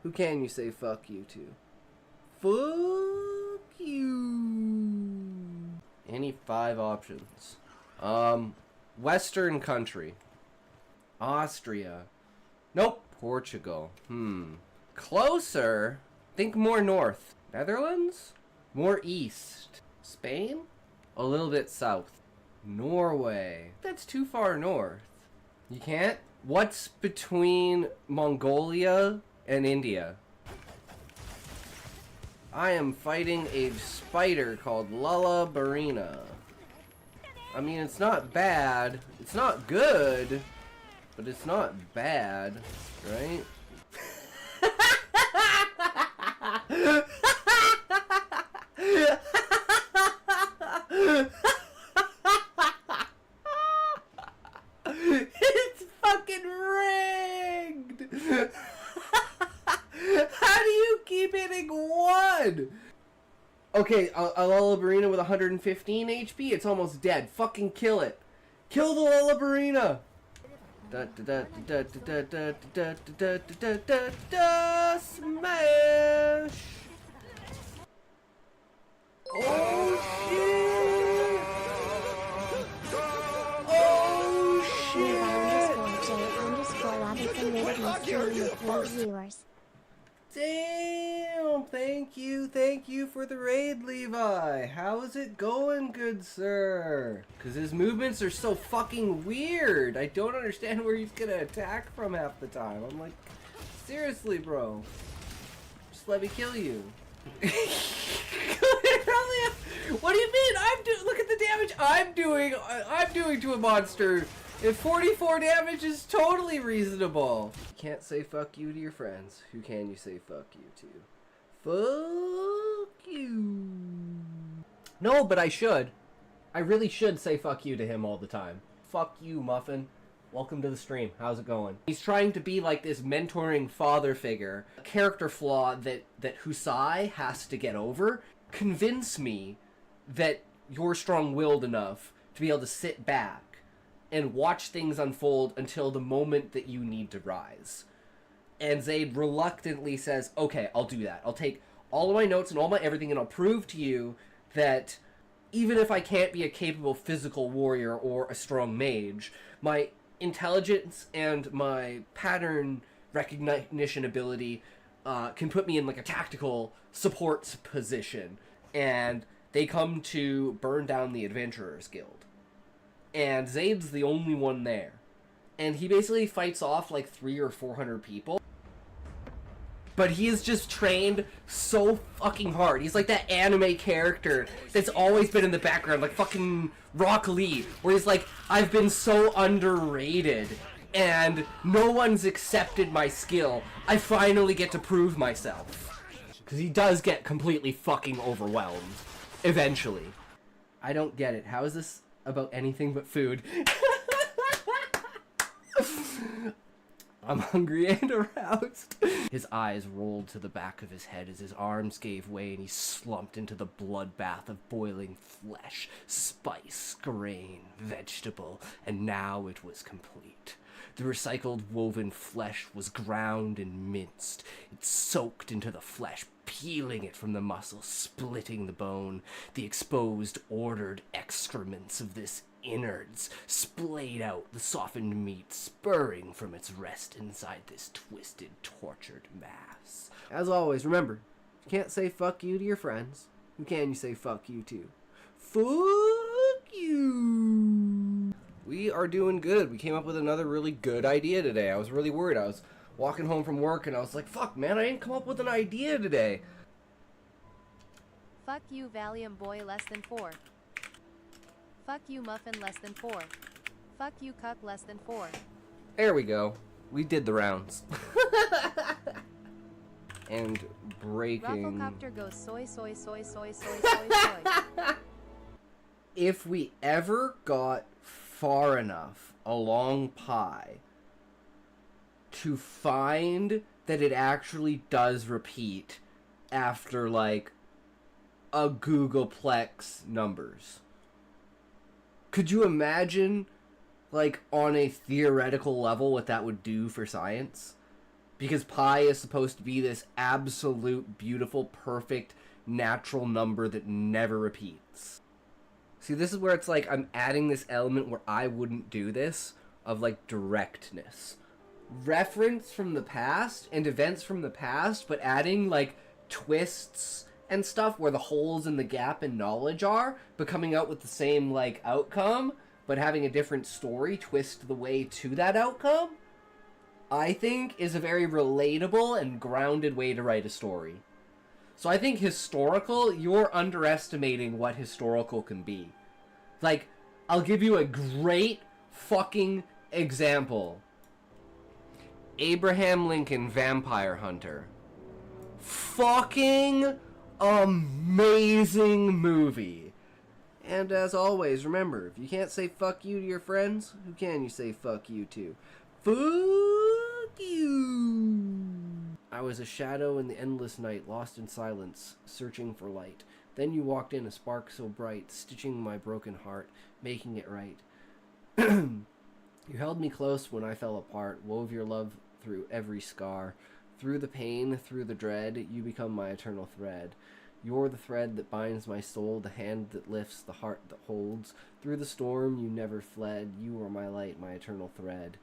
Who can you say fuck you to? Fuck you. Any 5 options. Western country. Austria. Nope. Portugal. Closer. Think more north. Netherlands? More east. Spain? A little bit south. Norway. That's too far north. You can't? What's between Mongolia and India? I am fighting a spider called Lullabarina. I mean, it's not bad. It's not good, but it's not bad, right? It's fucking rigged! How do you keep hitting 1? Okay, a Lullabarina with 115 HP, it's almost dead. Fucking kill it. Kill the Lullabarina! Smash! Oh shit! Oh shit! Damn! Thank you for the raid, Levi. How's it going, good sir? Because his movements are so fucking weird. I don't understand where he's gonna attack from half the time. I'm like, seriously, bro. Just let me kill you. What do you mean? Look at the damage I'm doing to a monster. If 44 damage is totally reasonable. You can't say fuck you to your friends. Who can you say fuck you to? Fuck you. No, but I should. I really should say fuck you to him all the time. Fuck you, Muffin. Welcome to the stream. How's it going? He's trying to be like this mentoring father figure. A character flaw that Husai has to get over. Convince me that you're strong-willed enough to be able to sit back and watch things unfold until the moment that you need to rise. And Zaid reluctantly says, okay, I'll do that. I'll take all of my notes and all my everything, and I'll prove to you that even if I can't be a capable physical warrior or a strong mage, my intelligence and my pattern recognition ability can put me in like a tactical support position. And they come to burn down the Adventurers Guild. And Zaid's the only one there. And he basically fights off like 300 or 400 people. But he is just trained so fucking hard. He's like that anime character that's always been in the background, like fucking Rock Lee, where he's like, I've been so underrated and no one's accepted my skill. I finally get to prove myself. Because he does get completely fucking overwhelmed. Eventually. I don't get it. How is this about anything but food? I'm hungry and aroused. His eyes rolled to the back of his head as his arms gave way and he slumped into the bloodbath of boiling flesh, spice, grain, vegetable, and now it was complete. The recycled woven flesh was ground and minced. It soaked into the flesh, peeling it from the muscle, splitting the bone. The exposed, ordered excrements of this innards splayed out the softened meat, spurring from its rest inside this twisted, tortured mass. As always, remember, you can't say fuck you to your friends. Who can you say fuck you to? Fuck you! We are doing good. We came up with another really good idea today. I was really worried. I was walking home from work and I was like, fuck, man, I didn't come up with an idea today. Fuck you, Valium Boy less than 4. Fuck you, Muffin less than 4. Fuck you, Cuck less than 4. There we go. We did the rounds. And breaking... Rufflecopter goes soy, soy, soy, soy, soy, soy, soy. If we ever got far enough along Pi to find that it actually does repeat after, like, a Googleplex numbers. Could you imagine, like, on a theoretical level what that would do for science? Because pi is supposed to be this absolute, beautiful, perfect, natural number that never repeats. See, this is where it's like I'm adding this element where I wouldn't do this, of like directness. Reference from the past and events from the past, but adding like twists and stuff where the holes in the gap in knowledge are, but coming out with the same like outcome, but having a different story twist the way to that outcome, I think is a very relatable and grounded way to write a story. So I think historical, you're underestimating what historical can be. Like, I'll give you a great fucking example. Abraham Lincoln, Vampire Hunter. Fucking amazing movie. And as always, remember, if you can't say fuck you to your friends, who can you say fuck you to? Fuck you! I was a shadow in the endless night, lost in silence, searching for light. Then you walked in, a spark so bright, stitching my broken heart, making it right. You held me close when I fell apart, wove your love through every scar. Through the pain, through the dread, you become my eternal thread. You're the thread that binds my soul, the hand that lifts, the heart that holds. Through the storm, you never fled. You are my light, my eternal thread.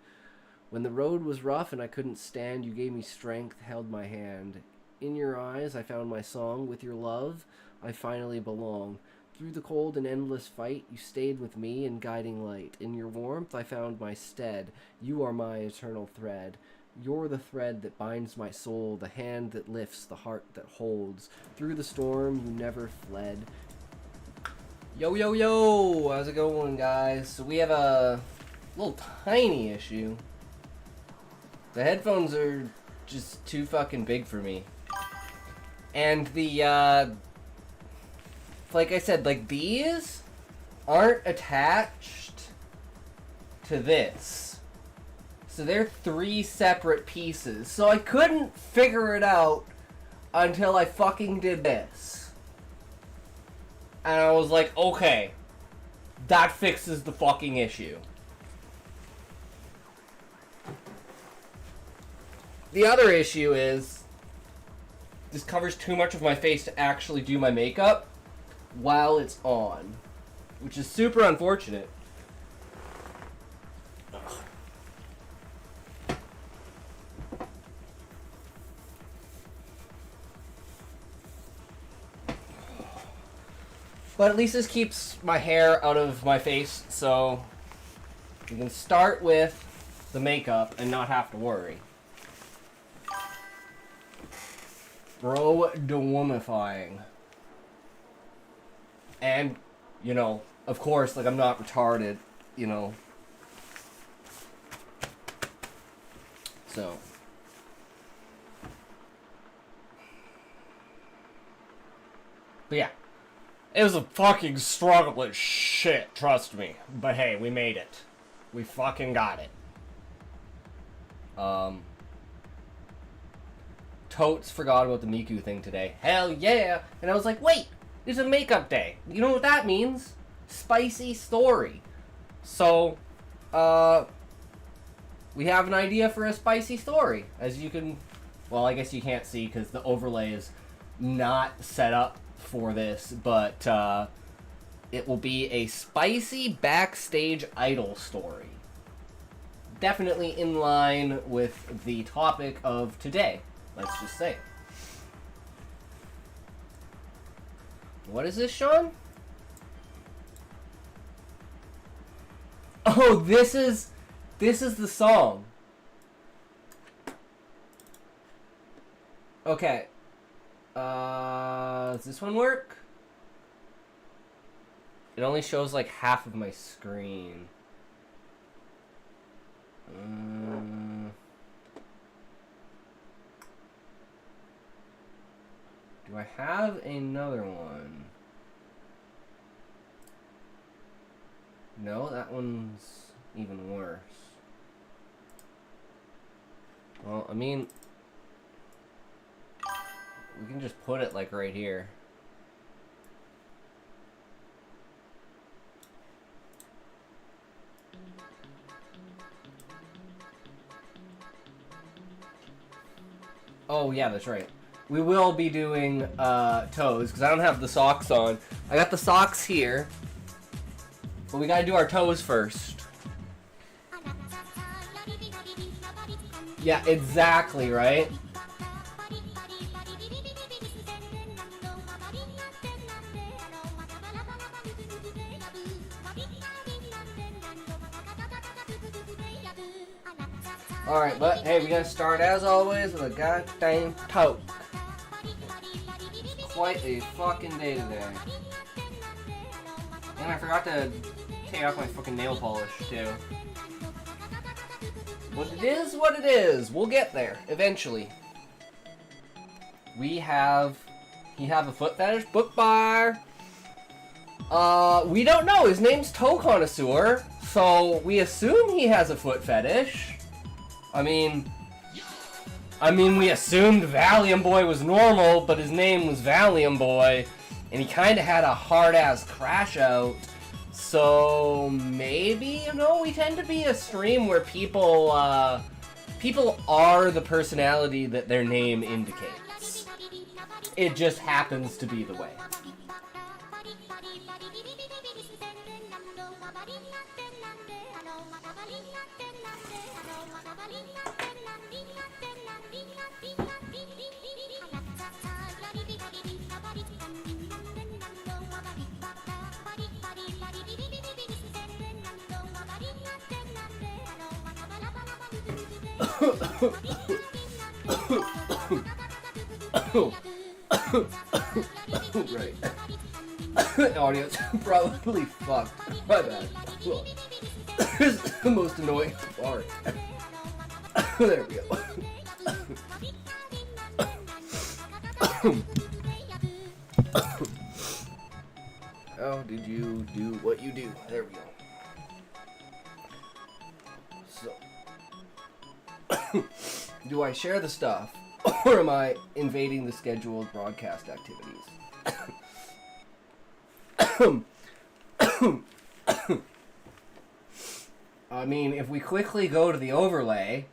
When the road was rough and I couldn't stand, you gave me strength, held my hand. In your eyes, I found my song. With your love, I finally belong. Through the cold and endless fight, you stayed with me in guiding light. In your warmth, I found my stead. You are my eternal thread. You're the thread that binds my soul, the hand that lifts, the heart that holds. Through the storm, you never fled. Yo, yo, yo! How's it going, guys? So we have a little tiny issue. The headphones are just too fucking big for me. And the, like I said, like, these aren't attached to this. So they're 3 separate pieces. So I couldn't figure it out until I fucking did this. And I was like, okay, that fixes the fucking issue. The other issue is this covers too much of my face to actually do my makeup while it's on, which is super unfortunate. But at least this keeps my hair out of my face, so we can start with the makeup and not have to worry. Bro, de-womifying. And, you know, of course, like, I'm not retarded, you know. So. But yeah. It was a fucking struggle as shit, trust me. But hey, we made it. We fucking got it. Totes forgot about the Miku thing today. Hell yeah! And I was like, wait! It's a makeup day. You know what that means? Spicy story. So, we have an idea for a spicy story. As you can... Well, I guess you can't see because the overlay is not set up for this, but it will be a spicy backstage idol story. Definitely in line with the topic of today, let's just say. What is this, Sean? Oh, this is the song. Okay. Does this one work? It only shows like half of my screen. Do I have another one? No, that one's even worse. Well, I mean, we can just put it like right here. Oh, yeah, that's right. We will be doing toes, because I don't have the socks on. I got the socks here, but we gotta do our toes first. Yeah, exactly, right? Alright, but hey, we gotta start as always with a goddamn toke. It's quite a fucking day today. And I forgot to take off my fucking nail polish too. But it is what it is. We'll get there eventually. He have a foot fetish book bar. We don't know. His name's Toe Connoisseur, so we assume he has a foot fetish. I mean, we assumed Valium Boy was normal, but his name was Valium Boy, and he kind of had a hard-ass crash out. So maybe, you know, we tend to be a stream where people are the personality that their name indicates. It just happens to be the way. Right. Audio's probably fucked. My bad. This is the most annoying part. There we go. How did you do what you do? There we go. So, do I share the stuff, or am I invading the scheduled broadcast activities? I mean, if we quickly go to the overlay,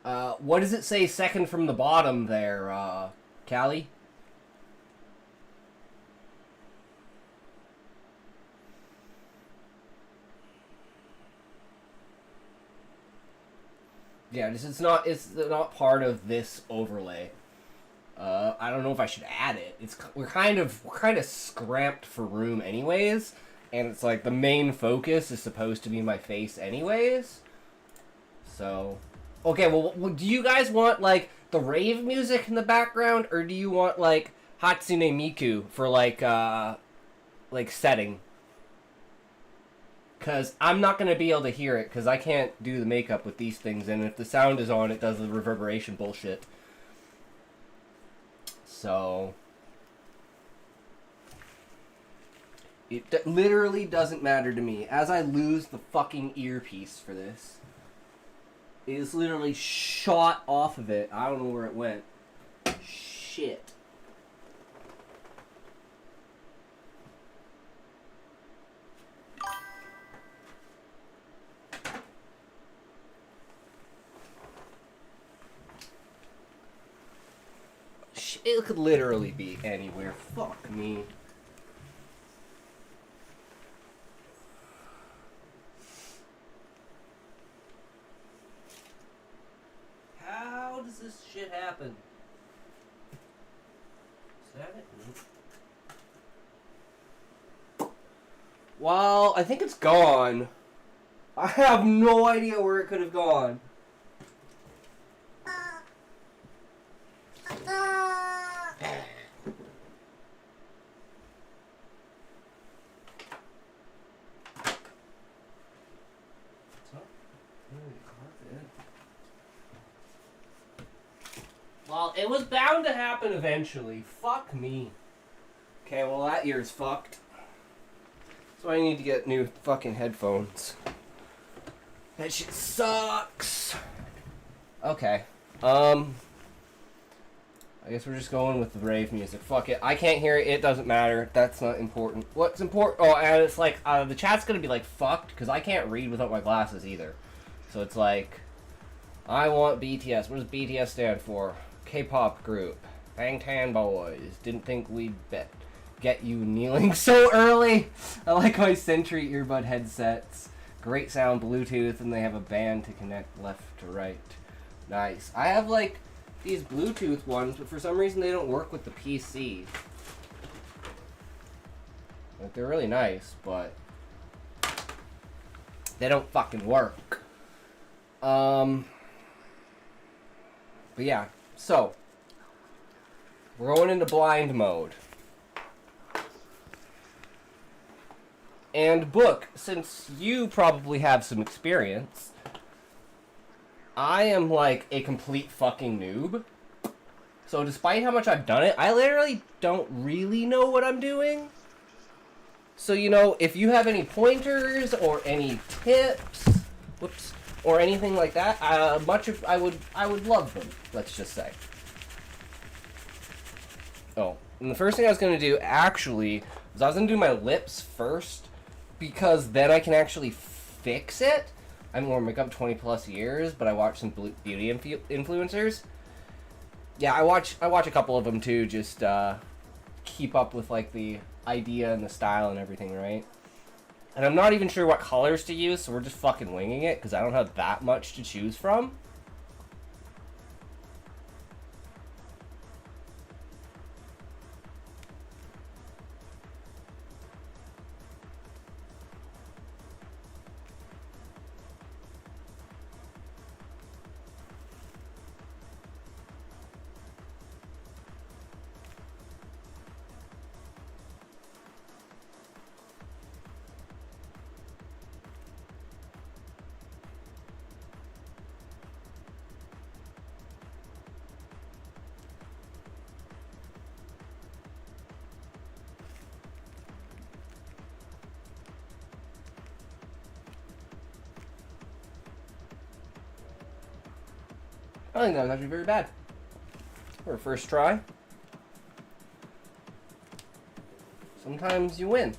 what does it say second from the bottom there, Callie? Yeah, it's not part of this overlay. I don't know if I should add it. We're kind of scramped for room anyways, and it's like the main focus is supposed to be my face anyways. So, okay, well, do you guys want like the rave music in the background, or do you want like Hatsune Miku for like setting? Because I'm not going to be able to hear it, because I can't do the makeup with these things, and if the sound is on, it does the reverberation bullshit. So, it literally doesn't matter to me. As I lose the fucking earpiece for this, it is literally shot off of it. I don't know where it went. Shit. It could literally be anywhere. Fuck me. How does this shit happen? Is that it? Well, I think it's gone. I have no idea where it could have gone. Well, it was bound to happen eventually. Fuck me. Okay, well that ear's fucked. So I need to get new fucking headphones. That shit sucks. Okay. I guess we're just going with the rave music. Fuck it. I can't hear it. It doesn't matter. That's not important. What's important? Oh, and it's like, the chat's gonna be like fucked, because I can't read without my glasses either. So it's like, I want BTS. What does BTS stand for? K-pop group. Bangtan Boys. Didn't think we'd get you kneeling so early. I like my Sentry earbud headsets. Great sound, Bluetooth, and they have a band to connect left to right. Nice. I have like these Bluetooth ones, but for some reason they don't work with the PC. Like, they're really nice, but they don't fucking work. But yeah, so we're going into blind mode. And Book, since you probably have some experience, I am like a complete fucking noob. So despite how much I've done it, I literally don't really know what I'm doing. So, you know, if you have any pointers or any tips, whoops, or anything like that, I would love them, let's just say. Oh, and the first thing I was going to do, actually, was I was going to do my lips first, because then I can actually fix it. I'm worn makeup 20 plus years, but I watch some beauty influencers. Yeah, I watch a couple of them too, just keep up with like the idea and the style and everything, right? And I'm not even sure what colors to use, so we're just fucking winging it because I don't have that much to choose from. I think that was actually very bad. For a first try. Sometimes you win.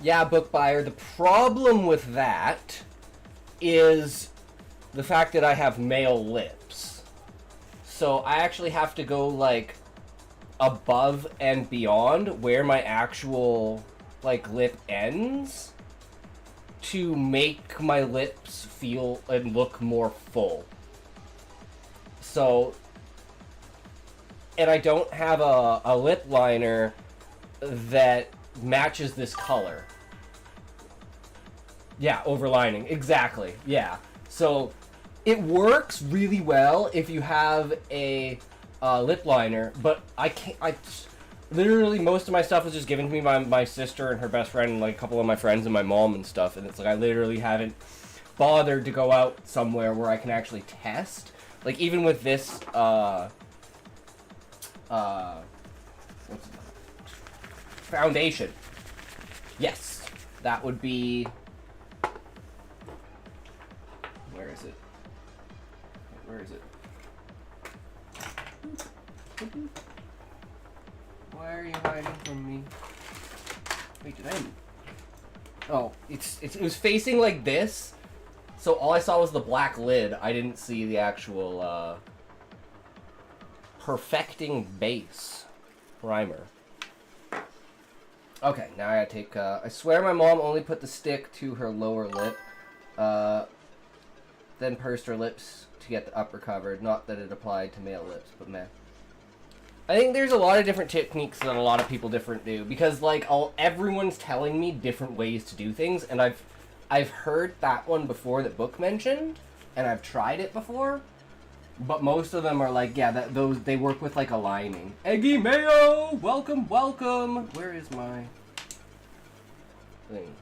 Yeah, book buyer. The problem with that is the fact that I have male lips. So I actually have to go like above and beyond where my actual like lip ends to make my lips feel and look more full. So, and I don't have a lip liner that matches this color. Yeah, overlining. Exactly. Yeah. So it works really well if you have a lip liner, but I can't. Literally most of my stuff was just given to me by my sister and her best friend and like a couple of my friends and my mom and stuff, and it's like I literally haven't bothered to go out somewhere where I can actually test. Like even with this foundation. Yes, that would be. Where is it? Where is it? Why are you hiding from me? Wait, did I? Oh, it was facing like this, so all I saw was the black lid. I didn't see the actual perfecting base primer. Okay, now I gotta take. I swear my mom only put the stick to her lower lip, then pursed her lips to get the upper covered. Not that it applied to male lips, but meh. I think there's a lot of different techniques that a lot of people do because like everyone's telling me different ways to do things, and I've heard that one before that Book mentioned, and I've tried it before, but most of them are like, yeah, those they work with like a lining. Eggy Mayo, welcome. Where is my thing?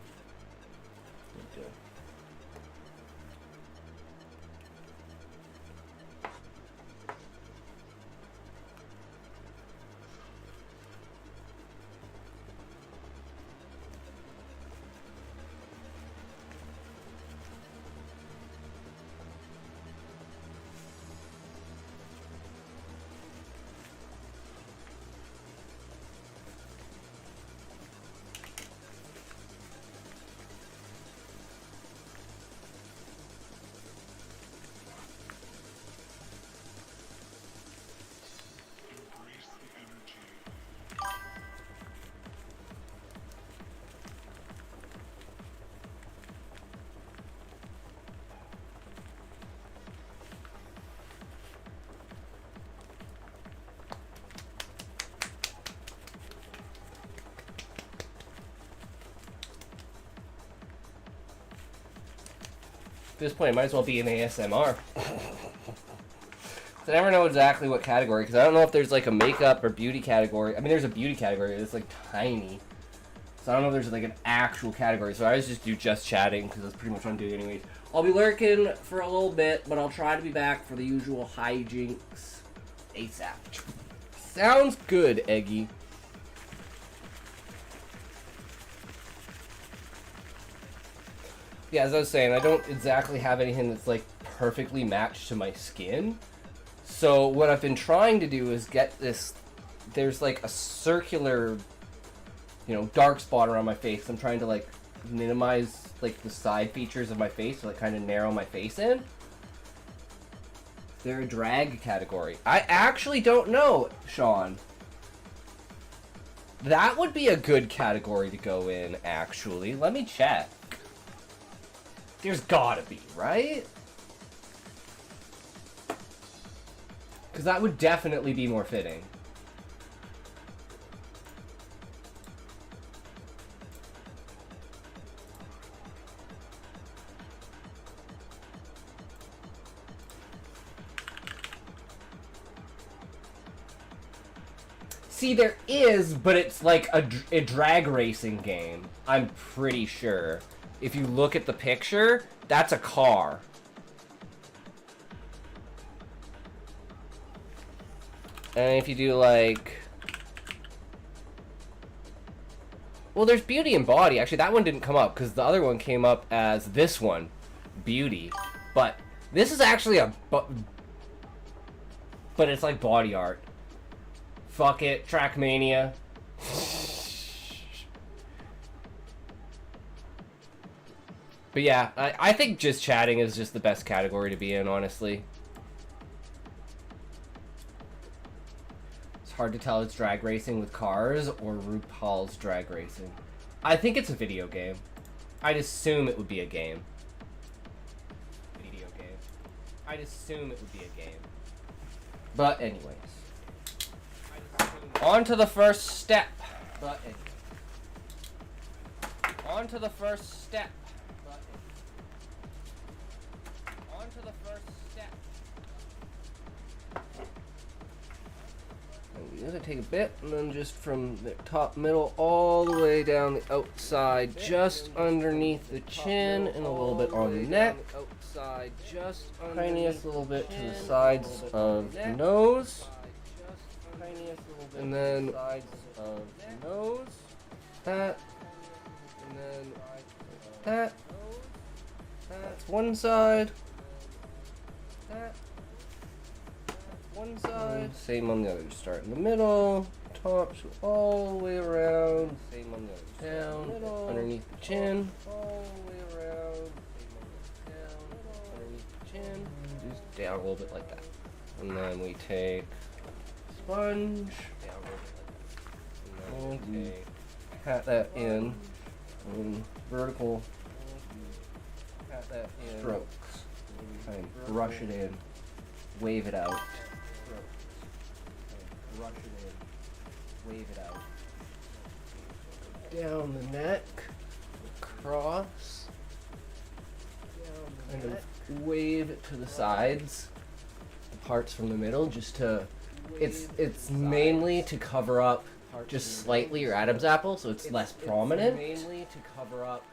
At this point, it might as well be an ASMR. I never know exactly what category, because I don't know if there's like a makeup or beauty category. I mean, there's a beauty category that's like tiny. So I don't know if there's like an actual category. So I always just do just chatting, because that's pretty much what I'm doing anyways. I'll be lurking for a little bit, but I'll try to be back for the usual hijinks ASAP. Sounds good, Eggy. Yeah, as I was saying, I don't exactly have anything that's like perfectly matched to my skin. So what I've been trying to do is get this, there's like a circular, you know, dark spot around my face. I'm trying to like minimize like the side features of my face to like kind of narrow my face in. They're a drag category. I actually don't know, Sean. That would be a good category to go in, actually. Let me check. There's gotta be, right? Because that would definitely be more fitting. See, there is, but it's like a drag racing game, I'm pretty sure. If you look at the picture, that's a car. And if you do like... Well, there's Beauty and Body. Actually, that one didn't come up because the other one came up as this one, Beauty. But this is actually a... But it's like body art. Fuck it, Trackmania. But yeah, I think just chatting is just the best category to be in, honestly. It's hard to tell it's drag racing with cars or RuPaul's drag racing. I think it's a video game. I'd assume it would be a game. Video game. I'd assume it would be a game. But anyways. On to the first step. But anyways. On to the first step. On to the first step. And we're gonna take a bit, and then just from the top middle all the way down the outside, just underneath the chin, and a little bit on the neck. Outside, just tiniest little bit to the sides of the nose. And then sides of the nose. That. And then that. That's one side. That's one side. Same on the other. Start in the middle. Top, so all the way around. Same on the other. Down. Middle, underneath the chin. All the way around. Same on the down. Underneath the chin. Just down a little bit like that. And then we take sponge. Down a little bit like that. And then we take, pat that in. And vertical. Pat that in. Strokes. Kind of brush it in, wave it out. Brush it in, wave it out. Down the neck, across. Kind of wave it to the sides. The parts from the middle, just to. It's mainly to cover up just slightly your Adam's apple, so it's less prominent. Mainly to cover up.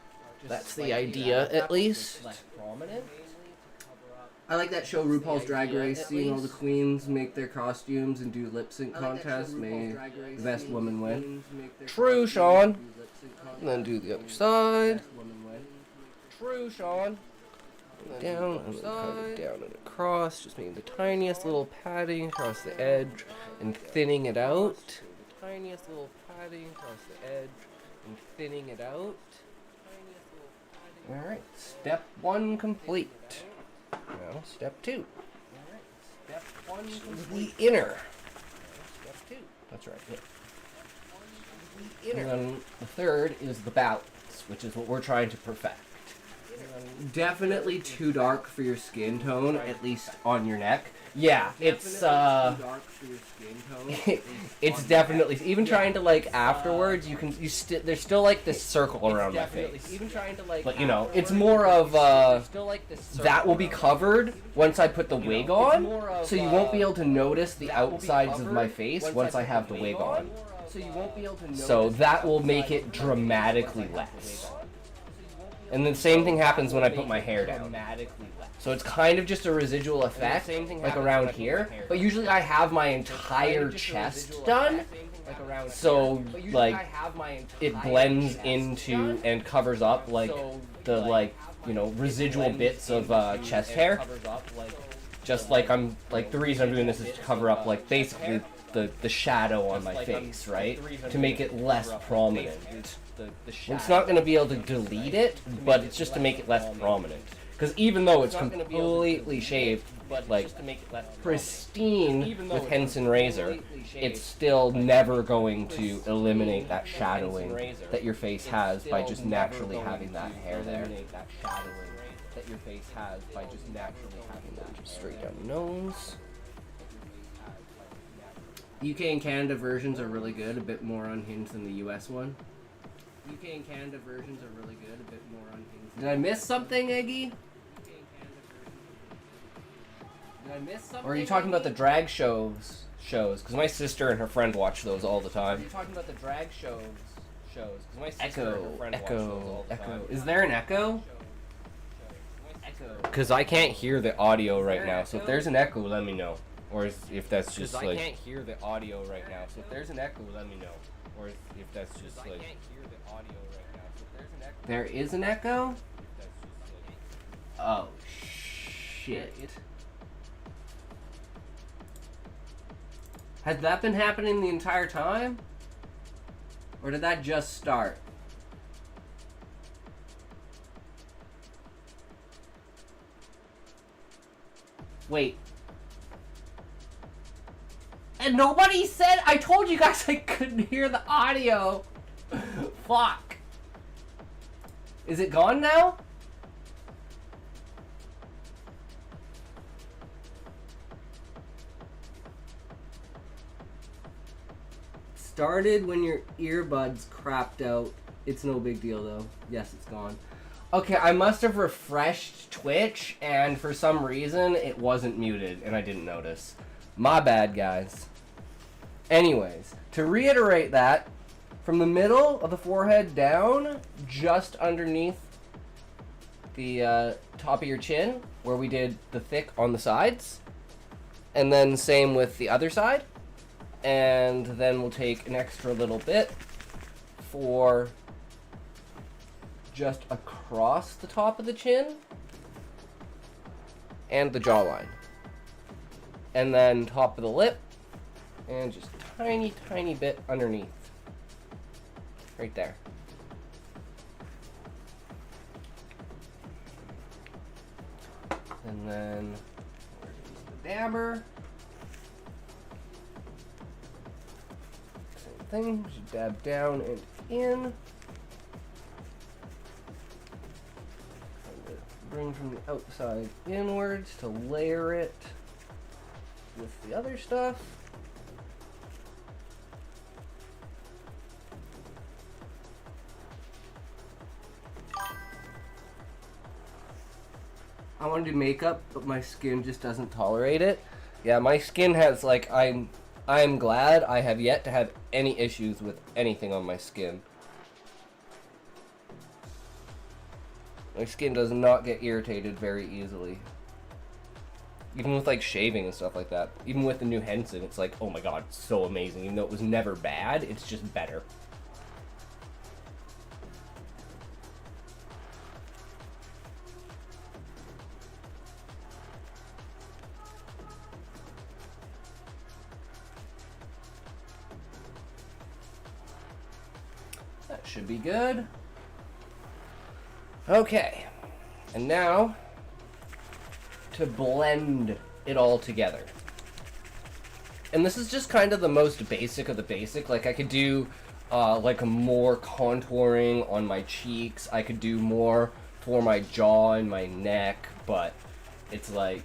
That's the idea, at least. Less prominent. I like that show RuPaul's Drag Race, seeing all the queens make their costumes and do lip sync contests. May the best woman win. True, Sean. And then do the other side. True, Sean. Down and kind of down and across, just making the tiniest little padding across the edge and thinning it out. The tiniest little padding across the edge and thinning it out. Alright, step 1 complete. Now, step 2. Step 1 complete. The inner. Step 2. That's right. Yeah. The inner. And then the third is the balance, which is what we're trying to perfect. Definitely too dark for your skin tone, at least on your neck. Yeah, it's Dark for your skin tone. it's definitely even trying to like afterwards there's still like this circle around my face. Even trying to like. But you know, it's more of that will be covered once I put the wig on, so you won't be able to notice the outsides of my face once I have the wig on. So that will make it dramatically less. And the same thing happens when I put my hair down. So it's kind of just a residual effect, like around here. But usually I have my entire chest done, so like it blends into and covers up like the residual bits of chest hair. Just like the reason I'm doing this is to cover up like basically the shadow on my face, right? To make it less prominent. It's not going to be able to delete it, but it's just to make it less prominent. Because even though it's completely shaved, like pristine with Henson razor, it's still never going to eliminate that shadowing that your face has by just naturally having that hair there. That your face has by just naturally having that straight down the nose. UK and Canada versions are really good, a bit more unhinged than the US one. UK and Canada versions are really good, a bit more unhinged. Did I miss something, Eggy? Or are you talking about the drag shows? Because my sister and her friend watch those all the time. Are you talking about the drag shows? Because my sister and her friend watch those all the time. Is there an echo? Because I can't hear the audio right now, so if there's an echo, let me know. Or if that's just like... I can't hear the audio right now, so if there's an echo, let me know. Or if that's just like... There is an echo? Oh, shit. Has that been happening the entire time? Or did that just start? Wait. And nobody said... I told you guys I couldn't hear the audio. Fuck. Is it gone now? Started when your earbuds crapped out. It's no big deal though. Yes, it's gone. Okay, I must have refreshed Twitch and for some reason it wasn't muted and I didn't notice. My bad, guys. Anyways, to reiterate that, from the middle of the forehead down, just underneath the top of your chin, where we did the thick on the sides, and then same with the other side. And then we'll take an extra little bit for just across the top of the chin and the jawline. And then top of the lip and just tiny, tiny bit underneath. Right there. And then where's the dabber? Thing, just dab down and in. And bring from the outside inwards to layer it with the other stuff. I want to do makeup, but my skin just doesn't tolerate it. Yeah, my skin has like I'm glad I have yet to have any issues with anything on my skin. My skin does not get irritated very easily. Even with like shaving and stuff like that. Even with the new Henson, it's like, oh my god, it's so amazing. Even though it was never bad, it's just better. That should be good. Okay. And now, to blend it all together. And this is just kind of the most basic of the basic. Like I could do like a more contouring on my cheeks. I could do more for my jaw and my neck, but it's like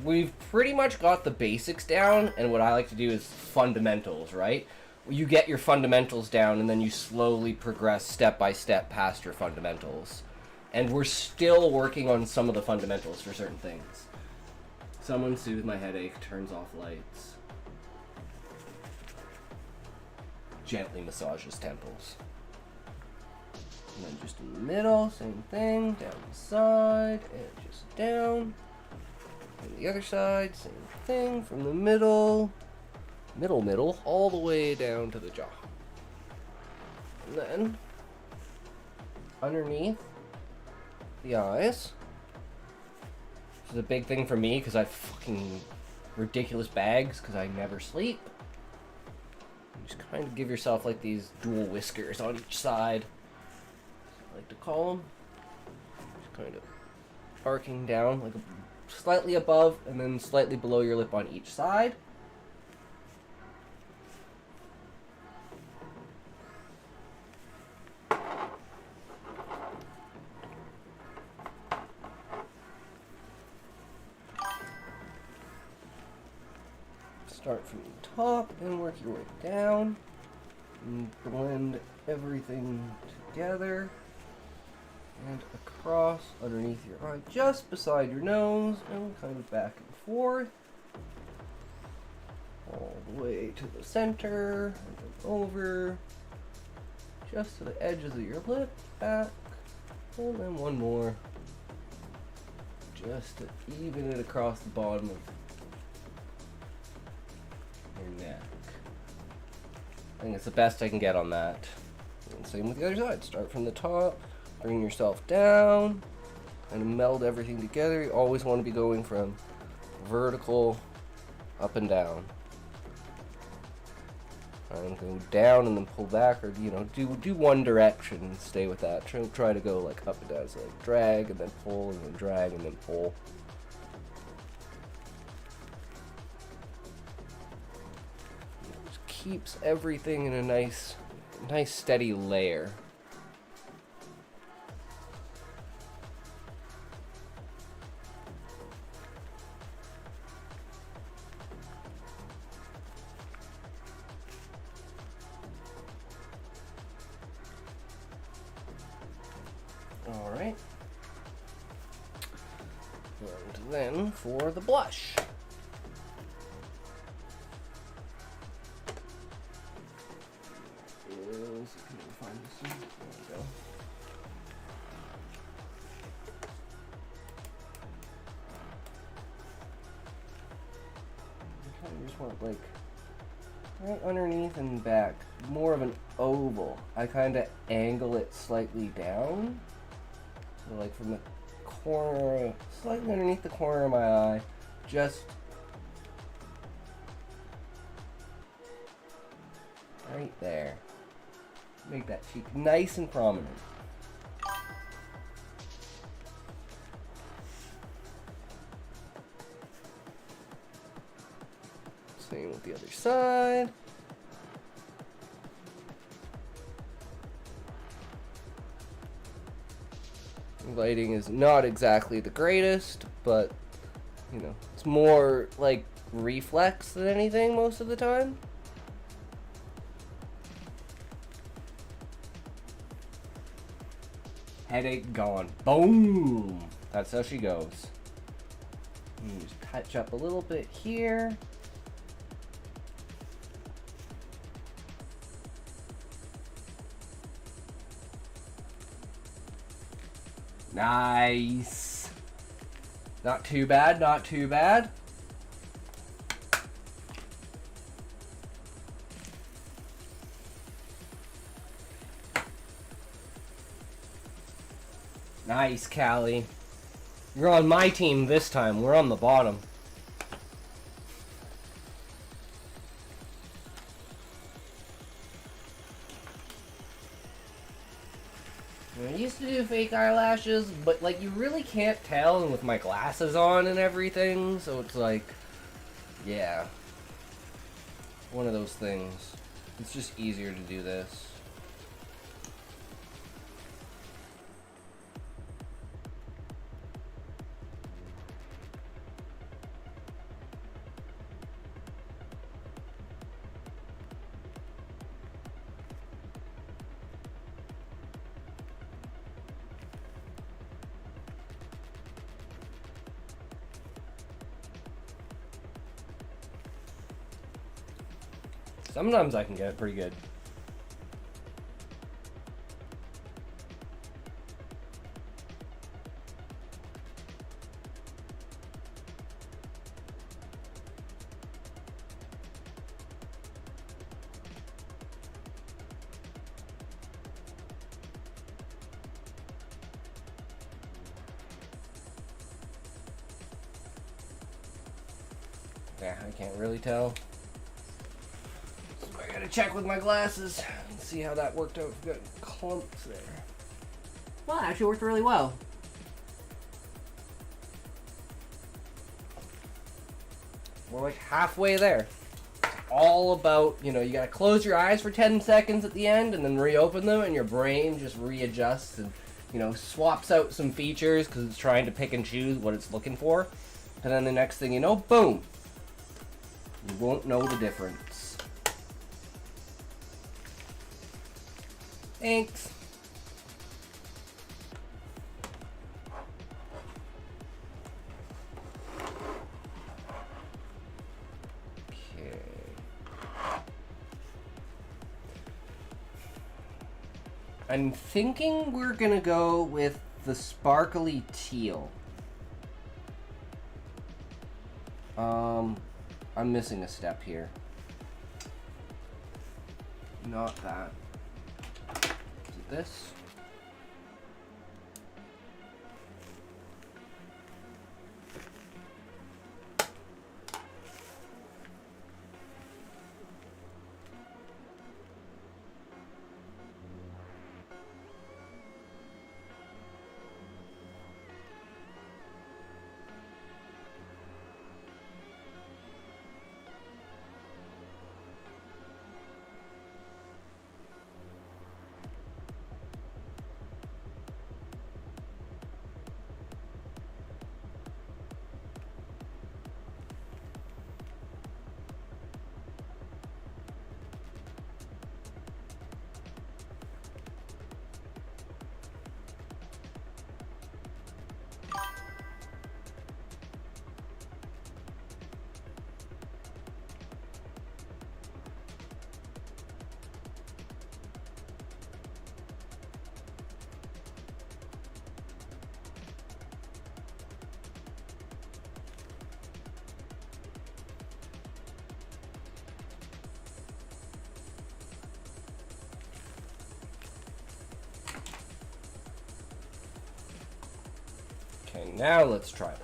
we've pretty much got the basics down, and what I like to do is fundamentals, right? You get your fundamentals down, and then you slowly progress step by step past your fundamentals. And we're still working on some of the fundamentals for certain things. Someone soothe my headache, turns off lights. Gently massages temples. And then just in the middle, same thing, down the side, and just down. And the other side, same thing, from the middle, middle, all the way down to the jaw. And then, underneath the eyes. This is a big thing for me because I have fucking ridiculous bags because I never sleep. You just kind of give yourself like these dual whiskers on each side. I like to call them. Just kind of arcing down, like slightly above and then slightly below your lip on each side. Start from the top and work your way down. And blend everything together. And across underneath your eye, just beside your nose, and kind of back and forth. All the way to the center, and then over. Just to the edges of your lip, back. And then one more. Just to even it across the bottom of your neck. I think it's the best I can get on that. And same with the other side. Start from the top, bring yourself down, and meld everything together. You always want to be going from vertical up and down. And go down and then pull back, or do one direction and stay with that. Try to go like up and down, so like drag and then pull and then drag and then pull. Keeps everything in a nice steady layer. All right. And then for the blush. Can we find this one? There we go. I kind of just want like right underneath and back, more of an oval. I kind of angle it slightly down, so like from the corner, slightly underneath the corner of my eye, just right there. Make that cheek nice and prominent. Same with the other side. Lighting is not exactly the greatest, but it's more like reflex than anything most of the time. Headache gone. Boom! That's how she goes. And just touch up a little bit here. Nice. Not too bad, not too bad. Nice, Callie. You're on my team this time. We're on the bottom. I used to do fake eyelashes, but like you really can't tell with my glasses on and everything, so it's like, yeah. One of those things. It's just easier to do this. Sometimes I can get it pretty good. Yeah, I can't really tell. So I gotta check with my glasses and see how that worked out. We've got clumps there. Well, it actually worked really well. We're like halfway there. It's all about, you know, you gotta close your eyes for 10 seconds at the end and then reopen them, and your brain just readjusts and, you know, swaps out some features because it's trying to pick and choose what it's looking for. And then the next thing you know, boom! You won't know the difference. Thanks. Okay. I'm thinking we're gonna go with the sparkly teal. I'm missing a step here. Not that. Is it this? Okay, now let's try this.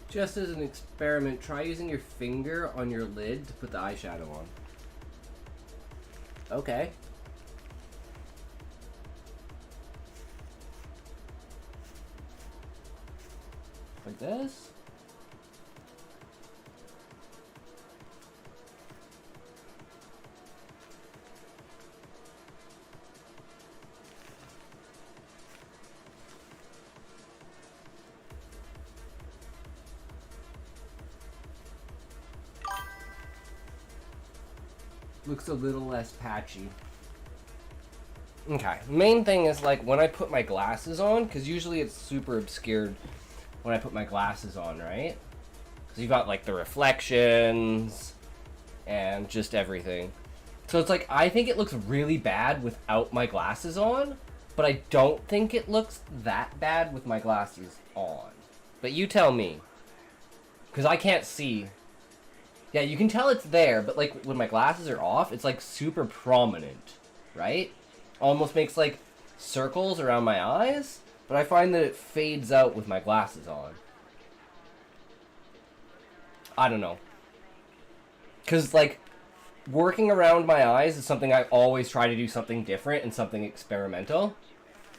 Just as an experiment, try using your finger on your lid to put the eyeshadow on. Okay. Like this? Looks a little less patchy. Okay, main thing is like when I put my glasses on, because usually it's super obscured when I put my glasses on, right? Because you got like the reflections and just everything. So it's like, I think it looks really bad without my glasses on, but I don't think it looks that bad with my glasses on. But you tell me. Because I can't see. Yeah, you can tell it's there, but like when my glasses are off, it's like super prominent, right? Almost makes like circles around my eyes, but I find that it fades out with my glasses on. I don't know. Because like working around my eyes is something I always try to do something different and something experimental.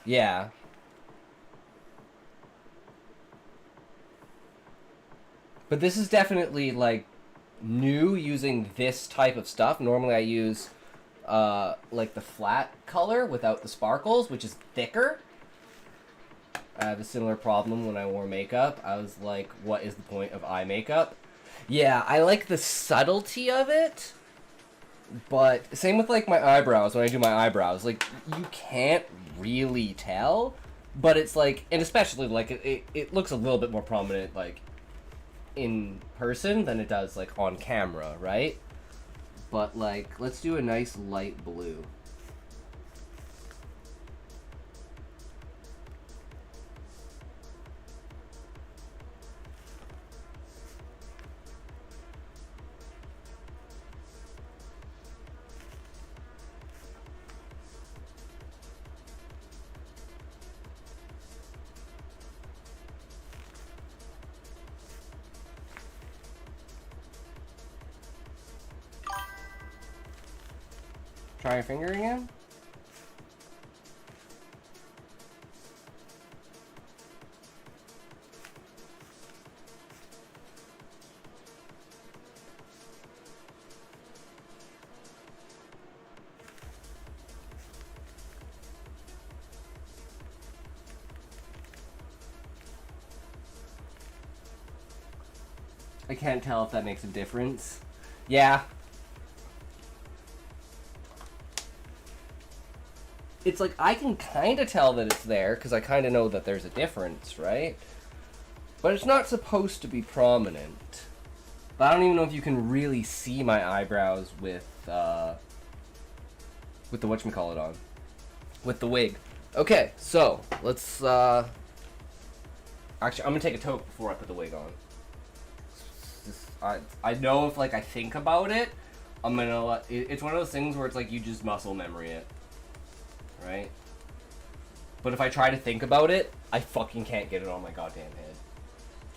Yeah. But this is definitely like new using this type of stuff. Normally I use like the flat color without the sparkles, which is thicker. I have a similar problem when I wore makeup. I was like, what is the point of eye makeup? Yeah, I like the subtlety of it, but same with like my eyebrows. When I do my eyebrows, like you can't really tell, but it's like, and especially like it looks a little bit more prominent like in person than it does like on camera, right? But like, let's do a nice light blue. Try your finger again. I can't tell if that makes a difference. Yeah. It's like, I can kind of tell that it's there, because I kind of know that there's a difference, right? But it's not supposed to be prominent. But I don't even know if you can really see my eyebrows with the whatchamacallit on. With the wig. Okay, so, let's, actually, I'm gonna take a toke before I put the wig on. I know if, like, I think about it, I'm gonna, it's one of those things where it's like, you just muscle memory it. Right? But if I try to think about it, I fucking can't get it on my goddamn head.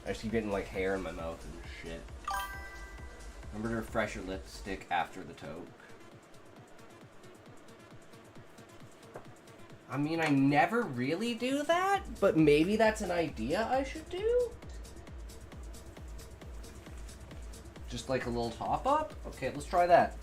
I just keep getting like hair in my mouth and shit. Remember to refresh your lipstick after the toque. I mean, I never really do that, but maybe that's an idea I should do? Just like a little top up? Okay, let's try that.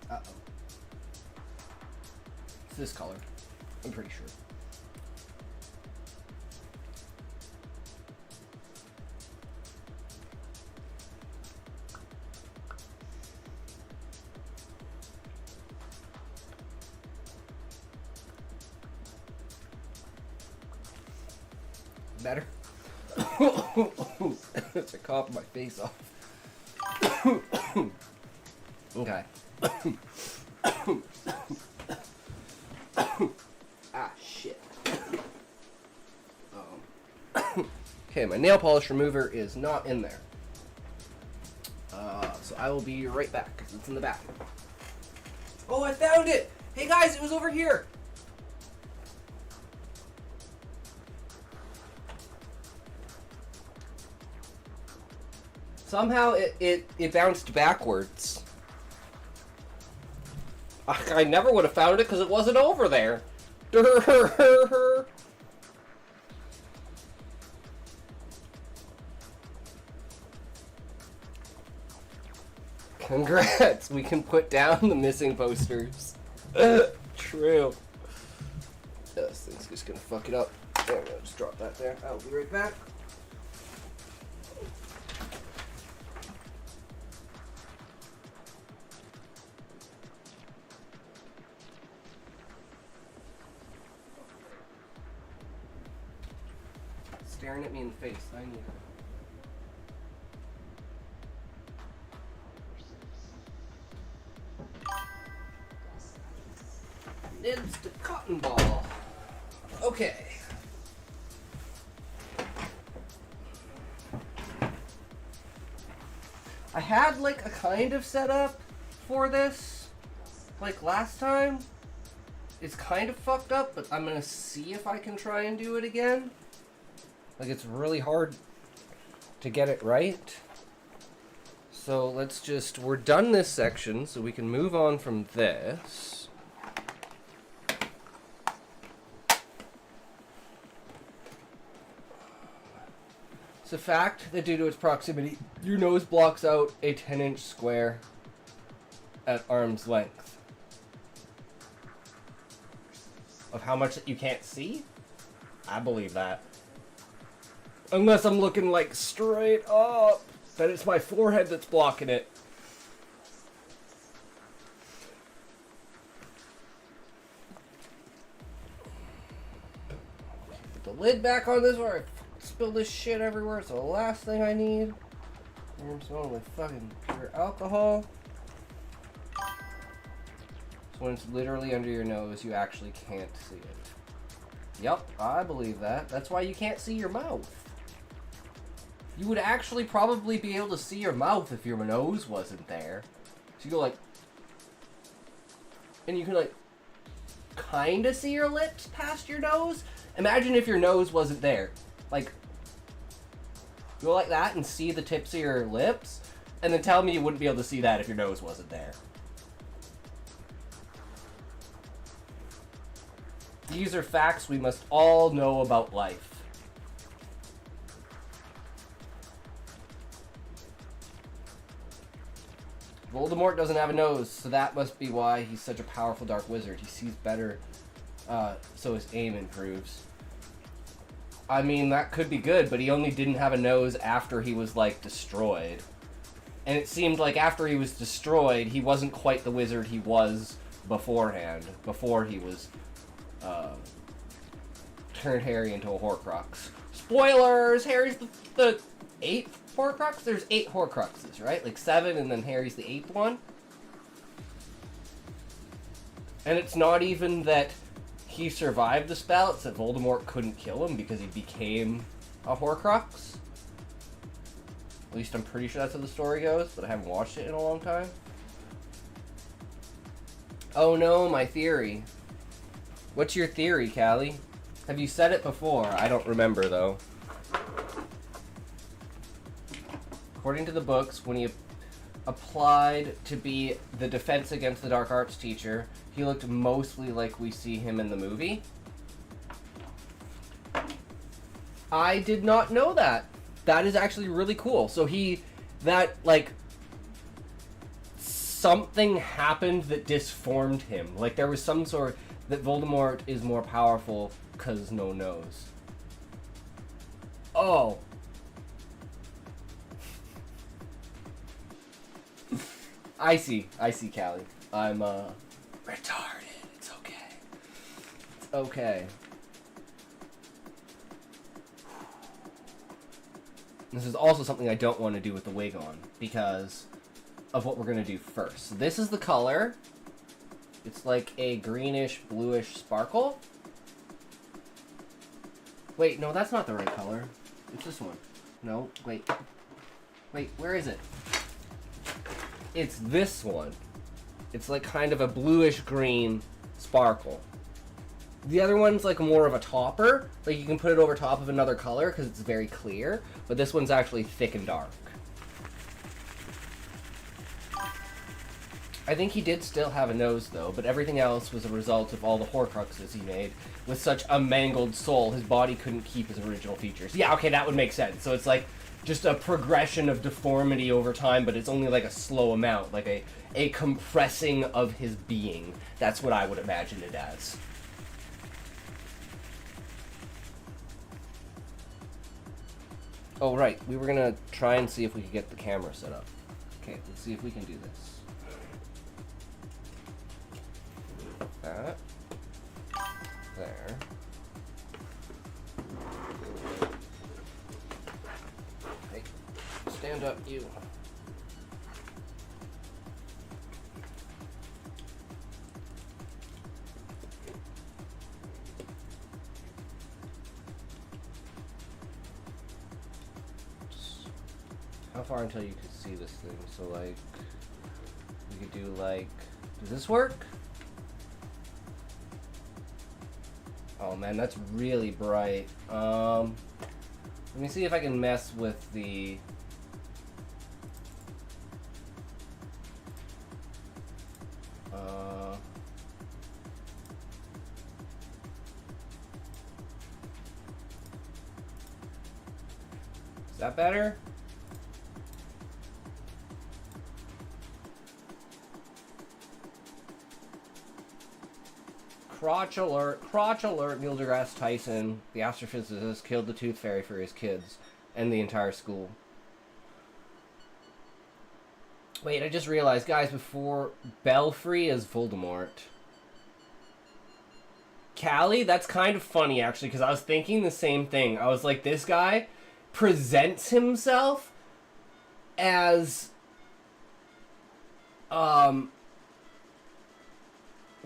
Uh-oh. It's this color. I'm pretty sure. Better? It's a cough my face off. Okay. Ah, shit. Okay, my nail polish remover is not in there. So I will be right back, because it's in the back. Oh, I found it! Hey guys, it was over here! Somehow it bounced backwards. I never would have found it because it wasn't over there. Congrats, we can put down the missing posters. True. This thing's just gonna fuck it up. There we go, just drop that there. I'll be right back. Staring at me in the face, I need her. It's the cotton ball. Okay. I had like a kind of setup for this, like last time. It's kind of fucked up, but I'm gonna see if I can try and do it again. Like, it's really hard to get it right. So let's just, we're done this section, so we can move on from this. It's a fact that due to its proximity, your nose blocks out a 10-inch square at arm's length. Of how much that you can't see? I believe that. Unless I'm looking like straight up, then it's my forehead that's blocking it. Put the lid back on this or I spill this shit everywhere. It's the last thing I need. I'm smelling like fucking pure alcohol. So when it's literally under your nose, you actually can't see it. Yep, I believe that. That's why you can't see your mouth. You would actually probably be able to see your mouth if your nose wasn't there. So you go like... And you can like... Kinda see your lips past your nose. Imagine if your nose wasn't there. Like... Go like that and see the tips of your lips. And then tell me you wouldn't be able to see that if your nose wasn't there. These are facts we must all know about life. Voldemort doesn't have a nose, so that must be why he's such a powerful dark wizard. He sees better, so his aim improves. I mean, that could be good, but he only didn't have a nose after he was, like, destroyed. And it seemed like after he was destroyed, he wasn't quite the wizard he was beforehand, before he was, turned Harry into a Horcrux. Spoilers! Harry's the 8th Horcrux? There's 8 Horcruxes, right? Like 7, and then Harry's the 8th one? And it's not even that he survived the spell, it's that Voldemort couldn't kill him because he became a Horcrux. At least I'm pretty sure that's how the story goes, but I haven't watched it in a long time. Oh no, my theory. What's your theory, Callie? Have you said it before? I don't remember, though. According to the books, when he applied to be the Defense Against the Dark Arts teacher, he looked mostly like we see him in the movie. I did not know that. That is actually really cool. So something happened that disformed him. Like, there was some sort that Voldemort is more powerful because no nose. Oh. I see, Callie. I'm, retarded. It's okay. It's okay. This is also something I don't want to do with the wig on, because of what we're going to do first. So this is the color. It's like a greenish, bluish sparkle. Wait, no, that's not the right color. It's this one. No, wait. Wait, where is it? It's this one. It's like kind of a bluish green sparkle. The other one's like more of a topper. Like you can put it over top of another color because it's very clear. But this one's actually thick and dark. I think he did still have a nose though, but everything else was a result of all the Horcruxes he made. With such a mangled soul, his body couldn't keep his original features. Yeah, okay, that would make sense. So it's like just a progression of deformity over time, but it's only like a slow amount, like a compressing of his being. That's what I would imagine it as. Oh, right. We were gonna try and see if we could get the camera set up. Okay, let's see if we can do this. That. There. Hey, stand up, you. How far until you could see this thing? So, like, we could do, like, does this work? Oh man, that's really bright. Let me see if I can mess with the... Is that better? Crotch alert, Neil deGrasse Tyson, the astrophysicist, killed the Tooth Fairy for his kids and the entire school. Wait, I just realized, guys, before Belfry is Voldemort. Callie, that's kind of funny, actually, because I was thinking the same thing. I was like, this guy presents himself as,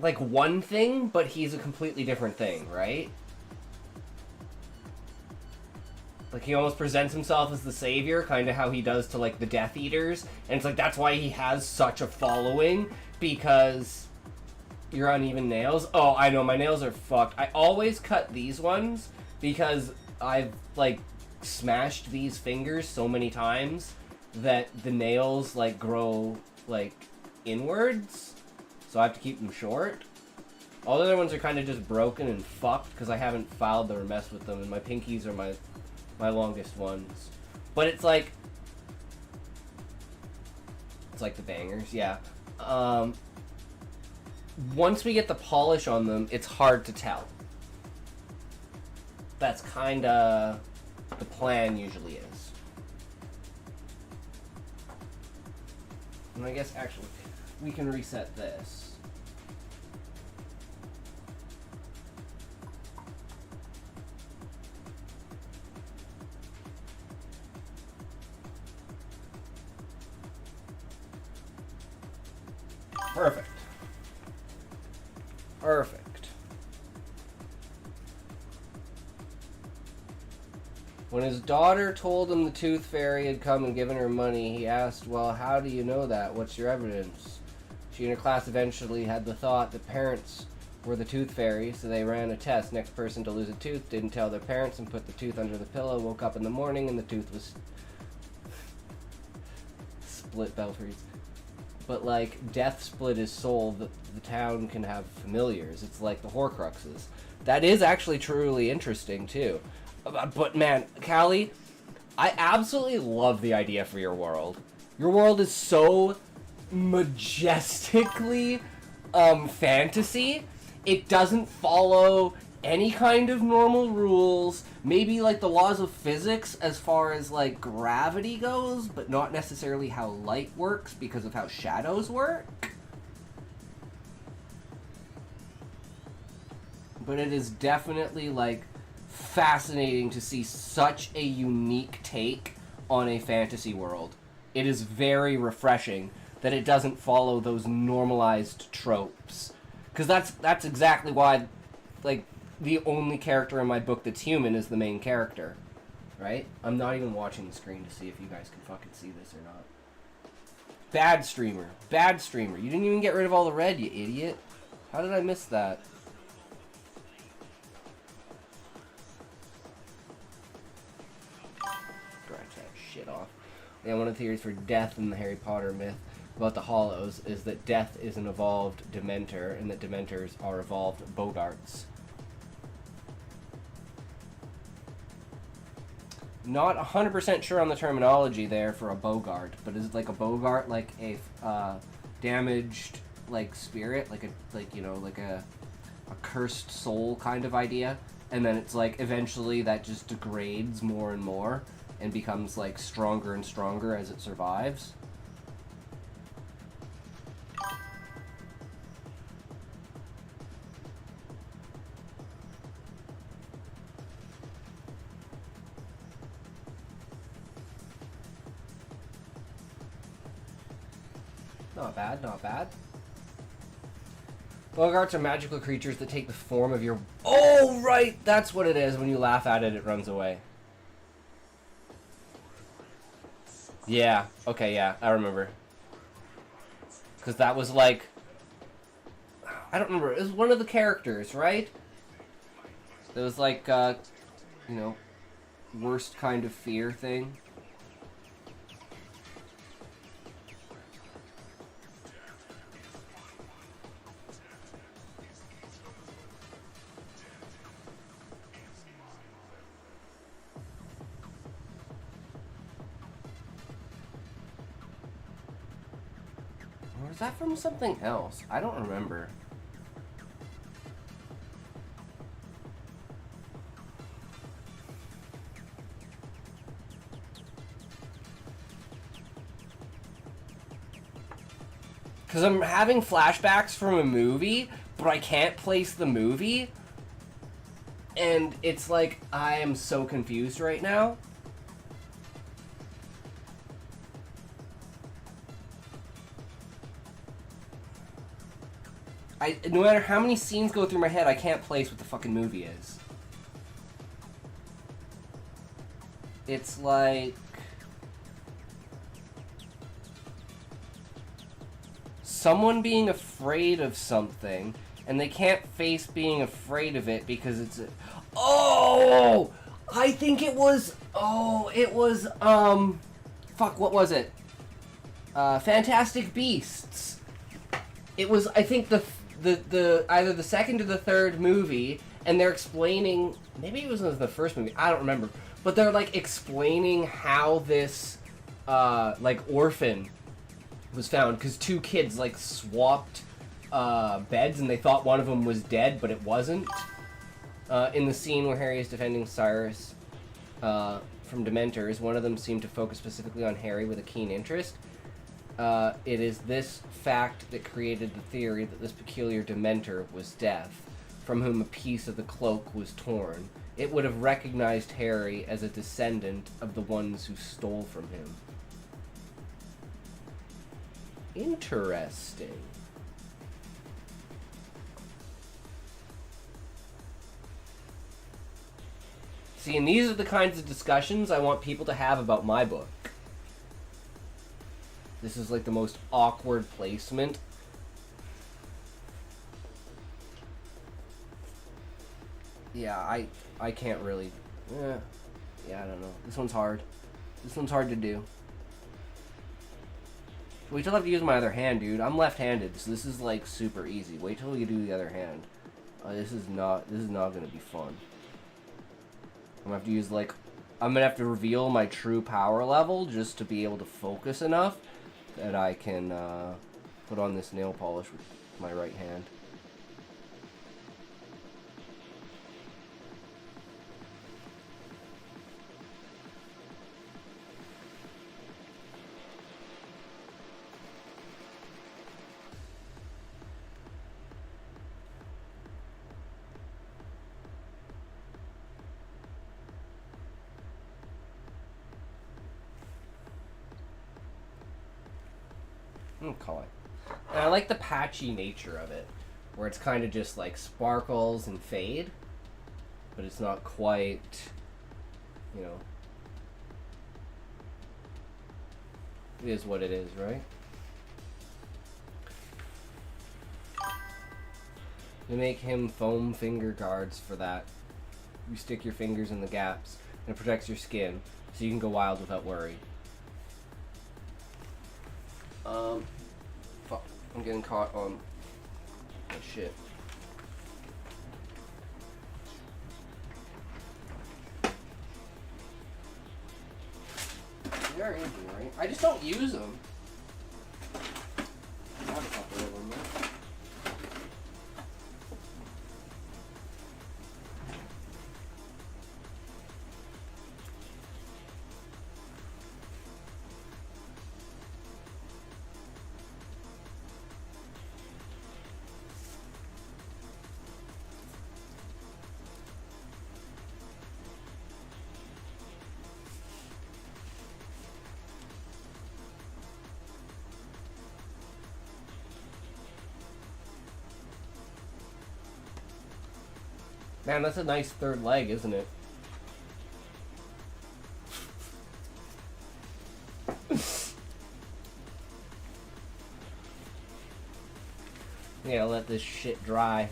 like one thing, but he's a completely different thing, right? Like he almost presents himself as the savior, kind of how he does to like the Death Eaters, and it's like that's why he has such a following, because your uneven nails. Oh, I know, my nails are fucked. I always cut these ones because I've like smashed these fingers so many times that the nails like grow like inwards. So I have to keep them short. All the other ones are kind of just broken and fucked because I haven't filed them or messed with them, and my pinkies are my longest ones. But it's like the bangers, yeah. Once we get the polish on them, it's hard to tell. That's kind of the plan usually is. And I guess actually we can reset this. Perfect. Perfect. When his daughter told him the Tooth Fairy had come and given her money, he asked, well, how do you know that? What's your evidence? She and her class eventually had the thought that parents were the Tooth Fairy, so they ran a test. Next person to lose a tooth didn't tell their parents and put the tooth under the pillow, woke up in the morning, and the tooth was split Belfries. But, like, death split his soul, the town can have familiars. It's like the Horcruxes. That is actually truly interesting, too. But, man, Callie, I absolutely love the idea for your world. Your world is so majestically, fantasy. It doesn't follow any kind of normal rules, maybe like the laws of physics as far as like gravity goes, but not necessarily how light works because of how shadows work. But it is definitely like fascinating to see such a unique take on a fantasy world. It is very refreshing that it doesn't follow those normalized tropes, because that's exactly why, like, the only character in my book that's human is the main character. right? I'm not even watching the screen to see if you guys can fucking see this or not. Bad streamer. Bad streamer. You didn't even get rid of all the red, you idiot. How did I miss that? Scratch that shit off. Yeah, one of the theories for death in the Harry Potter myth about the Hollows is that death is an evolved Dementor, and that Dementors are evolved Bogarts. Not 100% sure on the terminology there for a Bogart, but is it like a Bogart like a damaged like spirit, like a cursed soul kind of idea, and then it's like eventually that just degrades more and more and becomes like stronger and stronger as it survives. Not bad, not bad. Bogarts are magical creatures that take the form of your... Oh, right! That's what it is. When you laugh at it, it runs away. Yeah. Okay, yeah. I remember. Because that was like... I don't remember. It was one of the characters, right? It was like, you know, worst kind of fear thing. Or is that from something else? I don't remember. Because I'm having flashbacks from a movie, but I can't place the movie. And it's like, I am so confused right now. No matter how many scenes go through my head, I can't place what the fucking movie is. It's like... someone being afraid of something, and they can't face being afraid of it because it's a... Oh! I think it was... Oh, it was, fuck, what was it? Fantastic Beasts. It was, I think, the either the second or the third movie, and they're explaining... Maybe it was the first movie, I don't remember. But they're, like, explaining how this, like, orphan was found, because two kids like swapped beds and they thought one of them was dead, but it wasn't. In the scene where Harry is defending Cyrus from Dementors, one of them seemed to focus specifically on Harry with a keen interest. It is this fact that created the theory that this peculiar Dementor was Death, from whom a piece of the cloak was torn. It would have recognized Harry as a descendant of the ones who stole from him. Interesting. See, and these are the kinds of discussions I want people to have about my book. This is like the most awkward placement. Yeah, I can't really... Yeah, I don't know. This one's hard. This one's hard to do. Wait till I have to use my other hand, dude. I'm left-handed, so this is like super easy. Wait till you do the other hand. This is not gonna be fun. I'm gonna have to use like... I'm gonna have to reveal my true power level just to be able to focus enough that I can put on this nail polish with my right hand. Call it. And I like the patchy nature of it, where it's kind of just like sparkles and fade, but it's not quite, you know, It is what it is, right? We make him foam finger guards for that. You stick your fingers in the gaps, and it protects your skin, so you can go wild without worry. Fuck. I'm getting caught on my shit. They're easy, right? I just don't use them. I have a couple of them, though. Man, that's a nice third leg, isn't it? Yeah, let this shit dry.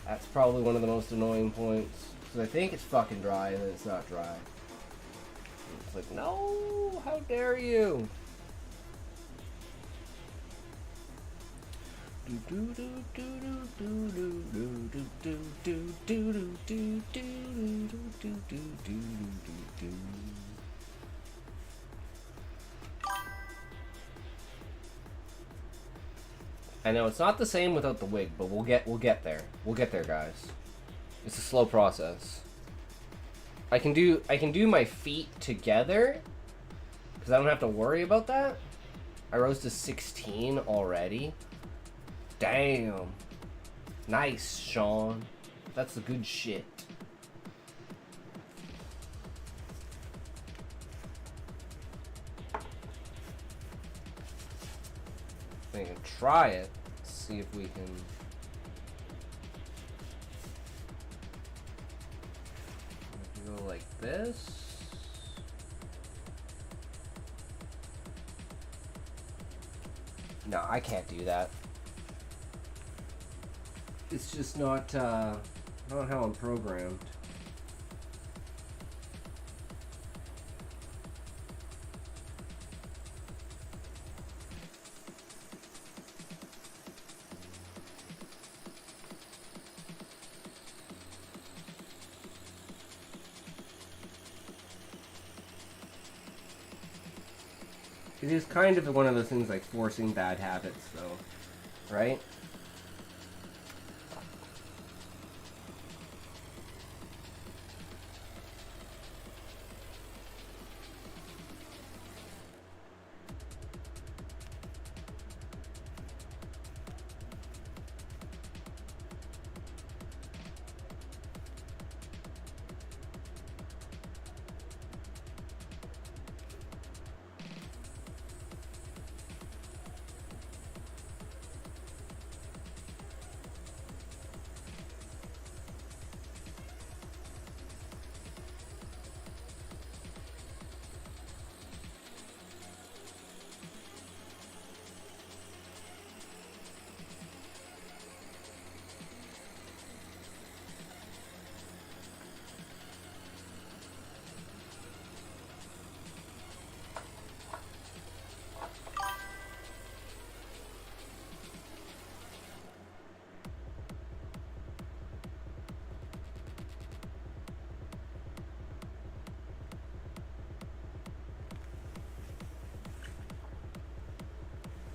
That's probably one of the most annoying points. Because I think it's fucking dry and then it's not dry. It's like, no, how dare you? I know it's not the same without the wig, but we'll get there. We'll get there, guys. It's a slow process. I can do my feet together because I don't have to worry about that. I rose to 16 already. Damn. Nice, Sean. That's the good shit. We can try it. See if we can. Go like this. No, I can't do that. It's just not how I'm programmed. It is kind of one of those things like forcing bad habits, though, right?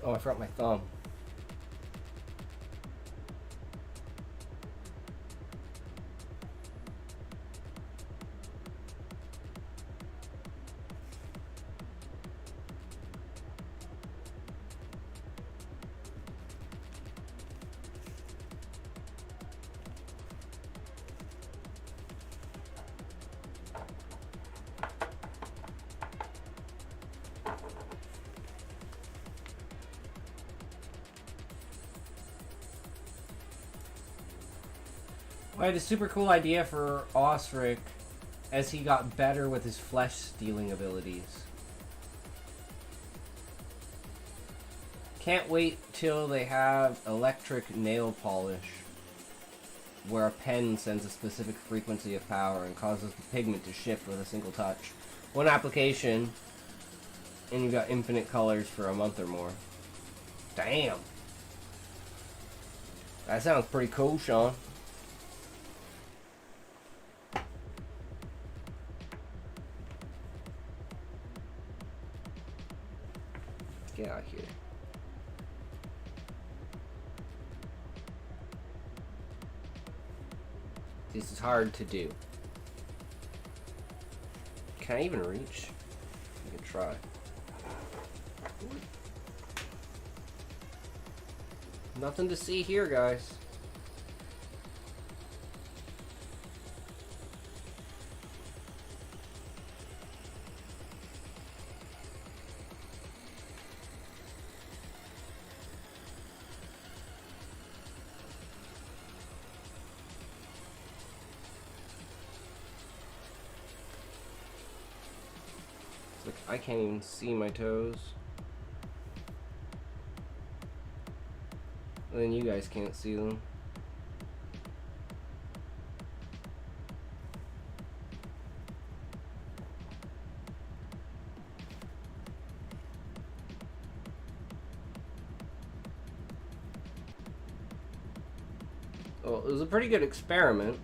Oh, I forgot my thumb. I had a super cool idea for Osric as he got better with his flesh stealing abilities. Can't wait till they have electric nail polish, where a pen sends a specific frequency of power and causes the pigment to shift with a single touch. One application, and you've got infinite colors for a month or more. Damn. That sounds pretty cool, Sean. Let's get out of here. This is hard to do. Can I even reach? I can try. Nothing to see here, guys. Look, I can't even see my toes. And then you guys can't see them. Well, it was a pretty good experiment.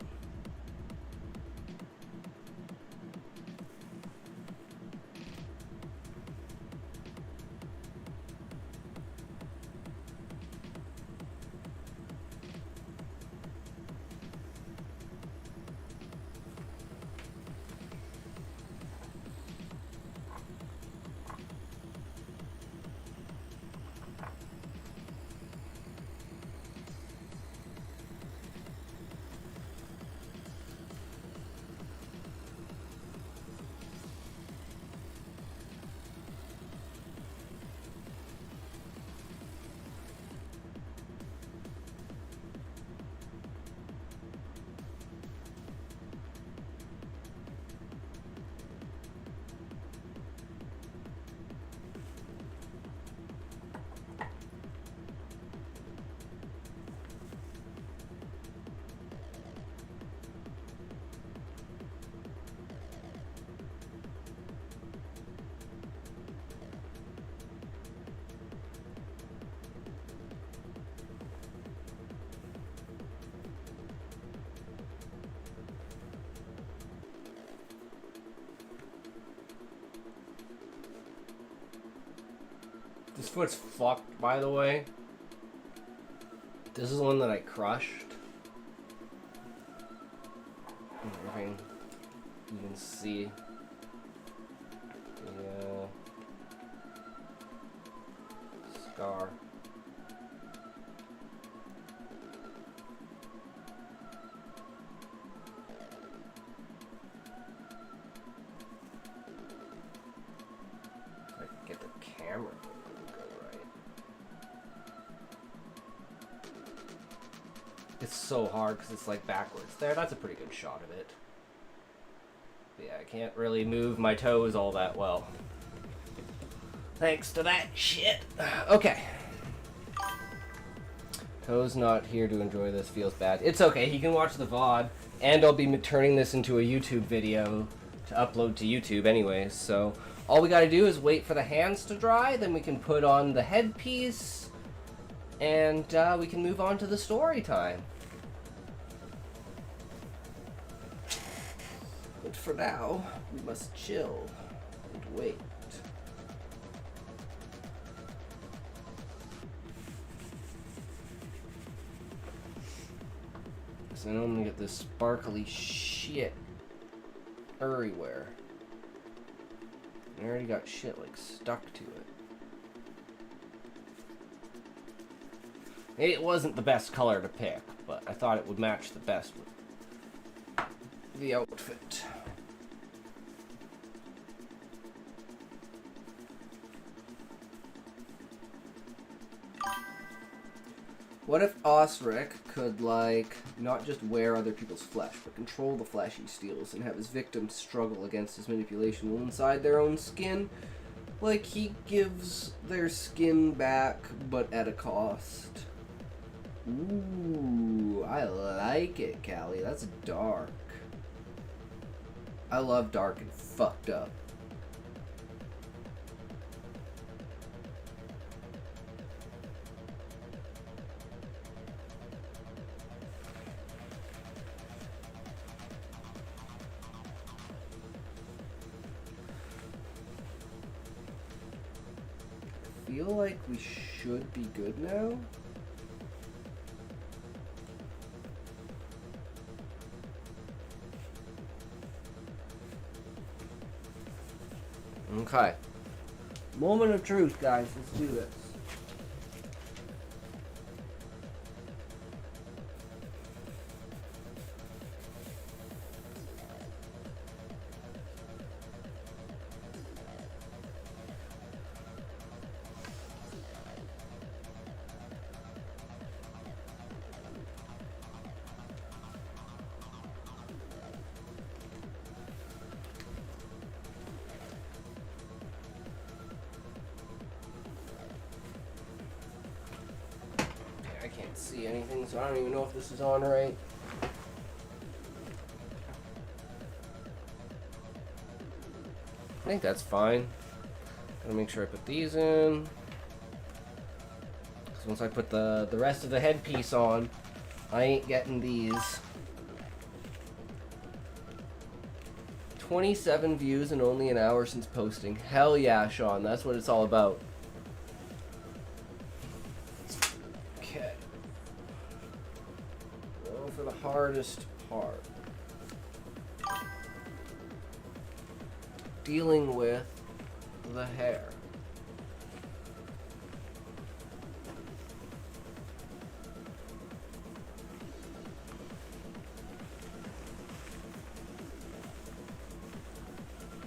This foot's fucked, by the way. This is one that I crushed. You can see the scar. If I can get the camera. It's so hard because it's like backwards. There, that's a pretty good shot of it. But yeah, I can't really move my toes all that well. Thanks to that shit. Okay. Toes not here to enjoy this. Feels bad. It's okay. He can watch the VOD. And I'll be turning this into a YouTube video to upload to YouTube anyways. So all we gotta do is wait for the hands to dry. Then we can put on the headpiece. And we can move on to the story time. But for now, we must chill and wait. So then I'm gonna get this sparkly shit everywhere. I already got shit like stuck to it. It wasn't the best color to pick, but I thought it would match the best with the outfit. What if Osric could, like, not just wear other people's flesh, but control the flesh he steals and have his victims struggle against his manipulation inside their own skin? Like, he gives their skin back, but at a cost. Ooh, I like it, Callie. That's dark. I love dark and fucked up. I feel like we should be good now. Okay. Moment of truth, guys. Let's do this. I can't see anything, so I don't even know if this is on right. I think that's fine. Gotta make sure I put these in. Because once I put the rest of the headpiece on, I ain't getting these. 27 views in only an hour since posting. Hell yeah, Sean. That's what it's all about. Okay. Go for the hardest part. Dealing with the hair.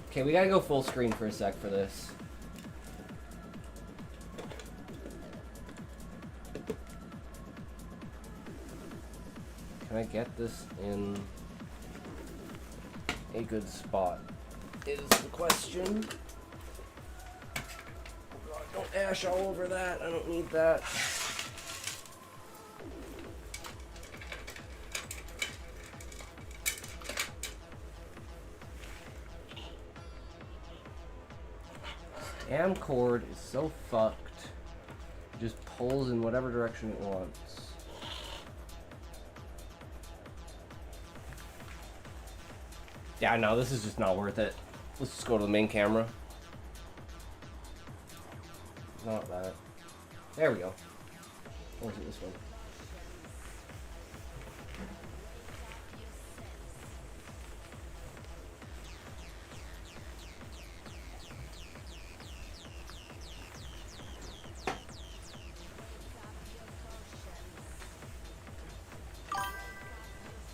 Okay, we gotta go full screen for a sec for this. Can I get this in a good spot? Is the question. Oh God, don't ash all over that. I don't need that. Damn cord is so fucked. It just pulls in whatever direction it wants. Yeah, no, this is just not worth it. Let's just go to the main camera. Not that. There we go. Or is it this one?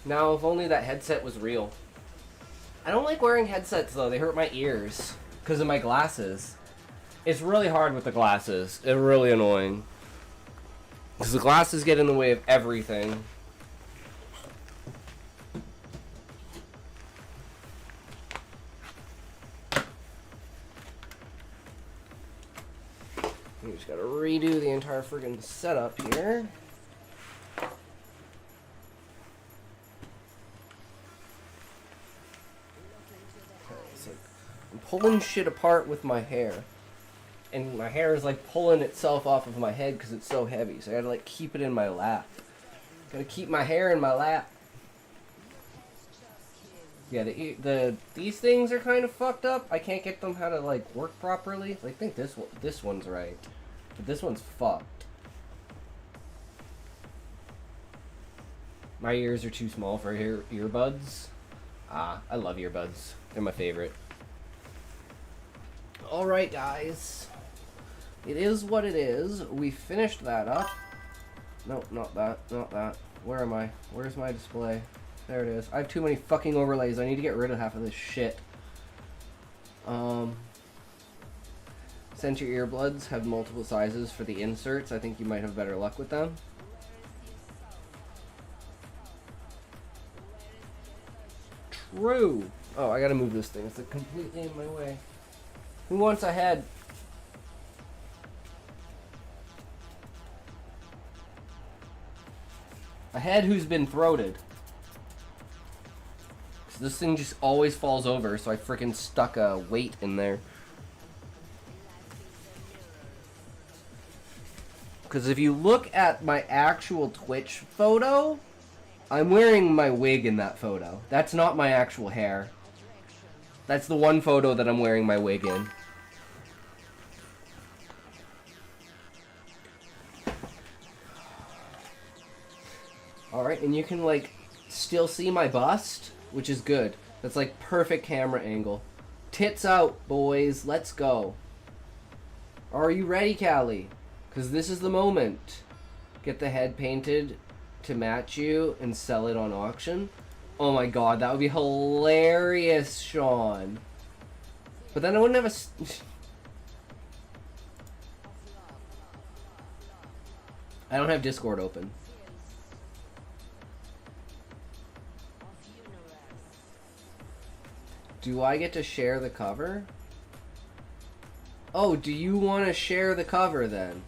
Now, if only that headset was real. I don't like wearing headsets though, they hurt my ears because of my glasses. It's really hard with the glasses. It's really annoying. Because the glasses get in the way of everything. We just gotta redo the entire friggin' setup here. Pulling shit apart with my hair, and my hair is like pulling itself off of my head because it's so heavy, so I gotta like keep it in my lap. Gotta keep my hair in my lap. Yeah, these things are kind of fucked up. I can't get them how to like work properly. I think this one's right, but this one's fucked. My ears are too small for earbuds. I love earbuds. They're my favorite. Alright, guys. It is what it is. We finished that up. No, not that. Not that. Where am I? Where's my display? There it is. I have too many fucking overlays. I need to get rid of half of this shit. Since your earbuds have multiple sizes for the inserts, I think you might have better luck with them. True. Oh, I gotta move this thing. It's like completely in my way. Who wants a head? A head who's been throated. So this thing just always falls over, so I freaking stuck a weight in there. Because if you look at my actual Twitch photo, I'm wearing my wig in that photo. That's not my actual hair. That's the one photo that I'm wearing my wig in. Alright, and you can, like, still see my bust, which is good. That's, like, perfect camera angle. Tits out, boys. Let's go. Are you ready, Callie? Because this is the moment. Get the head painted to match you and sell it on auction. Oh my god, that would be hilarious, Sean. But then I wouldn't have a... I don't have Discord open. Do I get to share the cover? Oh, do you want to share the cover then?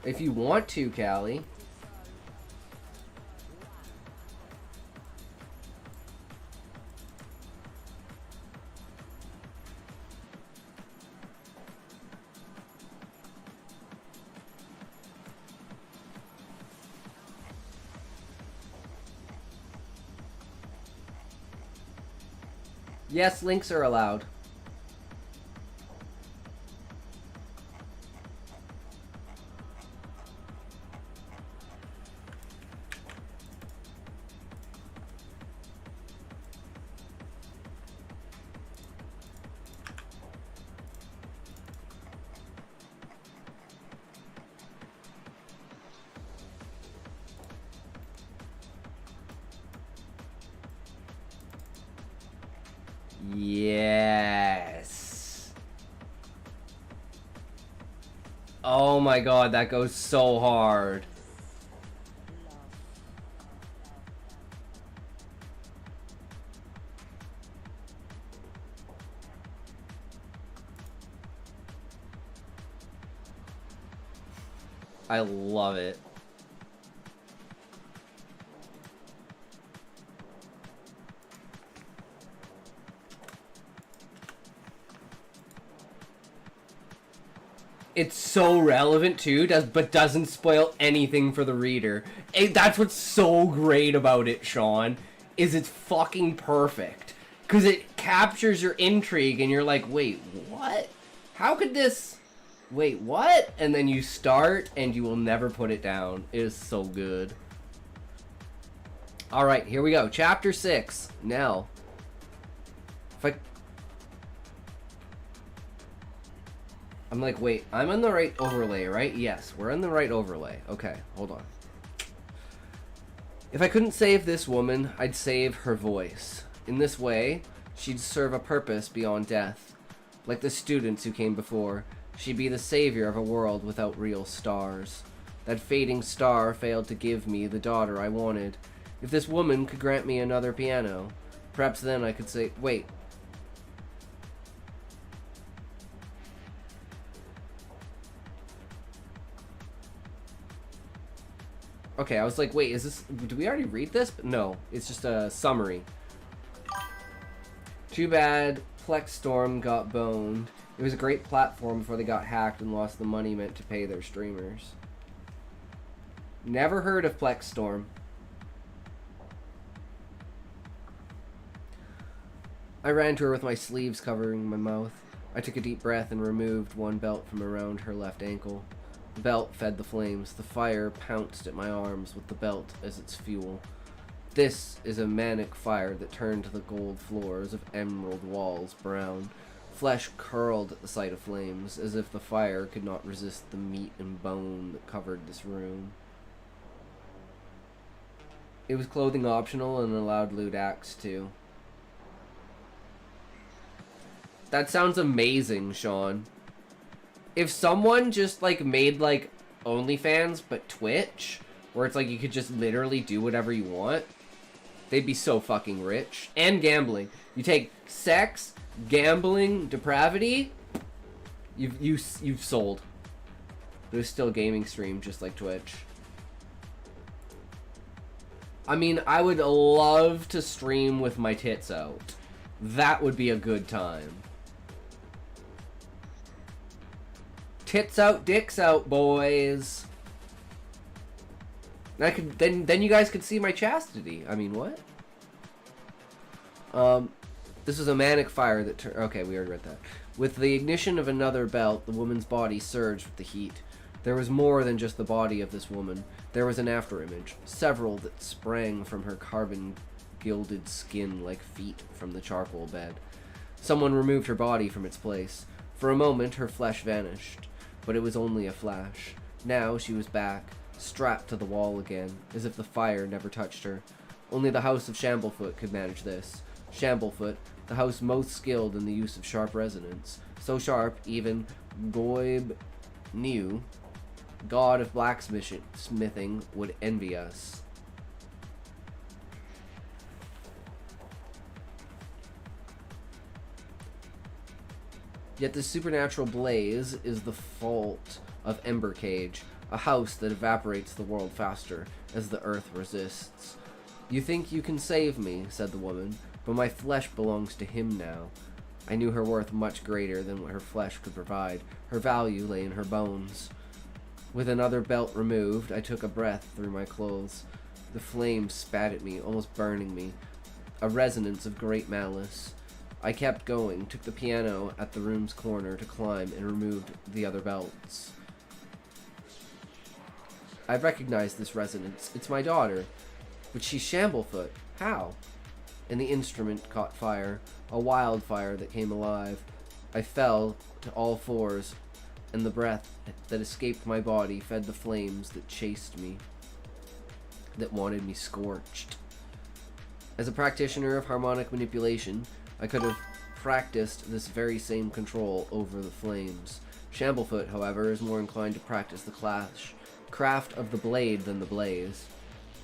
If you want to, Callie. Yes, links are allowed. Yes. Oh my god, that goes so hard. I love it. It's so relevant too, but doesn't spoil anything for the reader. That's what's so great about it, Sean, is it's fucking perfect. Because it captures your intrigue and you're like, wait, what? How could this... Wait, what? And then you start and you will never put it down. It is so good. Alright, here we go. Chapter 6. Nell. I'm like, wait, I'm on the right overlay, right? Yes, we're on the right overlay. Okay, hold on. If I couldn't save this woman, I'd save her voice. In this way, she'd serve a purpose beyond death. Like the students who came before, she'd be the savior of a world without real stars. That fading star failed to give me the daughter I wanted. If this woman could grant me another piano, perhaps then I could say, wait. Okay, I was like, wait, is this... Did we already read this? No, it's just a summary. Too bad Plex Storm got boned. It was a great platform before they got hacked and lost the money meant to pay their streamers. Never heard of Plex Storm. I ran to her with my sleeves covering my mouth. I took a deep breath and removed one belt from around her left ankle. The belt fed the flames. The fire pounced at my arms with the belt as its fuel. This is a manic fire that turned the gold floors of emerald walls brown. Flesh curled at the sight of flames, as if the fire could not resist the meat and bone that covered this room. It was clothing optional and allowed lewd acts too. That sounds amazing, Sean. If someone just, like, made, like, OnlyFans, but Twitch, where it's like you could just literally do whatever you want, they'd be so fucking rich. And gambling. You take sex, gambling, depravity, you've sold. It was still a gaming stream, just like Twitch. I mean, I would love to stream with my tits out. That would be a good time. Tits out, dicks out, boys. And I could then you guys could see my chastity. I mean, what? This was a manic fire that turned. Okay, we already read that. With the ignition of another belt, the woman's body surged with the heat. There was more than just the body of this woman. There was an afterimage, several that sprang from her carbon-gilded skin like feet from the charcoal bed. Someone removed her body from its place. For a moment, her flesh vanished, but it was only a flash. Now she was back, strapped to the wall again, as if the fire never touched her. Only the House of Shamblefoot could manage this. Shamblefoot, the house most skilled in the use of sharp resonance. So sharp, even Goib Niu, god of blacksmithing, would envy us. Yet the supernatural blaze is the fault of Ember Cage, a house that evaporates the world faster as the earth resists. You think you can save me, said the woman, but my flesh belongs to him now. I knew her worth much greater than what her flesh could provide. Her value lay in her bones. With another belt removed, I took a breath through my clothes. The flames spat at me, almost burning me. A resonance of great malice. I kept going, took the piano at the room's corner to climb, and removed the other belts. I recognized this resonance. It's my daughter. But she's Shamblefoot. How? And the instrument caught fire, a wildfire that came alive. I fell to all fours, and the breath that escaped my body fed the flames that chased me, that wanted me scorched. As a practitioner of harmonic manipulation, I could have practiced this very same control over the flames. Shamblefoot, however, is more inclined to practice the craft of the blade than the blaze.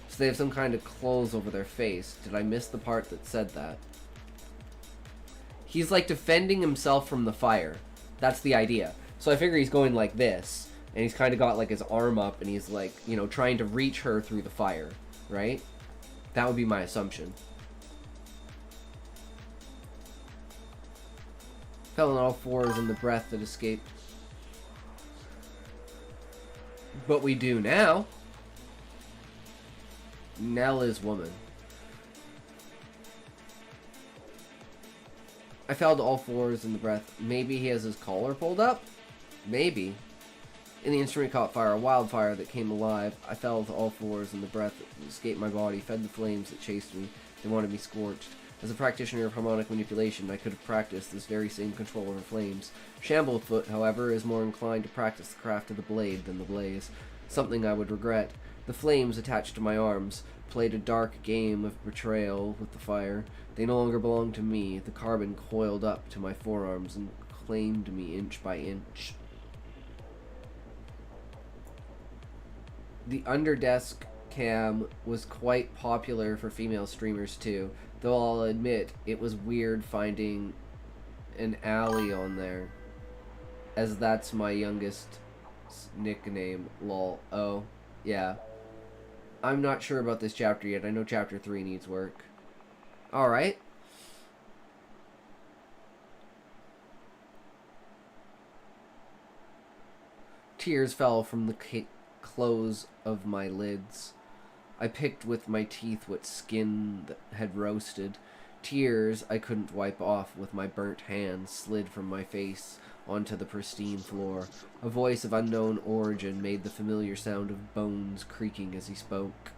So they have some kind of clothes over their face. Did I miss the part that said that? He's like defending himself from the fire. That's the idea. So I figure he's going like this, and he's kind of got like his arm up, and he's like, you know, trying to reach her through the fire, right? That would be my assumption. Fell on all fours in the breath that escaped. But we do now. Nell is woman. I fell to all fours in the breath. Maybe he has his collar pulled up? Maybe. And the instrument caught fire, a wildfire that came alive. I fell to all fours in the breath that escaped my body, fed the flames that chased me. They wanted me scorched. As a practitioner of harmonic manipulation, I could have practiced this very same control over flames. Shamblefoot, however, is more inclined to practice the craft of the blade than the blaze. Something I would regret. The flames attached to my arms played a dark game of betrayal with the fire. They no longer belonged to me. The carbon coiled up to my forearms and claimed me inch by inch. The underdesk cam was quite popular for female streamers too, though I'll admit it was weird finding an alley on there, as that's my youngest nickname, lol. Oh, yeah. I'm not sure about this chapter yet. I know chapter 3 needs work. Alright. Tears fell from the close of my lids. I picked with my teeth what skin that had roasted. Tears I couldn't wipe off with my burnt hands slid from my face onto the pristine floor. A voice of unknown origin made the familiar sound of bones creaking as he spoke.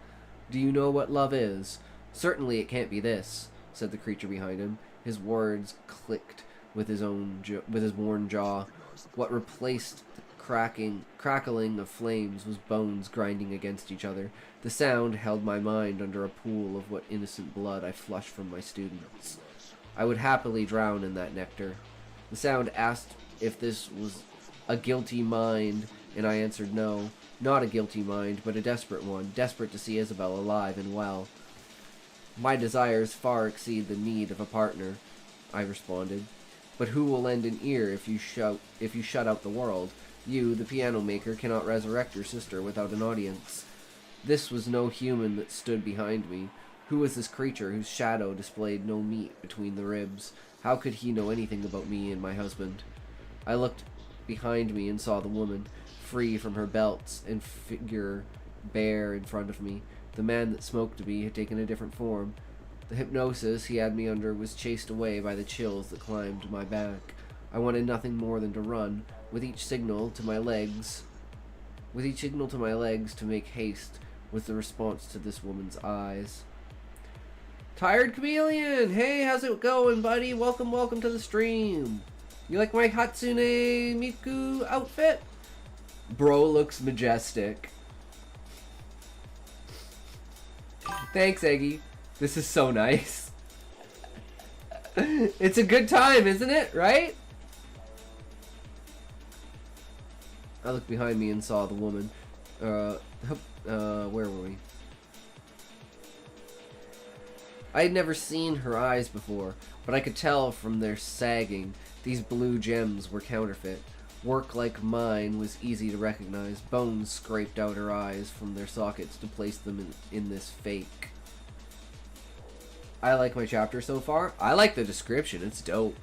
"Do you know what love is? Certainly it can't be this," said the creature behind him. His words clicked with his worn jaw. What replaced the crackling of flames was bones grinding against each other. The sound held my mind under a pool of what innocent blood I flushed from my students. I would happily drown in that nectar. The sound asked if this was a guilty mind, and I answered no. Not a guilty mind, but a desperate one, desperate to see Isabel alive and well. "My desires far exceed the need of a partner," I responded. "But who will lend an ear if you shut out the world? You, the piano maker, cannot resurrect your sister without an audience. This was no human that stood behind me. Who was this creature whose shadow displayed no meat between the ribs? How could he know anything about me and my husband? I looked behind me and saw the woman, free from her belts and figure bare in front of me. The man that spoke to me had taken a different form. The hypnosis he had me under was chased away by the chills that climbed my back. I wanted nothing more than to run, with each signal to my legs to make haste, was the response to this woman's eyes. Tired Chameleon! Hey, how's it going, buddy? Welcome to the stream. You like my Hatsune Miku outfit? Bro looks majestic. Thanks, Eggy. This is so nice. It's a good time, isn't it? Right? I looked behind me and saw the woman. Where were we? I had never seen her eyes before, but I could tell from their sagging these blue gems were counterfeit. Work like mine was easy to recognize. Bones scraped out her eyes from their sockets to place them in this fake. I like my chapter so far. I like the description. It's dope.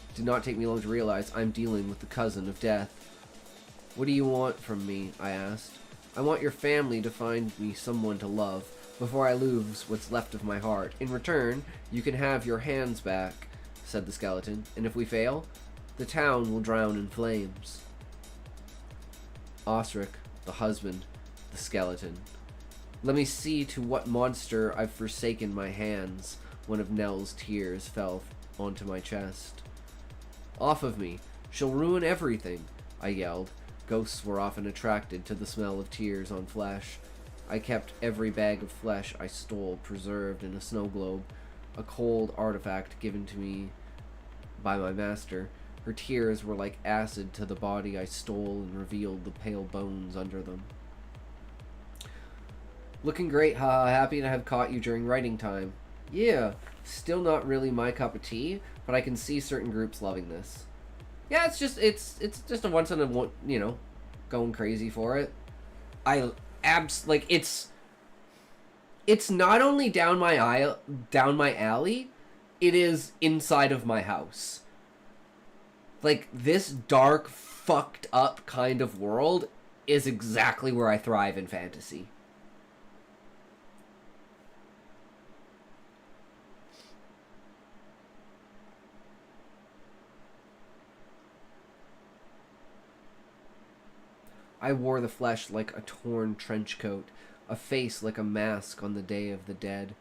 It did not take me long to realize I'm dealing with the cousin of death. What do you want from me? I asked. I want your family to find me someone to love before I lose what's left of my heart. In return, you can have your hands back, said the skeleton. And if we fail, the town will drown in flames. Osric, the husband, the skeleton. Let me see to what monster I've forsaken my hands. One of Nell's tears fell onto my chest. Off of me. She'll ruin everything, I yelled. Ghosts were often attracted to the smell of tears on flesh. I kept every bag of flesh I stole preserved in a snow globe, a cold artifact given to me by my master. Her tears were like acid to the body I stole and revealed the pale bones under them. Looking great, haha. Happy to have caught you during writing time. Yeah, still not really my cup of tea, but I can see certain groups loving this. Yeah, it's just a once in a one, you know, going crazy for it. It's not only down my alley, it is inside of my house. Like, this dark, fucked up kind of world is exactly where I thrive in fantasy. I wore the flesh like a torn trench coat, a face like a mask on the Day of the Dead.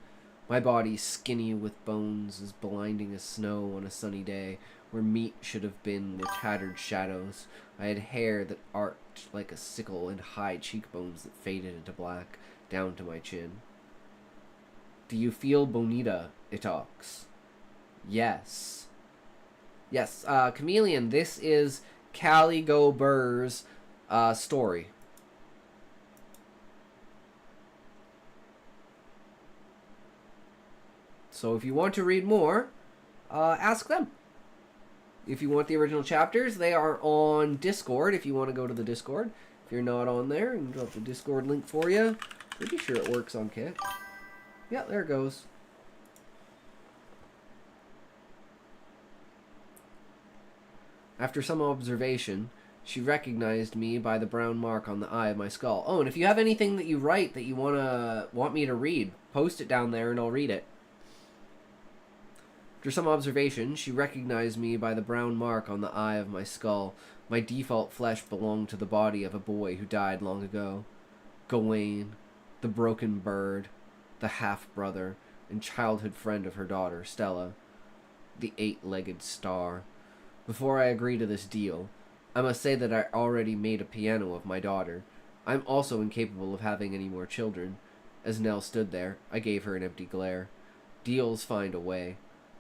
My body skinny with bones as blinding as snow on a sunny day, where meat should have been with tattered shadows. I had hair that arched like a sickle and high cheekbones that faded into black, down to my chin. Do you feel bonita, Itox? Yes. Yes, Chameleon, this is Callie Go Burr's story. So if you want to read more, ask them. If you want the original chapters, they are on Discord if you want to go to the Discord. If you're not on there, I can drop the Discord link for you. Pretty sure it works on Kit. Yeah, there it goes. After some observation, she recognized me by the brown mark on the eye of my skull. Oh, and if you have anything that you write that you want me to read, post it down there and I'll read it. After some observation, she recognized me by the brown mark on the eye of my skull. My default flesh belonged to the body of a boy who died long ago. Gawain, the broken bird, the half-brother, and childhood friend of her daughter, Stella, the eight-legged star. Before I agree to this deal, I must say that I already made a piano of my daughter. I'm also incapable of having any more children. As Nell stood there, I gave her an empty glare. Deals find a way.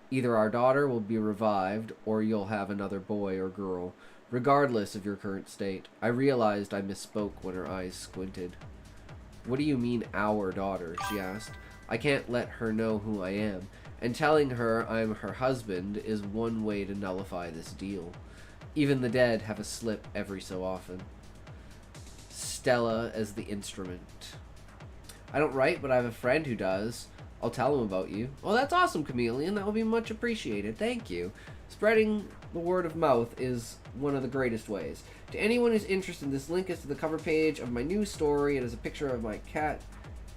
Either our daughter will be revived, or you'll have another boy or girl, regardless of your current state. I realized I misspoke when her eyes squinted. What do you mean, our daughter? She asked. I can't let her know who I am, and telling her I'm her husband is one way to nullify this deal. Even the dead have a slip every so often. Stella as the instrument. I don't write, but I have a friend who does. I'll tell him about you. Oh, that's awesome, Chameleon. That will be much appreciated. Thank you. Spreading the word of mouth is one of the greatest ways. To anyone who's interested, this link is to the cover page of my new story. It is a picture of my cat,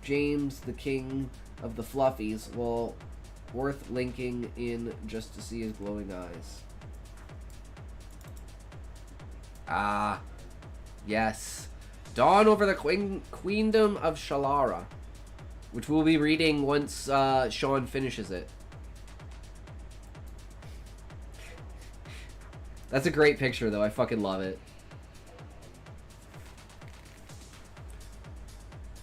James, the king of the fluffies. Well, worth linking in just to see his glowing eyes. Ah, yes. Dawn over the Queendom of Shalara, which we'll be reading once Sean finishes it. That's a great picture, though. I fucking love it.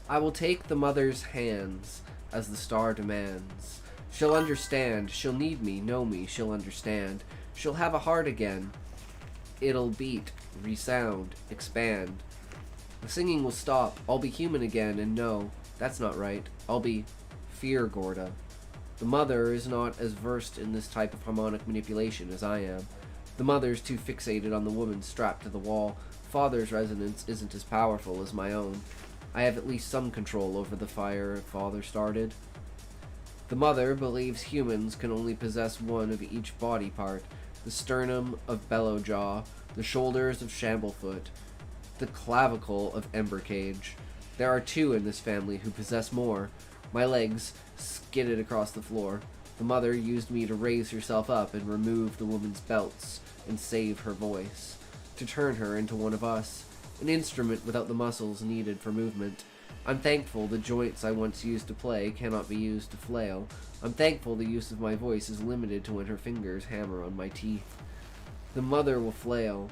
I will take the mother's hands as the star demands. She'll understand. She'll need me, know me. She'll understand. She'll have a heart again. It'll beat, resound, expand. The singing will stop. I'll be human again, and no, that's not right. I'll be Fear Gorda. The mother is not as versed in this type of harmonic manipulation as I am. The mother's too fixated on the woman strapped to the wall. Father's resonance isn't as powerful as my own. I have at least some control over the fire father started. The mother believes humans can only possess one of each body part. The sternum of Bellowjaw, the shoulders of Shamblefoot, the clavicle of Embercage. There are two in this family who possess more. My legs skidded across the floor. The mother used me to raise herself up and remove the woman's belts and save her voice, to turn her into one of us, an instrument without the muscles needed for movement. I'm thankful the joints I once used to play cannot be used to flail. I'm thankful the use of my voice is limited to when her fingers hammer on my teeth. The mother will flail.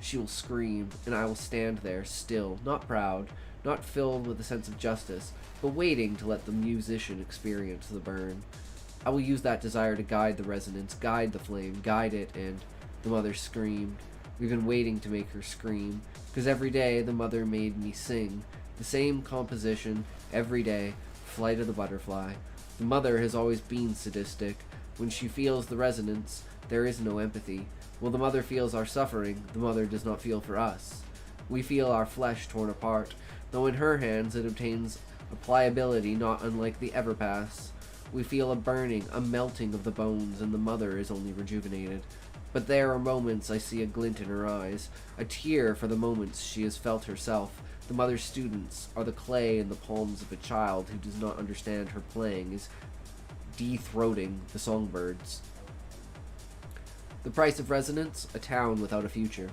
She will scream, and I will stand there, still, not proud, not filled with a sense of justice, but waiting to let the musician experience the burn. I will use that desire to guide the resonance, guide the flame, guide it, and the mother screamed. We've been waiting to make her scream, because every day the mother made me sing. The same composition, every day, Flight of the Butterfly. The mother has always been sadistic. When she feels the resonance, there is no empathy. While the mother feels our suffering, the mother does not feel for us. We feel our flesh torn apart, though in her hands it obtains a pliability not unlike the Everpass. We feel a burning, a melting of the bones, and the mother is only rejuvenated. But there are moments I see a glint in her eyes, a tear for the moments she has felt herself. The mother's students are the clay in the palms of a child who does not understand her playing is de-throating the songbirds. The price of resonance, a town without a future,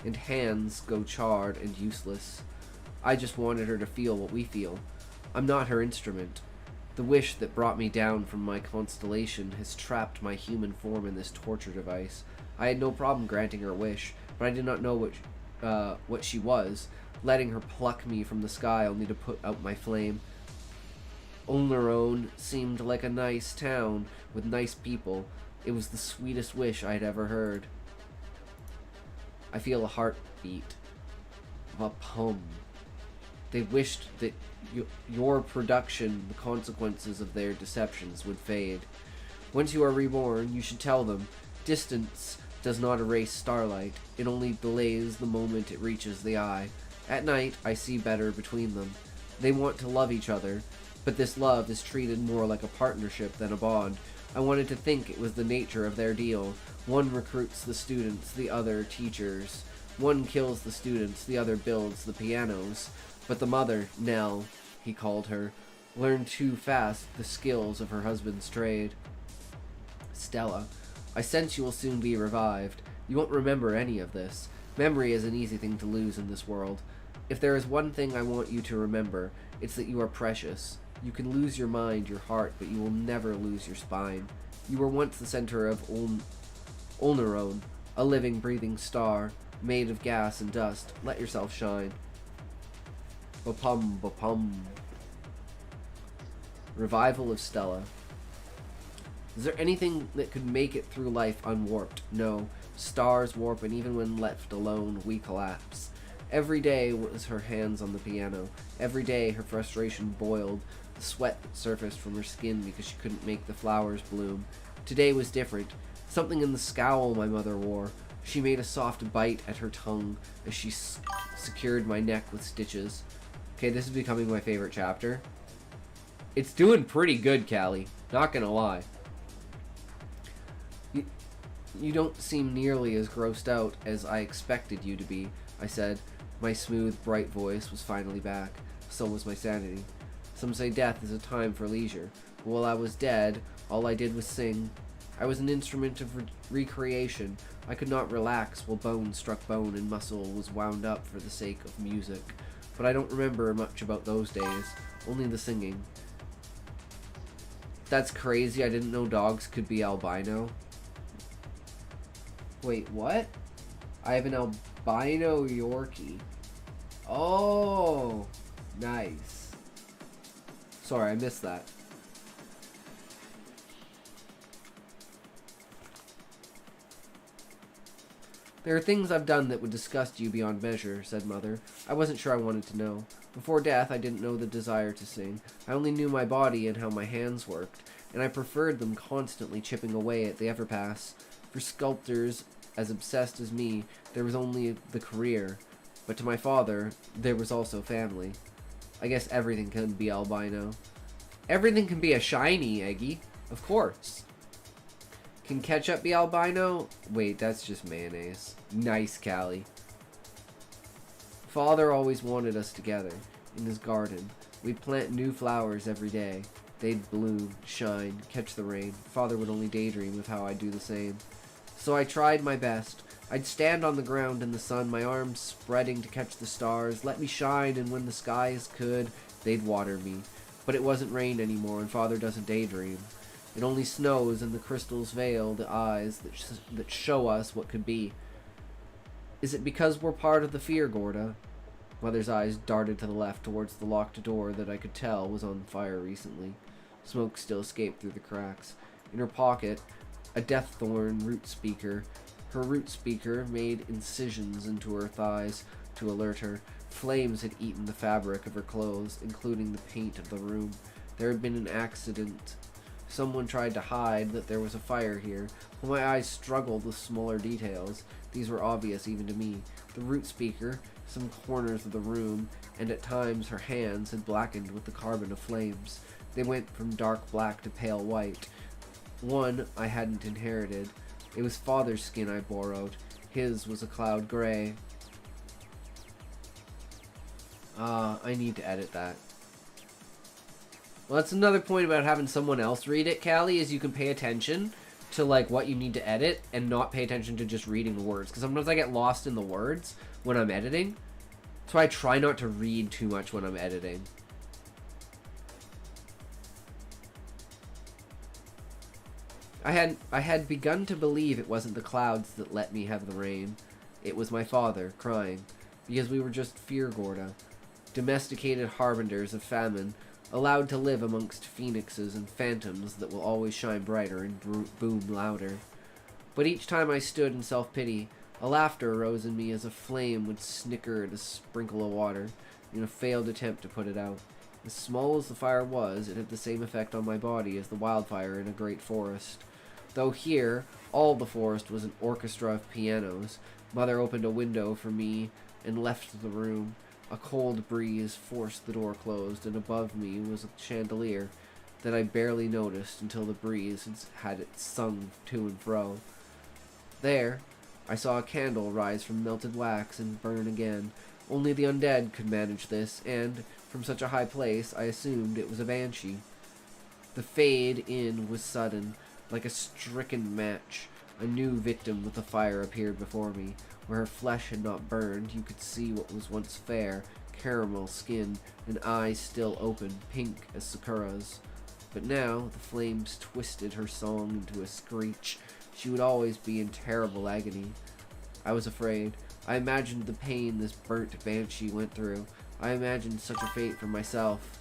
and hands go charred and useless. I just wanted her to feel what we feel. I'm not her instrument. The wish that brought me down from my constellation has trapped my human form in this torture device. I had no problem granting her wish, but I did not know what she was, letting her pluck me from the sky only to put out my flame. Olnerone seemed like a nice town with nice people. It was the sweetest wish I had ever heard. I feel a heartbeat, a pum. They wished that your production, the consequences of their deceptions, would fade. Once you are reborn, you should tell them. Distance does not erase starlight. It only delays the moment it reaches the eye. At night, I see better between them. They want to love each other, but this love is treated more like a partnership than a bond. I wanted to think it was the nature of their deal. One recruits the students, the other teachers. One kills the students, the other builds the pianos. But the mother, Nell, he called her, learned too fast the skills of her husband's trade. Stella, I sense you will soon be revived. You won't remember any of this. Memory is an easy thing to lose in this world. If there is one thing I want you to remember, it's that you are precious. You can lose your mind, your heart, but you will never lose your spine. You were once the center of Olnerone, a living, breathing star, made of gas and dust. Let yourself shine. Bapum, bapum. Revival of Stella. Is there anything that could make it through life unwarped? No. Stars warp, and even when left alone, we collapse. Every day was her hands on the piano. Every day her frustration boiled, the sweat that surfaced from her skin because she couldn't make the flowers bloom. Today was different. Something in the scowl my mother wore. She made a soft bite at her tongue as she secured my neck with stitches. Okay, this is becoming my favorite chapter. It's doing pretty good, Callie. Not gonna lie. You don't seem nearly as grossed out as I expected you to be, I said. My smooth, bright voice was finally back. So was my sanity. Some say death is a time for leisure. But while I was dead, all I did was sing. I was an instrument of recreation. I could not relax while bone struck bone and muscle was wound up for the sake of music. But I don't remember much about those days, only the singing. That's crazy, I didn't know dogs could be albino. Wait, what? I have an albino Yorkie. Oh, nice. Sorry, I missed that. There are things I've done that would disgust you beyond measure, said Mother. I wasn't sure I wanted to know. Before death, I didn't know the desire to sing. I only knew my body and how my hands worked, and I preferred them constantly chipping away at the everpass. For sculptors as obsessed as me, there was only the career. But to my father, there was also family. I guess everything can be albino. Everything can be a shiny, Eggy. Of course. Can ketchup be albino? Wait, that's just mayonnaise. Nice, Callie. Father always wanted us together, in his garden. We'd plant new flowers every day. They'd bloom, shine, catch the rain. Father would only daydream of how I'd do the same. So I tried my best. I'd stand on the ground in the sun, my arms spreading to catch the stars. Let me shine, and when the skies could, they'd water me. But it wasn't rain anymore, and Father doesn't daydream. It only snows, and the crystals veil the eyes that show us what could be. Is it because we're part of the fear, Gorda? Mother's eyes darted to the left towards the locked door that I could tell was on fire recently. Smoke still escaped through the cracks. In her pocket, a deaththorn root speaker. Her root speaker made incisions into her thighs to alert her. Flames had eaten the fabric of her clothes, including the paint of the room. There had been an accident. Someone tried to hide that there was a fire here, but my eyes struggled with smaller details. These were obvious even to me. The root speaker, some corners of the room, and at times her hands had blackened with the carbon of flames. They went from dark black to pale white. One I hadn't inherited. It was Father's skin I borrowed. His was a cloud gray. I need to edit that. Well, that's another point about having someone else read it, Callie, is you can pay attention to, like, what you need to edit and not pay attention to just reading the words. Because sometimes I get lost in the words when I'm editing. So I try not to read too much when I'm editing. I had begun to believe it wasn't the clouds that let me have the rain. It was my father, crying. Because we were just fear Gorda. Domesticated harbingers of famine, allowed to live amongst phoenixes and phantoms that will always shine brighter and boom louder. But each time I stood in self-pity, a laughter arose in me as a flame would snicker at a sprinkle of water, in a failed attempt to put it out. As small as the fire was, it had the same effect on my body as the wildfire in a great forest. Though here, all the forest was an orchestra of pianos. Mother opened a window for me and left the room. A cold breeze forced the door closed, and above me was a chandelier that I barely noticed until the breeze had it sung to and fro. There, I saw a candle rise from melted wax and burn again. Only the undead could manage this, and, from such a high place, I assumed it was a banshee. The fade in was sudden, like a stricken match. A new victim with the fire appeared before me. Where her flesh had not burned, you could see what was once fair, caramel skin, and eyes still open, pink as Sakura's. But now, the flames twisted her song into a screech. She would always be in terrible agony. I was afraid. I imagined the pain this burnt banshee went through. I imagined such a fate for myself.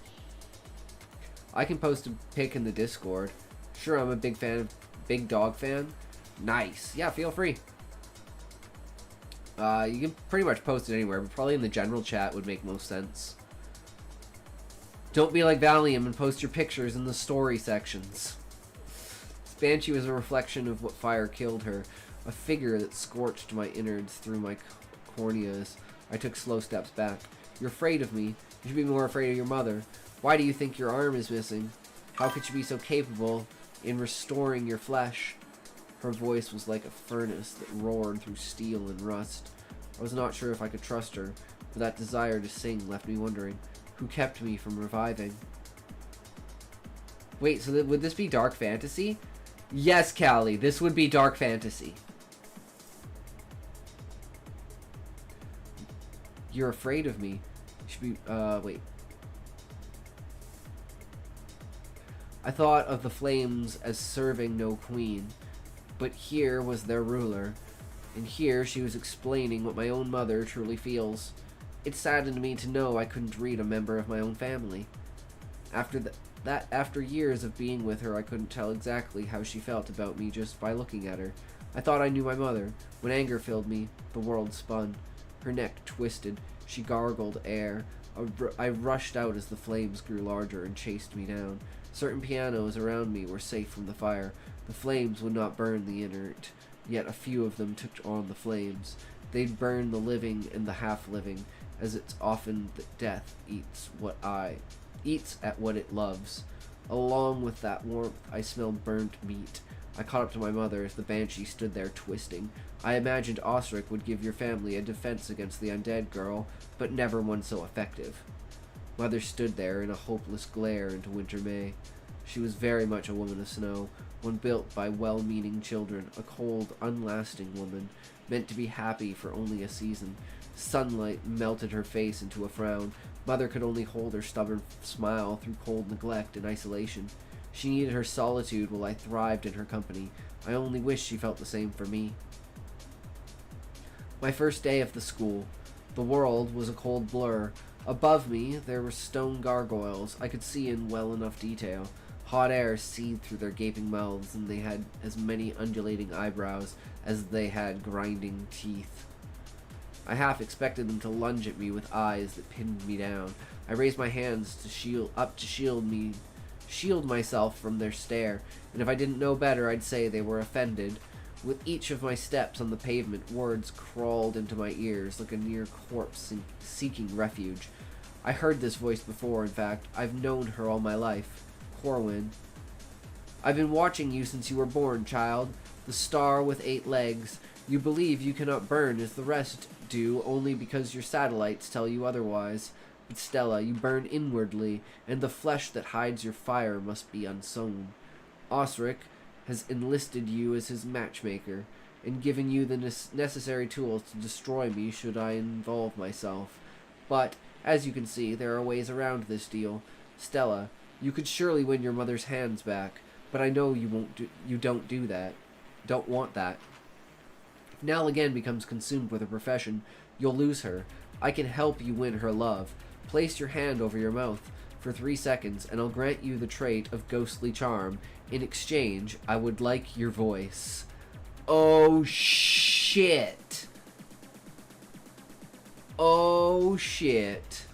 I can post a pic in the Discord. Sure, I'm a big dog fan. Nice. Yeah, feel free. You can pretty much post it anywhere, but probably in the general chat would make most sense. Don't be like Valium and post your pictures in the story sections. This banshee was a reflection of what fire killed her. a figure that scorched my innards through my corneas. I took slow steps back. You're afraid of me. You should be more afraid of your mother. Why do you think your arm is missing? How could you be so capable in restoring your flesh? Her voice was like a furnace that roared through steel and rust. I was not sure if I could trust her, but that desire to sing left me wondering, who kept me from reviving? Wait, so would this be dark fantasy? Yes, Callie, this would be dark fantasy. You're afraid of me. You should be, wait. I thought of the flames as serving no queen, but here was their ruler, and here she was explaining what my own mother truly feels. It saddened me to know I couldn't read a member of my own family. After years of being with her, I couldn't tell exactly how she felt about me just by looking at her. I thought I knew my mother. When anger filled me, the world spun. Her neck twisted. She gargled air. I rushed out as the flames grew larger and chased me down. Certain pianos around me were safe from the fire. The flames would not burn the inert, yet a few of them took on the flames. They'd burn the living and the half-living, as it's often that death eats at what it loves. Along with that warmth, I smelled burnt meat. I caught up to my mother as the banshee stood there twisting. I imagined Osric would give your family a defense against the undead girl, but never one so effective. Mother stood there in a hopeless glare into winter May. She was very much a woman of snow, one built by well-meaning children, a cold, unlasting woman, meant to be happy for only a season. Sunlight melted her face into a frown. Mother could only hold her stubborn smile through cold neglect and isolation. She needed her solitude while I thrived in her company. I only wish she felt the same for me. My first day of the school. The world was a cold blur. Above me, there were stone gargoyles I could see in well enough detail. Hot air seethed through their gaping mouths, and they had as many undulating eyebrows as they had grinding teeth. I half expected them to lunge at me with eyes that pinned me down. I raised my hands to shield myself from their stare, and if I didn't know better, I'd say they were offended. With each of my steps on the pavement, words crawled into my ears like a near corpse seeking refuge. I heard this voice before, in fact. I've known her all my life. Corwin. I've been watching you since you were born, child. The star with 8 legs. You believe you cannot burn as the rest do only because your satellites tell you otherwise. But Stella, you burn inwardly, and the flesh that hides your fire must be unsown. Osric has enlisted you as his matchmaker, and given you the necessary tools to destroy me should I involve myself. But, as you can see, there are ways around this deal. Stella, you could surely win your mother's hands back, but I know you don't do that. Don't want that. If Nell again becomes consumed with her profession, you'll lose her. I can help you win her love. Place your hand over your mouth for 3 seconds, and I'll grant you the trait of ghostly charm. In exchange, I would like your voice. Oh, shit. Oh, shit.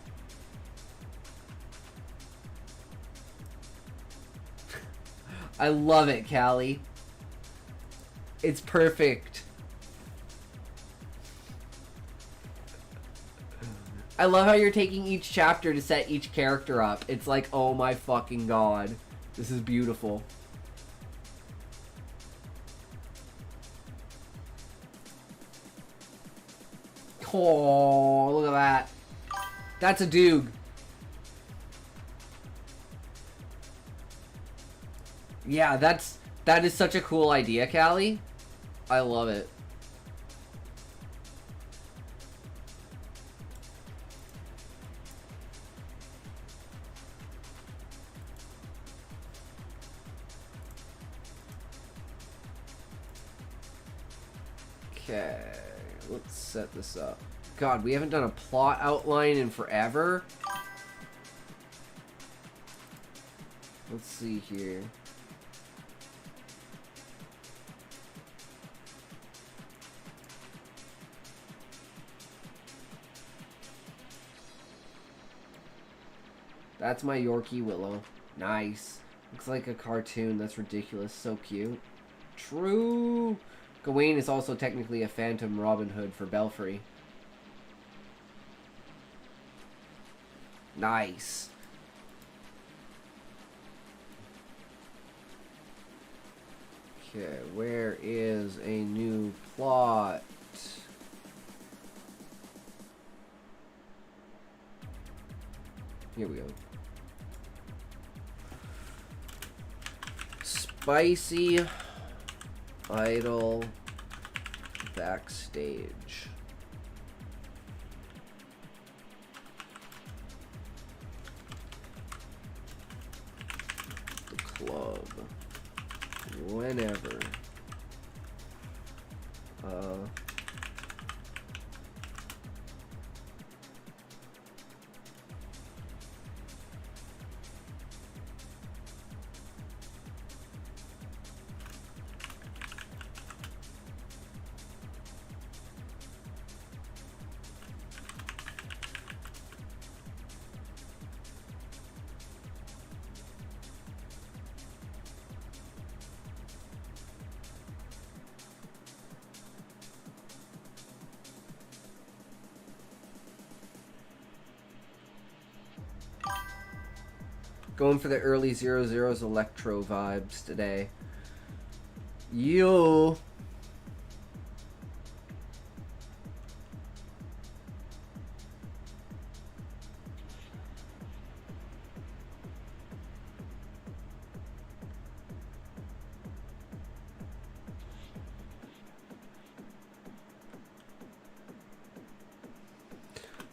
I love it, Callie. It's perfect. I love how you're taking each chapter to set each character up. It's like, oh my fucking god. This is beautiful. Oh, look at that. That's a Doog. Yeah, that is such a cool idea, Callie. I love it. Okay, let's set this up. God, we haven't done a plot outline in forever. Let's see here. That's my Yorkie Willow. Nice. Looks like a cartoon. That's ridiculous. So cute. True. Gawain is also technically a phantom Robin Hood for Belfry. Nice. Okay, where is a new plot? Here we go. Spicy idol backstage. The club. Whenever. Going for the early 00's electro vibes today. Yo.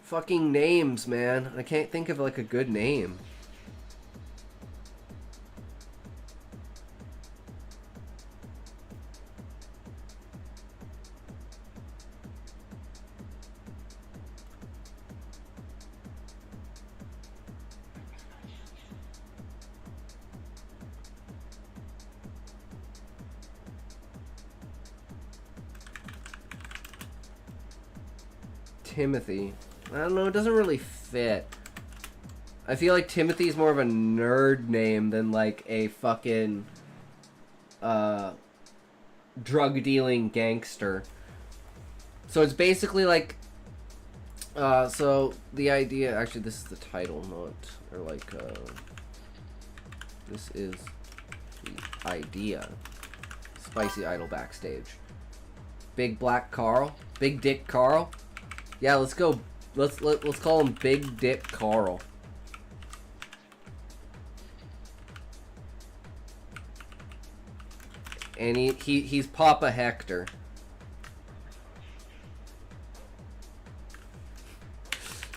Fucking names, man. I can't think of like a good name. Timothy. I don't know, it doesn't really fit. I feel like Timothy's more of a nerd name than like a fucking drug dealing gangster. So it's basically like so the idea, actually this is the title, not, or like this is the idea. Spicy idol backstage. Big Black Carl, Big Dick Carl. Yeah, let's go. Let's call him Big Dick Carl. And he's Papa Hector.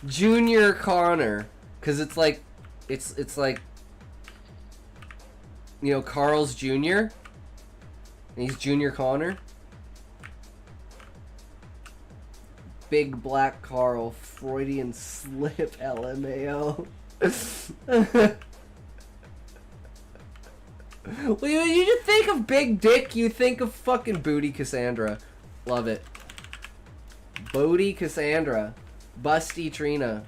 Junior Connor, cause it's like, it's like, you know, Carl's Junior, and he's Junior Connor. Big Black Carl, Freudian slip, LMAO. Well, you just think of Big Dick, you think of fucking Booty Cassandra. Love it. Booty Cassandra. Busty Trina.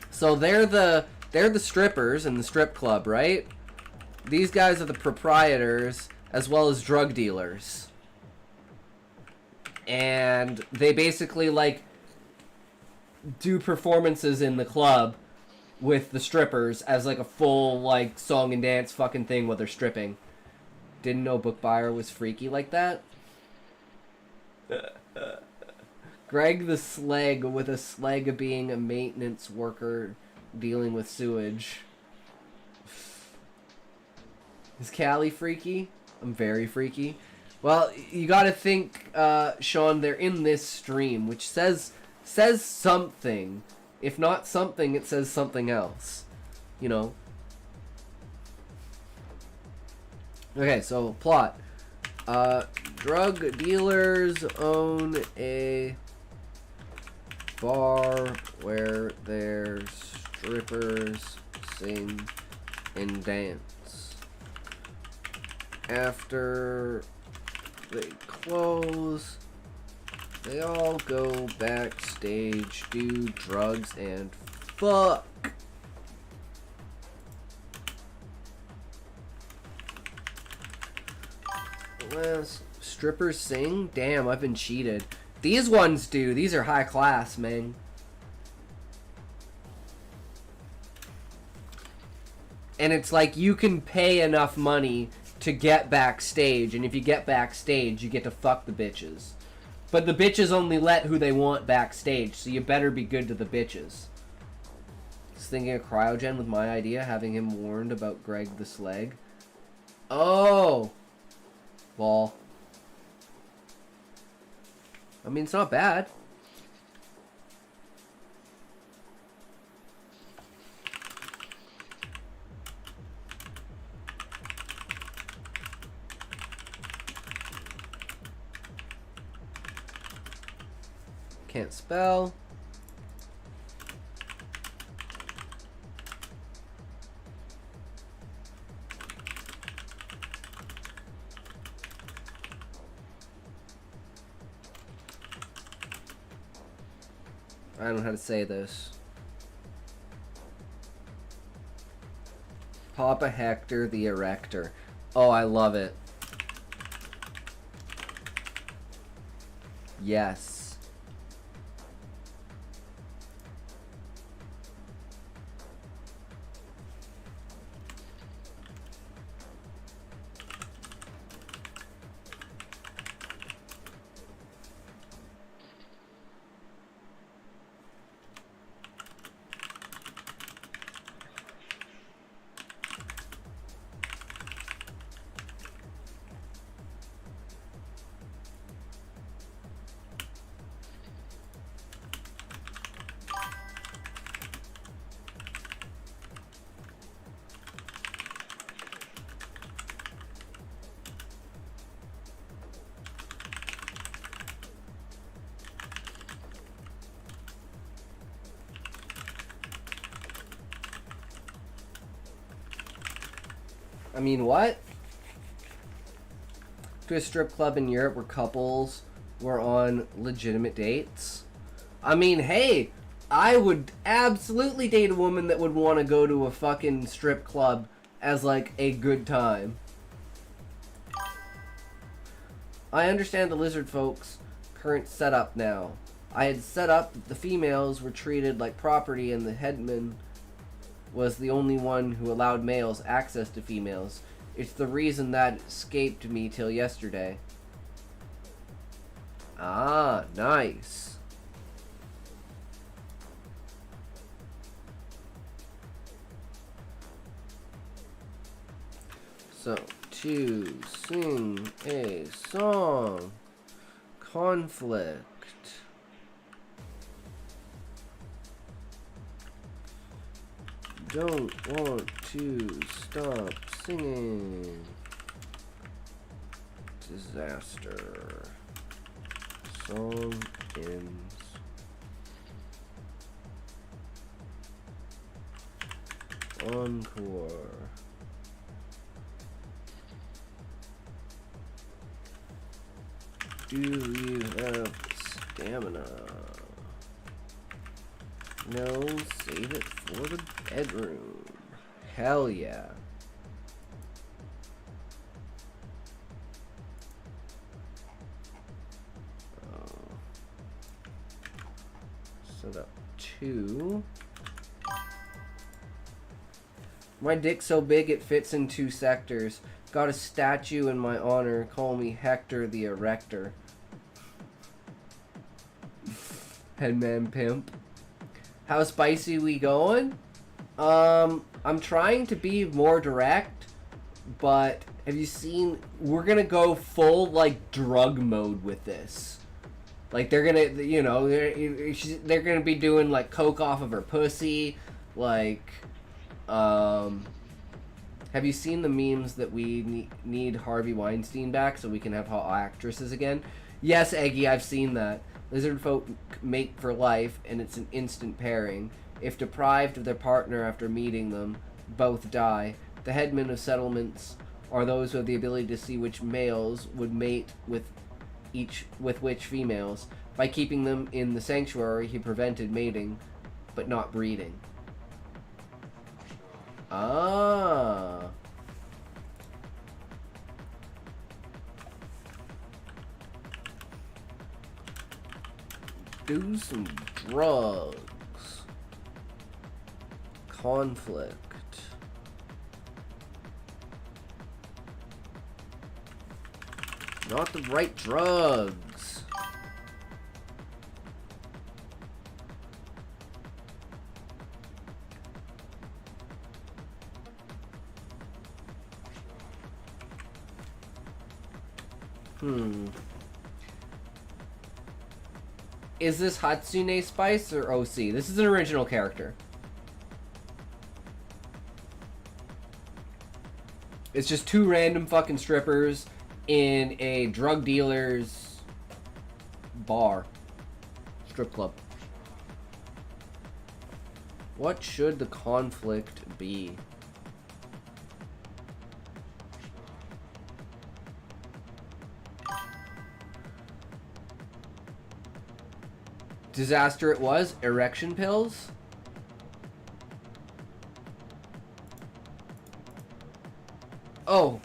So they're the strippers in the strip club, right? These guys are the proprietors as well as drug dealers. And they basically like do performances in the club with the strippers as like a full like song and dance fucking thing while they're stripping. Didn't know Book Buyer was freaky like that. Greg the Slag, with a slag being a maintenance worker dealing with sewage. Is Callie freaky? I'm very freaky. Well, you gotta think, Sean, they're in this stream, which says something. If not something, it says something else. You know? Okay, so, plot. Drug dealers own a bar where their strippers sing and dance. After they close, they all go backstage, do drugs, and fuck. last strippers sing? Damn, I've been cheated. These ones do. These are high class, man. And it's like you can pay enough money to get backstage, and if you get backstage, you get to fuck the bitches. But the bitches only let who they want backstage, so you better be good to the bitches. Just thinking of cryogen with my idea, having him warned about Greg the Slag. Oh! Well. I mean, it's not bad. Can't spell. I don't know how to say this. Papa Hector the Erector. Oh, I love it. Yes. I mean, what? To a strip club in Europe where couples were on legitimate dates. I mean, hey, I would absolutely date a woman that would want to go to a fucking strip club as, like, a good time. I understand the lizard folks' current setup now. I had set up that the females were treated like property and the headman was the only one who allowed males access to females. It's the reason that escaped me till yesterday. Ah, nice. So, to sing a song. Conflict. Don't want to stop singing. Disaster. Song ends. Encore. Do you have stamina? No, save it for the bedroom. Hell yeah. Set up 2. My dick's so big it fits in 2 sectors. Got a statue in my honor. Call me Hector the Erector. Headman Pimp. How spicy we going? I'm trying to be more direct, but have you seen, we're gonna go full, like, drug mode with this. Like, they're gonna, you know, they're gonna be doing, like, coke off of her pussy, like, have you seen the memes that we need Harvey Weinstein back so we can have hot actresses again? Yes, Eggy, I've seen that. Lizard folk mate for life, and it's an instant pairing. If deprived of their partner after meeting them, both die. The headmen of settlements are those who have the ability to see which males would mate with which females. By keeping them in the sanctuary, he prevented mating, but not breeding. Ah. Do some drugs. Conflict. Not the right drugs. Is this Hatsune Spice or OC? This is an original character. It's just two random fucking strippers in a drug dealer's bar. Strip club. What should the conflict be? Disaster it was. Erection pills. Oh.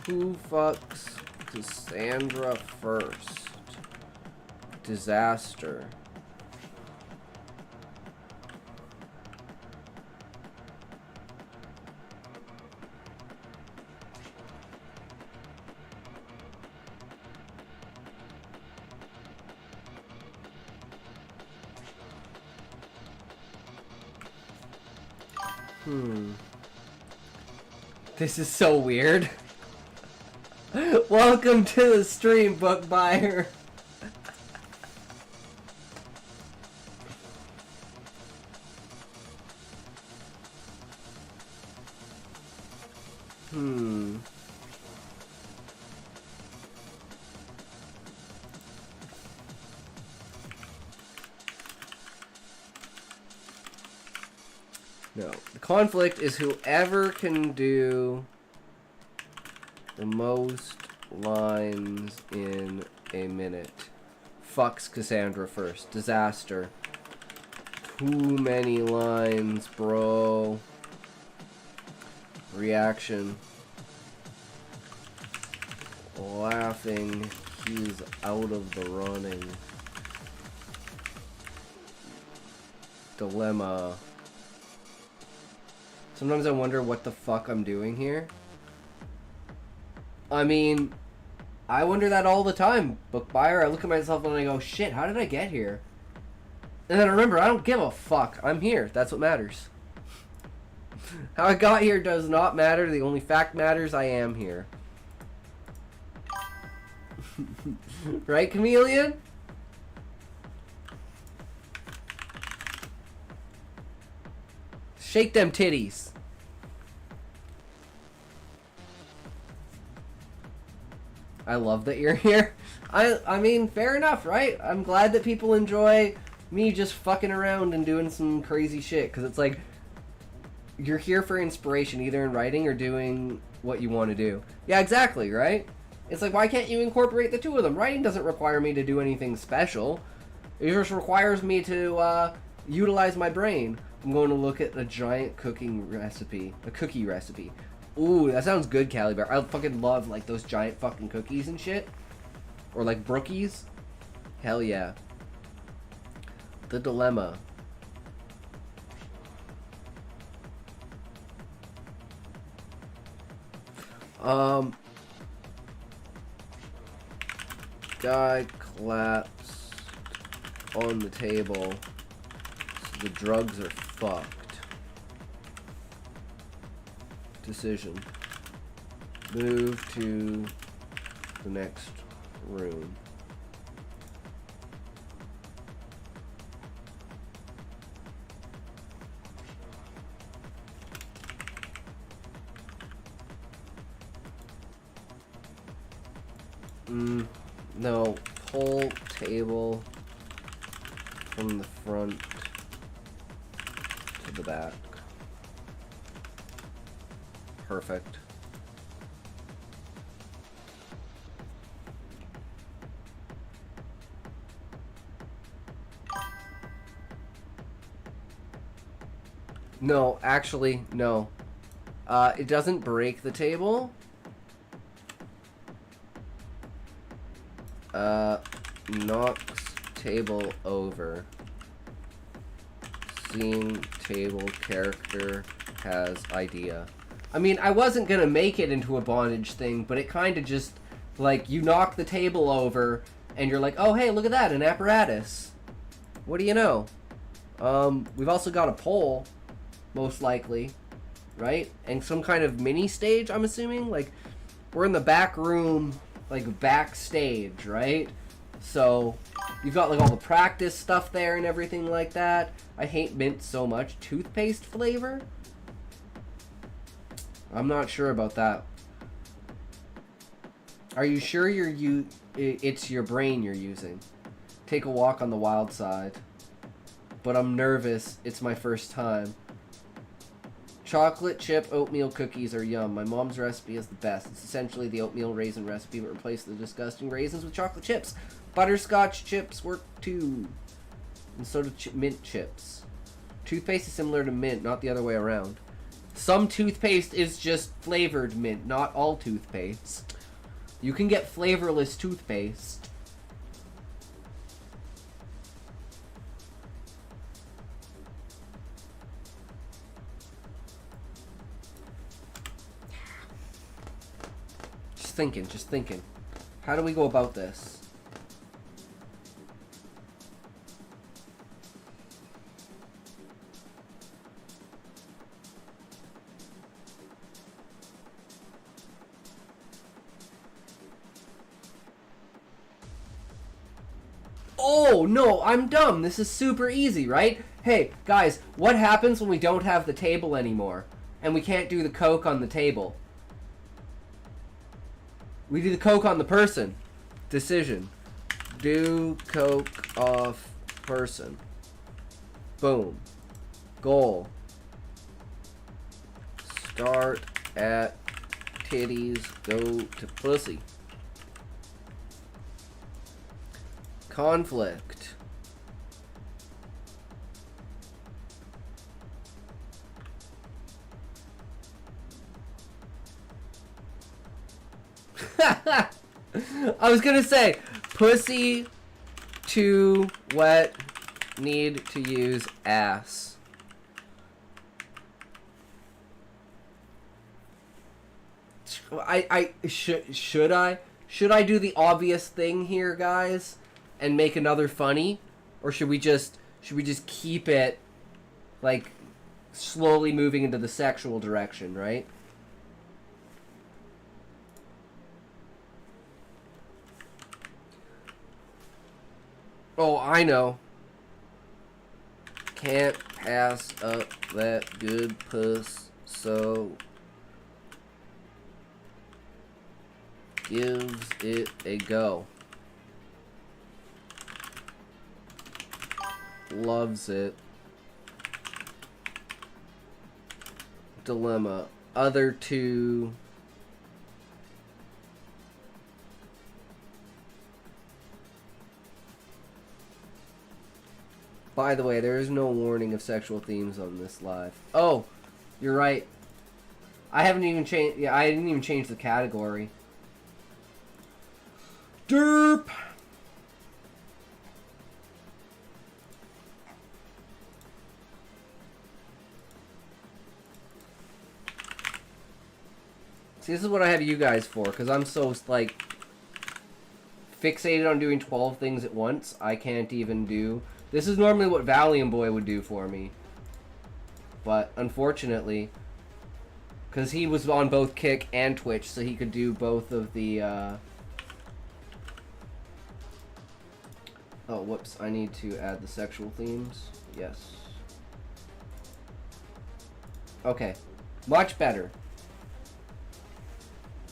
Who fucks Cassandra first? Disaster. This is so weird. Welcome to the stream, book buyer. No. The conflict is whoever can do the most lines in a minute. Fucks Cassandra first. Disaster. Too many lines, bro. Reaction. Laughing. He's out of the running. Dilemma. Sometimes I wonder what the fuck I'm doing here. I mean, I wonder that all the time, book buyer. I look at myself and I go, shit, how did I get here? And then I remember, I don't give a fuck. I'm here. That's what matters. How I got here does not matter. The only fact matters, I am here. Right, Chameleon? Shake them titties. I love that you're here. I mean, fair enough, right? I'm glad that people enjoy me just fucking around and doing some crazy shit. Because it's like, you're here for inspiration, either in writing or doing what you want to do. Yeah, exactly, right? It's like, why can't you incorporate the two of them? Writing doesn't require me to do anything special. It just requires me to utilize my brain. I'm going to look at a giant cooking recipe. A cookie recipe. Ooh, that sounds good, Caliber. I fucking love, like, those giant fucking cookies and shit. Or, like, brookies. Hell yeah. The dilemma. Guy claps on the table. So the drugs are fucked. Decision. Move to the next room. No. Pull table from the front to the back. Perfect. No, actually, no. It doesn't break the table. Knocks table over. Scene table character has idea. I mean, I wasn't gonna make it into a bondage thing, but it kind of just, like, you knock the table over, and you're like, oh, hey, look at that, an apparatus. What do you know? We've also got a pole, most likely, right? And some kind of mini stage, I'm assuming? Like, we're in the back room, like, backstage, right? So, you've got, like, all the practice stuff there and everything like that. I hate mint so much. Toothpaste flavor? I'm not sure about that. Are you sure it's your brain you're using? Take a walk on the wild side. But I'm nervous. It's my first time. Chocolate chip oatmeal cookies are yum. My mom's recipe is the best. It's essentially the oatmeal raisin recipe, but replace the disgusting raisins with chocolate chips. Butterscotch chips work too. And so do mint chips. Toothpaste is similar to mint, not the other way around. Some toothpaste is just flavored mint, not all toothpaste. You can get flavorless toothpaste. Just thinking. How do we go about this? Oh, no, I'm dumb. This is super easy, right? Hey, guys, what happens when we don't have the table anymore? And we can't do the Coke on the table? We do the Coke on the person. Decision. Do Coke off person. Boom. Goal. Start at titties, go to pussy. Conflict. I was gonna say, pussy too wet, need to use ass. Should I do the obvious thing here, guys, and make another funny, or should we just keep it like slowly moving into the sexual direction, right? Oh, I know. Can't pass up that good puss, so gives it a go. Loves it. Dilemma. Other two. By the way, there is no warning of sexual themes on this live. Oh, you're right. I haven't even changed. Yeah, I didn't even change the category. Derp. See, this is what I have you guys for, because I'm so, like, fixated on doing 12 things at once, I can't even do... This is normally what Valium Boy would do for me. But, unfortunately, because he was on both Kick and Twitch, so he could do both of the, Oh, whoops, I need to add the sexual themes. Yes. Okay. Much better.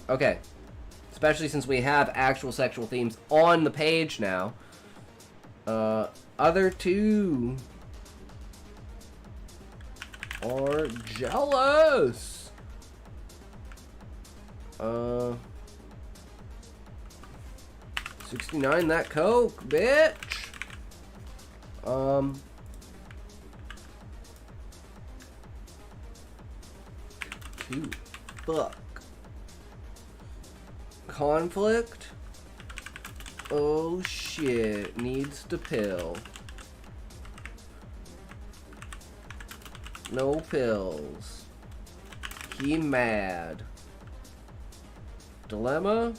Okay. Especially since we have actual sexual themes on the page now. Other two are jealous. 69 that Coke, bitch. Two. Fuck. Conflict. Oh shit. shit. Needs to pill. No pills. He mad. Dilemma?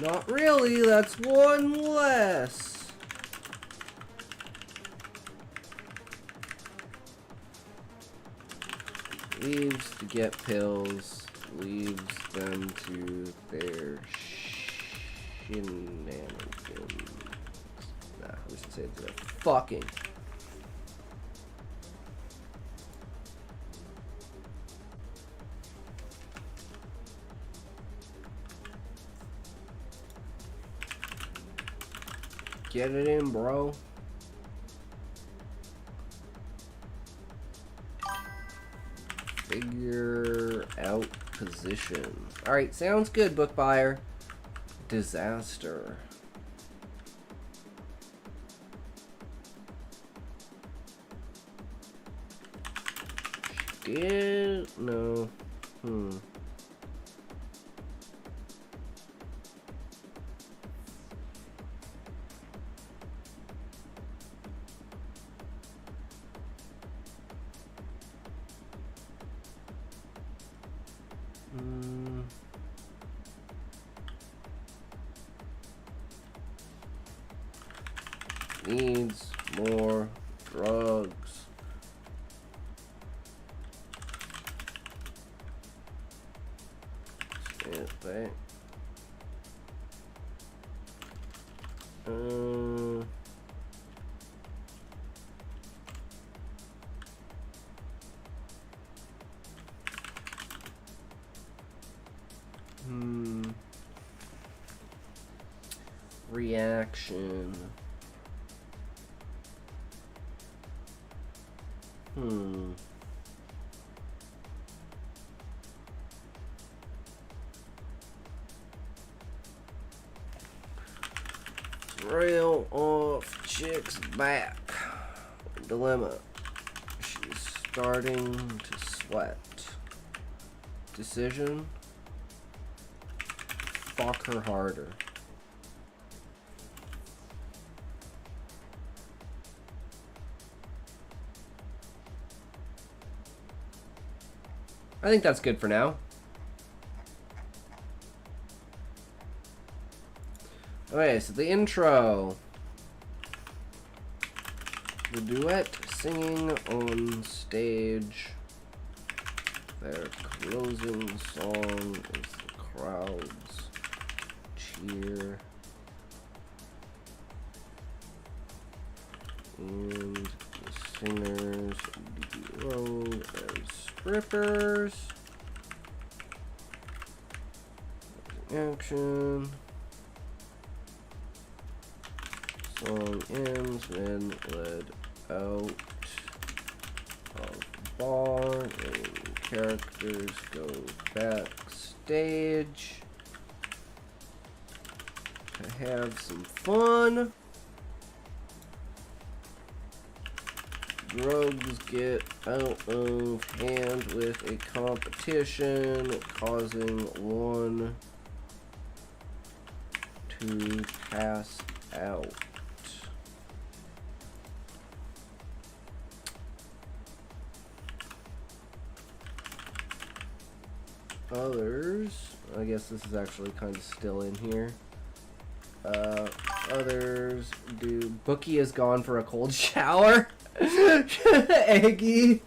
Not really, that's one less. Leaves to get pills, leaves them to their shenanigans. Nah, I was gonna say to their fucking. Get it in, bro. Figure out position. Alright, sounds good, book buyer. Disaster. Did no. Needs more drugs. Stand back. Reaction. Rail off chick's back. Dilemma. She's starting to sweat. Decision. Fuck her harder. I think that's good for now. Okay, so the intro. The duet singing on stage. Their closing song is the crowd's cheer. And the singers below as strippers. Action. Song ends when led out of the bar and characters go backstage to have some fun. Drugs get out of hand with a competition, causing one to pass out. Others, I guess this is actually kind of still in here. Others do. Bookie is gone for a cold shower. Eggy.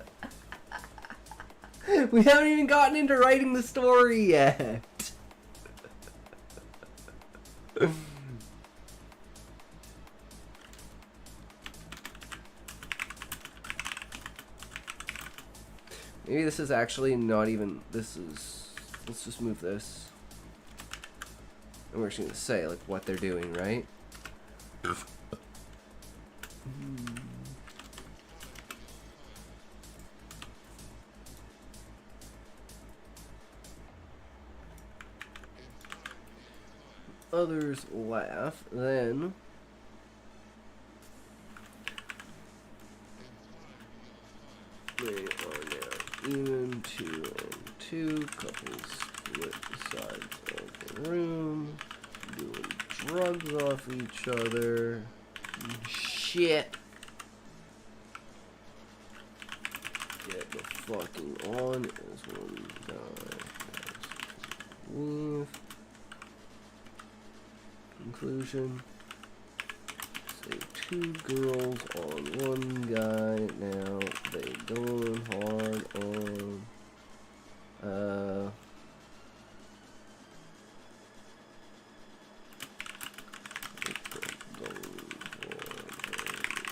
We haven't even gotten into writing the story yet. Maybe this is actually not even. This is. Let's just move this. And we're just gonna say like what they're doing, right? Others laugh, then they are now even 2 and 2 couples split sides of the room, doing drugs off each other. Shit. Get the fucking on as one guy. Leave. Conclusion. Say 2 girls on 1 guy. Now they going hard on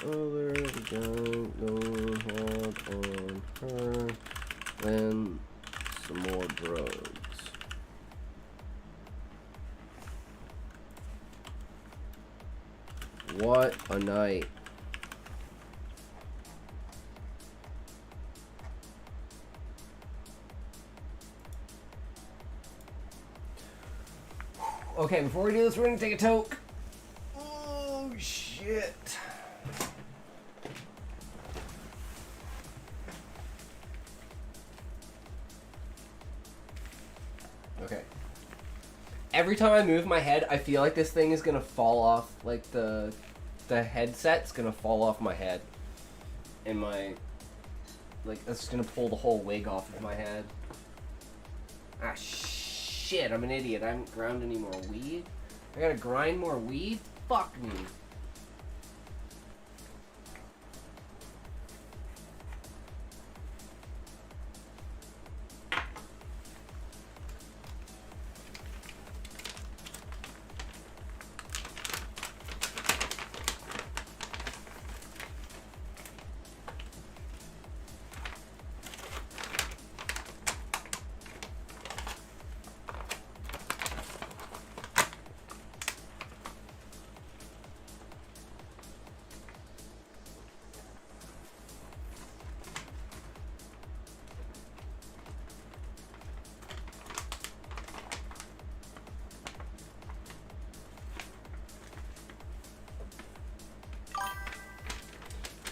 other guy going hard on her, then some more drugs. What a night. Okay, before we do this, we're gonna take a toke. Oh, shit. Okay. Every time I move my head, I feel like this thing is gonna fall off. Like the headset's gonna fall off my head, and my it's gonna pull the whole wig off of my head. Ah, shit! I'm an idiot. I haven't ground any more weed. I gotta grind more weed. Fuck me.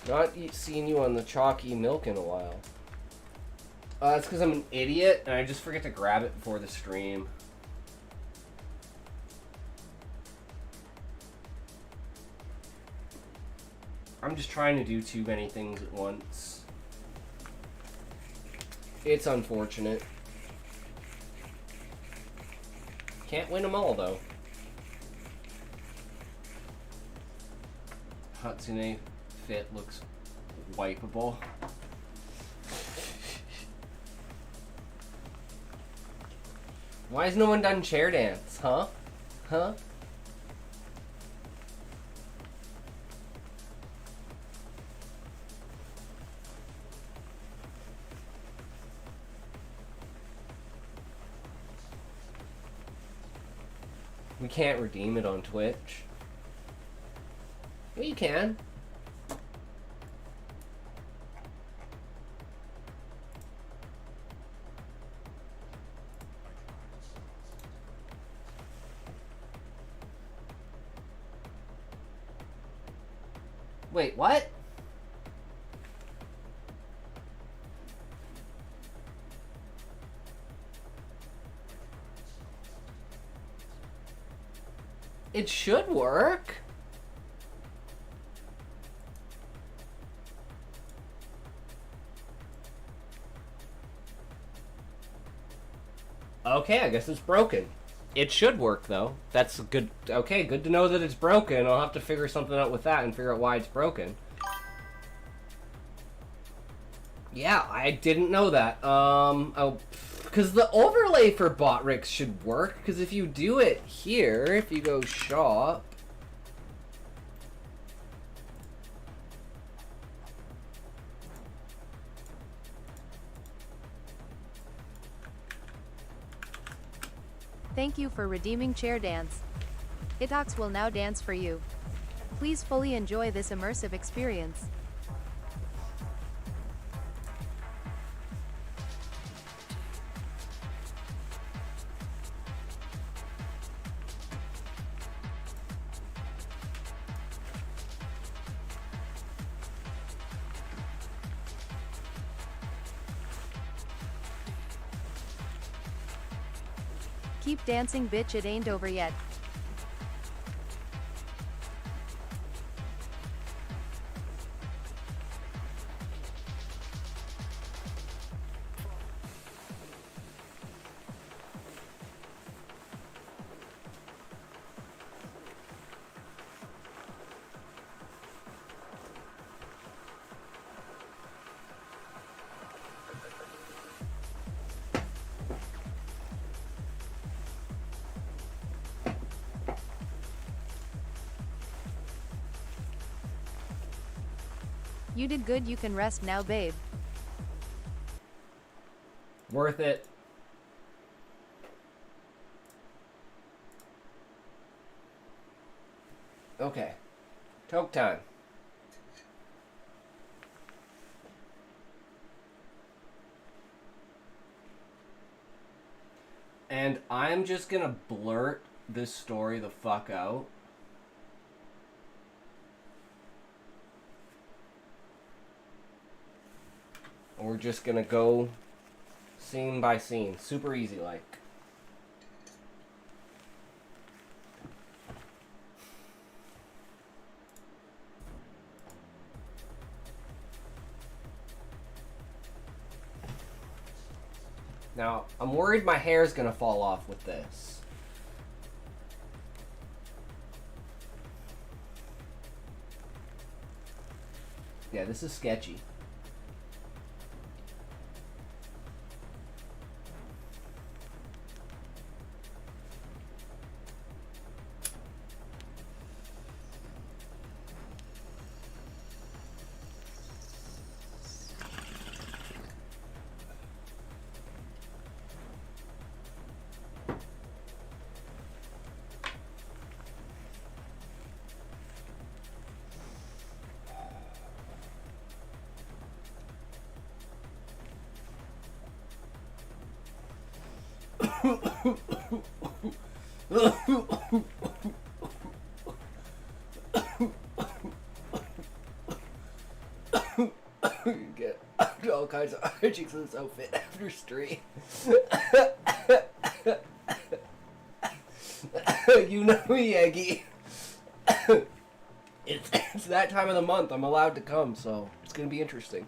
Not seen you on the chalky milk in a while. That's because I'm an idiot and I just forget to grab it before the stream. I'm just trying to do too many things at once. It's unfortunate. Can't win them all, though. Hatsune fit looks wipeable. Why has no one done chair dance, huh? Huh? We can't redeem it on Twitch. Well, you can. Wait, what? It should work. Okay, I guess it's broken. It should work, though. That's good. Okay, good to know that it's broken. I'll have to figure something out with that and figure out why it's broken. Yeah, I didn't know that. Because the overlay for Botrix should work. Because if you do it here, if you go shop... Thank you for redeeming chair dance. Itox will now dance for you. Please fully enjoy this immersive experience. Keep dancing, bitch, it ain't over yet. You did good, you can rest now, babe. Worth it. Okay. Toke time. And I'm just gonna blurt this story the fuck out. And we're just gonna go scene by scene. Super easy, like. Now, I'm worried my hair's gonna fall off with this. Yeah, this is sketchy. Get all kinds of allergies to this outfit after stream. You know me, Eggy. It's that time of the month. I'm allowed to come, so it's gonna be interesting.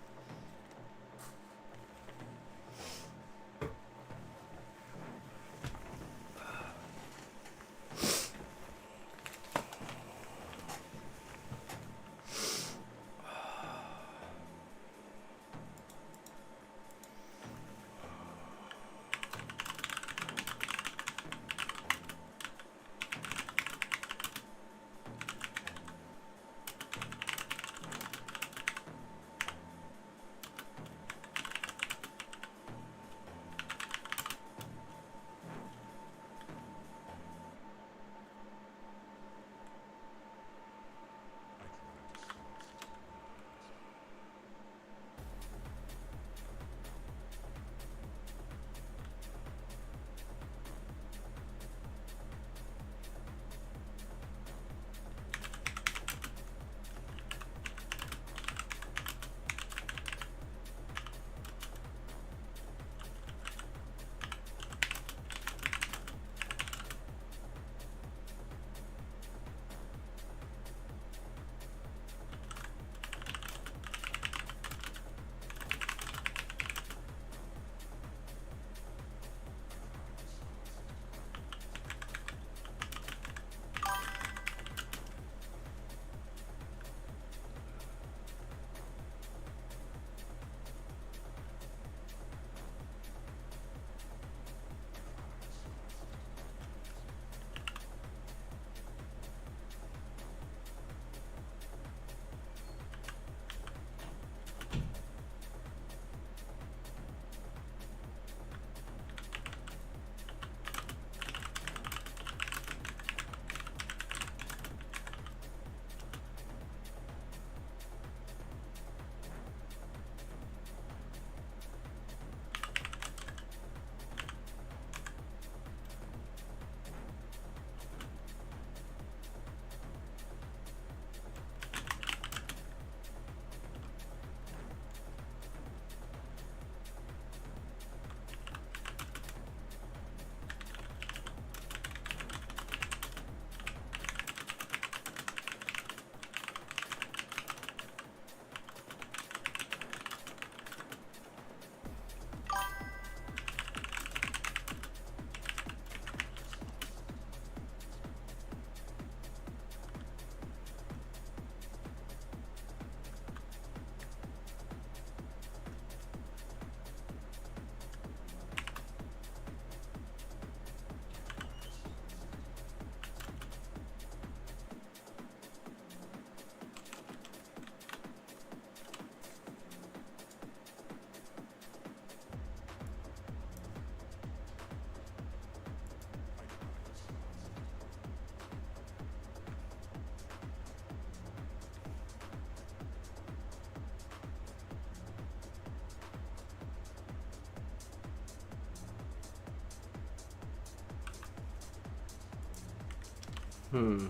Hmm.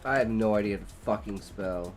I have no idea to fucking spell.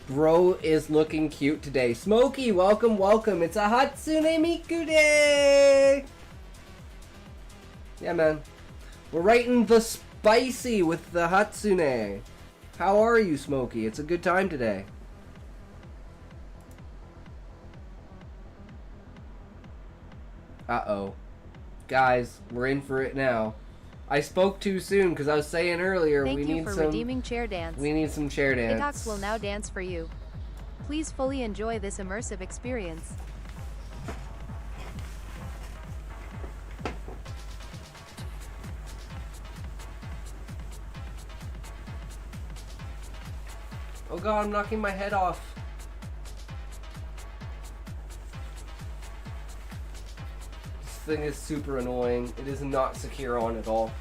Bro is looking cute today. Smokey, welcome, welcome. It's a Hatsune Miku day! Yeah, man. We're writing the spicy with the Hatsune. How are you, Smokey? It's a good time today. Uh-oh. Guys, we're in for it now. I spoke too soon because I was saying earlier Thank we you need for some redeeming chair dance. We need some chair dance. Hickox will now dance for you. Please fully enjoy this immersive experience. Oh god, I'm knocking my head off. This thing is super annoying. It is not secure on at all.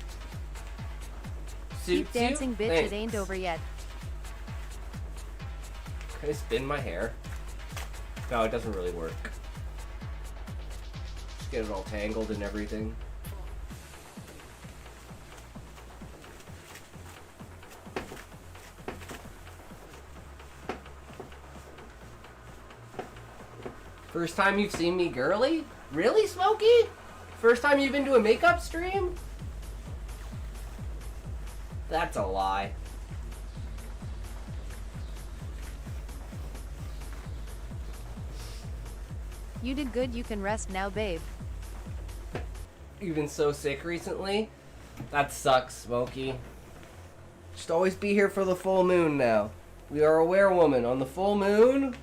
Keep dancing, bitch. Thanks. It ain't over yet. Can I spin my hair? No, it doesn't really work. Just get it all tangled and everything. First time you've seen me girly? Really, Smokey? First time you've been to a makeup stream? That's a lie. You did good, you can rest now, babe. You've been so sick recently? That sucks, Smokey. Just always be here for the full moon now. We are a werewoman. On the full moon,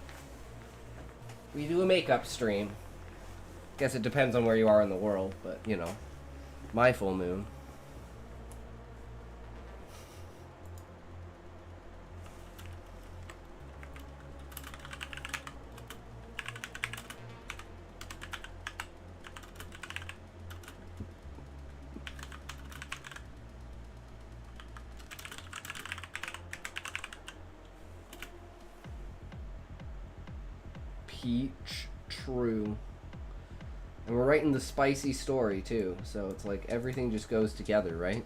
we do a makeup stream. Guess it depends on where you are in the world, but, you know, my full moon. Peach True. And we're writing the spicy story too, so it's like everything just goes together, right?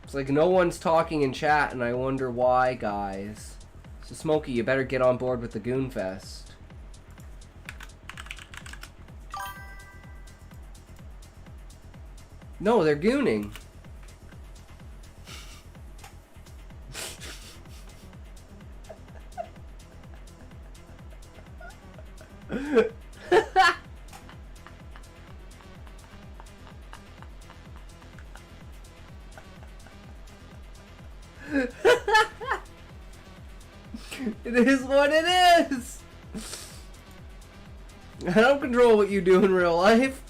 It's like no one's talking in chat, and I wonder why, guys. So, Smokey, you better get on board with the Goon Fest. No, they're gooning. It is what it is! I don't control what you do in real life.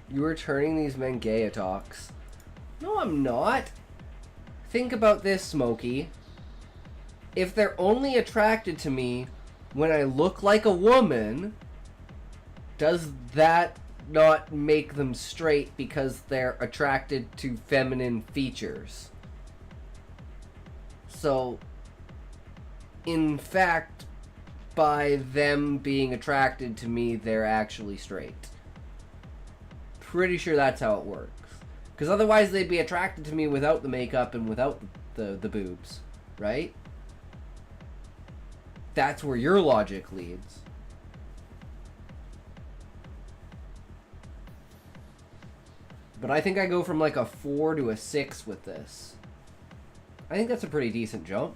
You are turning these men gay talks. No, I'm not. Think about this, Smokey. If they're only attracted to me when I look like a woman, does that not make them straight because they're attracted to feminine features? So, in fact, by them being attracted to me, they're actually straight. Pretty sure that's how it works. Because otherwise they'd be attracted to me without the makeup and without the boobs, right? That's where your logic leads. But I think I go from like a 4 to a 6 with this. I think that's a pretty decent jump.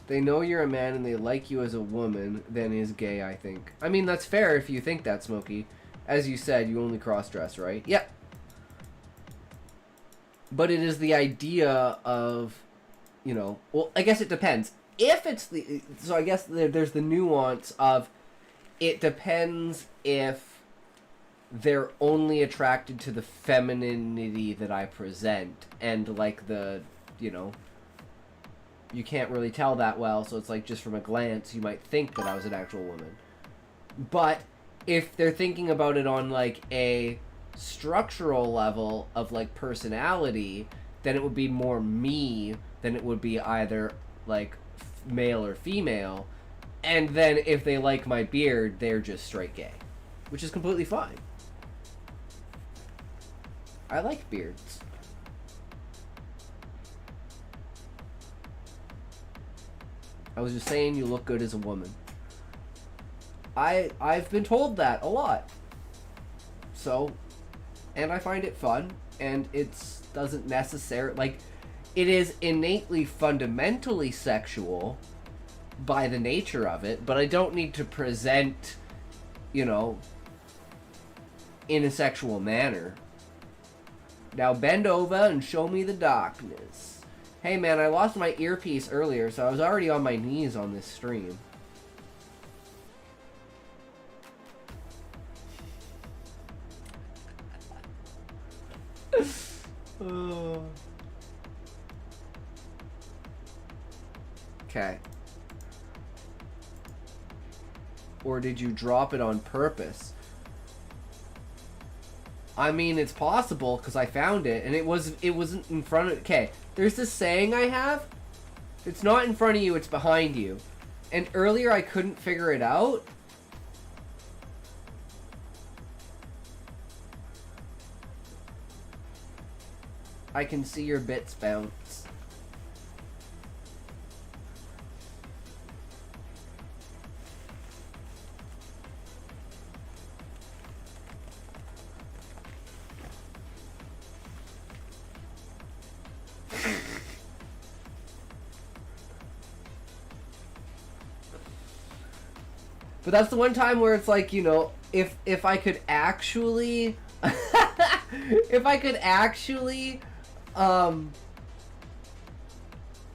They know you're a man and they like you as a woman, then is gay, I think. I mean, that's fair if you think that, Smokey. As you said, you only cross-dress, right? Yep. But it is the idea of, you know... Well, I guess it depends. If it's the... So I guess there's the nuance of... It depends if they're only attracted to the femininity that I present. And, like, the, you know... You can't really tell that well, so it's like just from a glance you might think that I was an actual woman. But if they're thinking about it on like a structural level of like personality, then it would be more me than it would be either like male or female. And then if they like my beard, they're just straight gay, which is completely fine. I like beards. I was just saying you look good as a woman. I've been told that a lot. So, and I find it fun, and it's doesn't necessarily, like, it is innately fundamentally sexual by the nature of it, but I don't need to present, you know, in a sexual manner. Now bend over and show me the darkness. Hey man, I lost my earpiece earlier, so I was already on my knees on this stream. Okay. Or did you drop it on purpose? I mean, it's possible, because I found it, and it wasn't in front of... Okay, there's this saying I have. It's not in front of you, it's behind you. And earlier I couldn't figure it out. I can see your bits bounce. But that's the one time where it's like, you know, if I could actually if I could actually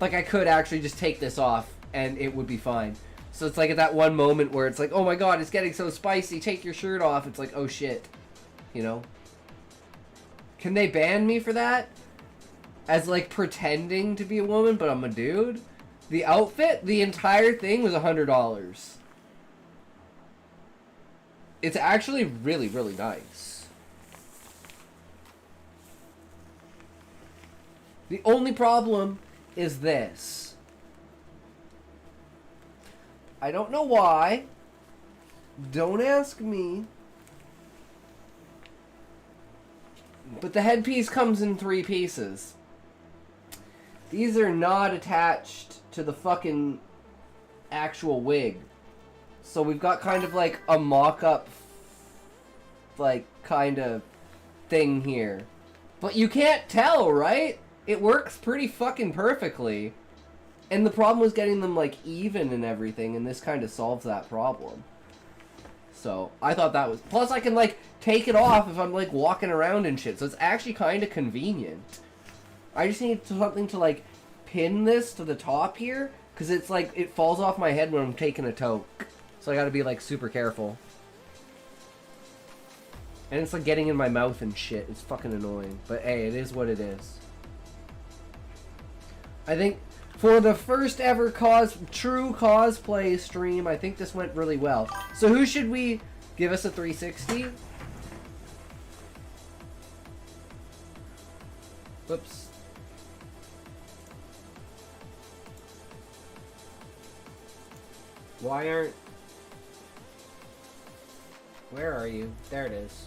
like I could actually just take this off and it would be fine. So it's like at that one moment where it's like, oh my god, it's getting so spicy, take your shirt off. It's like, oh shit. You know? Can they ban me for that? As like pretending to be a woman, but I'm a dude? The outfit, the entire thing was $100. It's actually really, really nice. The only problem is this. I don't know why. Don't ask me. But the headpiece comes in 3 pieces. These are not attached to the fucking actual wig. So we've got kind of like a mock-up, like, kind of thing here. But you can't tell, right? It works pretty fucking perfectly. And the problem was getting them, like, even and everything, and this kind of solves that problem. So, I thought that was... Plus, I can, like, take it off if I'm, like, walking around and shit. So it's actually kind of convenient. I just need something to, like, pin this to the top here. Because it's, like, it falls off my head when I'm taking a toke. So I gotta be, like, super careful. And it's, like, getting in my mouth and shit. It's fucking annoying. But, hey, it is what it is. I think... For the first ever true cosplay stream, I think this went really well. So who should we give us a 360? Whoops. Why aren't... Where are you? There it is.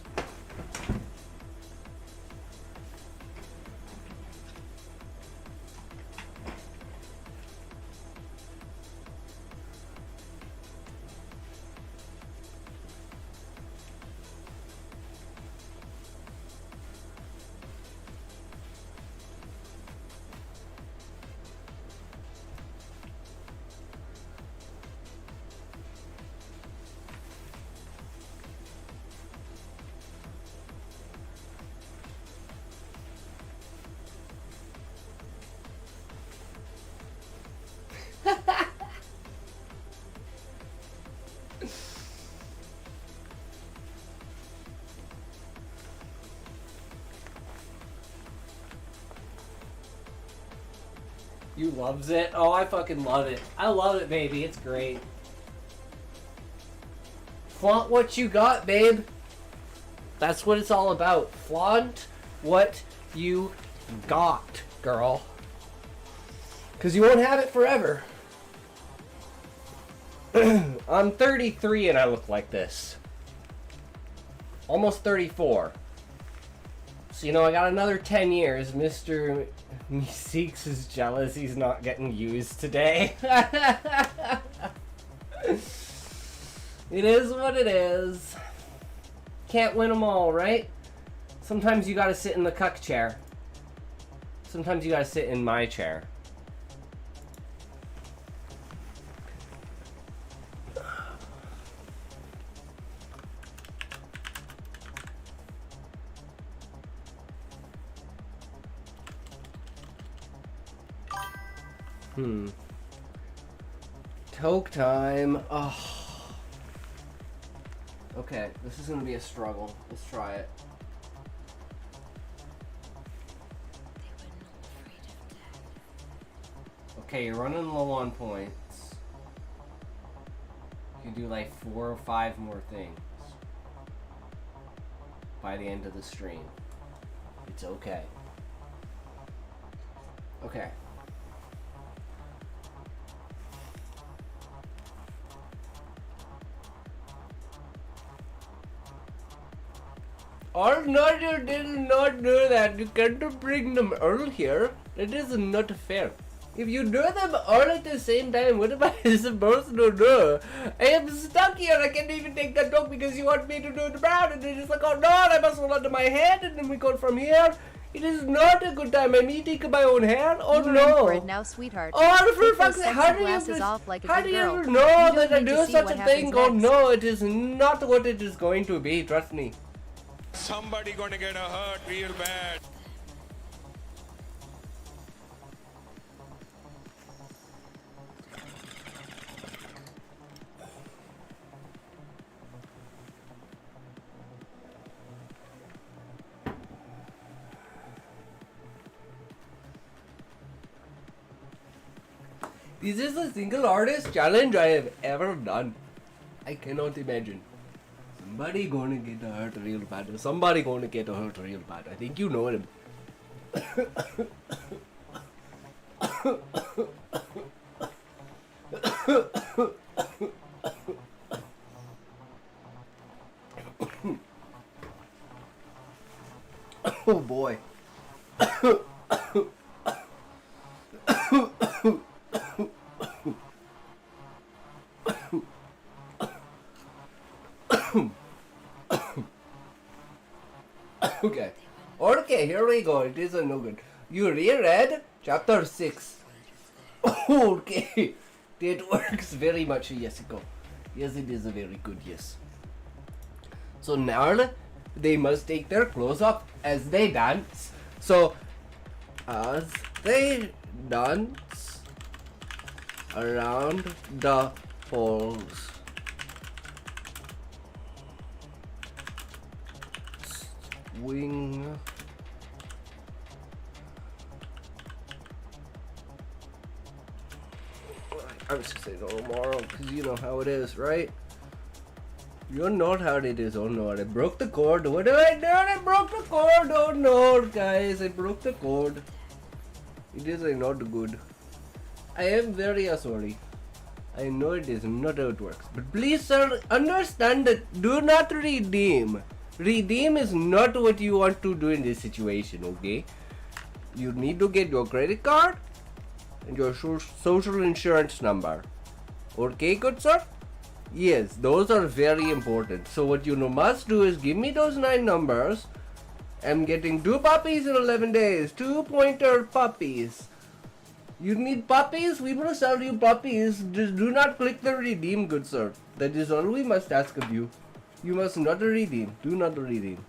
You loves it? Oh, I fucking love it. I love it, baby. It's great. Flaunt what you got, babe. That's what it's all about. Flaunt what you got, girl. Because you won't have it forever. I'm 33 and I look like this. Almost 34. So, you know, I got another 10 years. Mr. Meeseeks is jealous he's not getting used today. It is what it is. Can't win them all, right? Sometimes you gotta sit in the cuck chair. Sometimes you gotta sit in my chair. Toke time. Oh. Okay, this is gonna be a struggle. Let's try it. Okay, you're running low on points. You can do like 4 or 5 more things by the end of the stream. It's okay. Okay. Or not, you did not do that. You can't bring them all here. That is not fair. If you do them all at the same time, what am I supposed to do? I am stuck here. I can't even take that dog because you want me to do the brown. And then it's like, oh no, I must hold on to my hand. And then we go from here. It is not a good time. I'm eating my own hair. Oh You are no. in for it now, sweetheart. Oh, for Take fuck's those sake, sexy how do you glasses just, off like a how good do you girl. ever You know don't that I need to do see such what a thing? happens Oh next. no, it is not what it is going to be, trust me. Somebody gonna get hurt real bad. This is the single artist challenge I have ever done. I cannot imagine. Somebody gonna get hurt real bad. Somebody gonna get hurt real bad. I think you know him. Oh boy. Okay. Okay, here we go. It is a no good. You reread chapter 6. Okay. That works very much. Yes, go. Yes, it is a very good yes. So now they must take their clothes off as they dance. So as they dance around the poles. Swing. I was just saying no tomorrow because you know how it is, right? You know how it is. Oh no, I broke the cord. What did I do? I broke the cord. Oh no, guys, I broke the cord. It is not good. I am very sorry. I know it is not how it works. But please, sir, understand that do not redeem. Redeem is not what you want to do in this situation, okay? You need to get your credit card and your social insurance number. Okay, good sir? Yes, those are very important. So what you must do is give me those 9 numbers. I'm getting 2 puppies in 11 days. 2 pointer puppies. You need puppies? We will sell you puppies. Just do not click the redeem, good sir. That is all we must ask of you. You must not redeem. Do not redeem.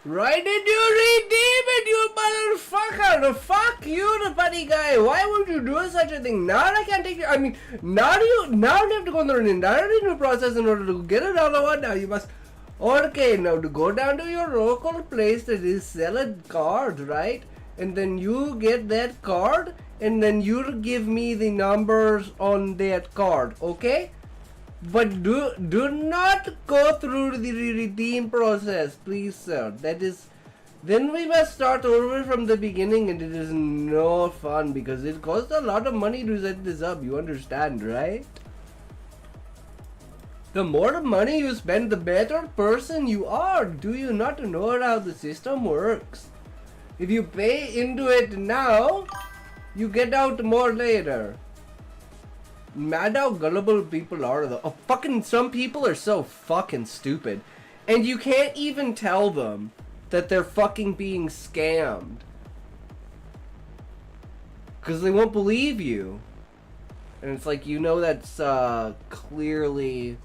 Why did you redeem it, you motherfucker? Fuck you, the buddy guy. Why would you do such a thing? Now I can't take your... I mean, now you have to go through an entire new process in order to get another one. Now you must... Okay, now to go down to your local place that is sell a card, right? And then you get that card, and then you give me the numbers on that card, okay? But do not go through the redeem process, please, sir. That is... Then we must start over from the beginning, and it is no fun because it costs a lot of money to set this up. You understand, right? The more money you spend, the better person you are. Do you not know how the system works? If you pay into it now, you get out more later. Mad how gullible people are though. Oh, fucking some people are so fucking stupid. And you can't even tell them that they're fucking being scammed. Cause they won't believe you. And it's like, you know that's clearly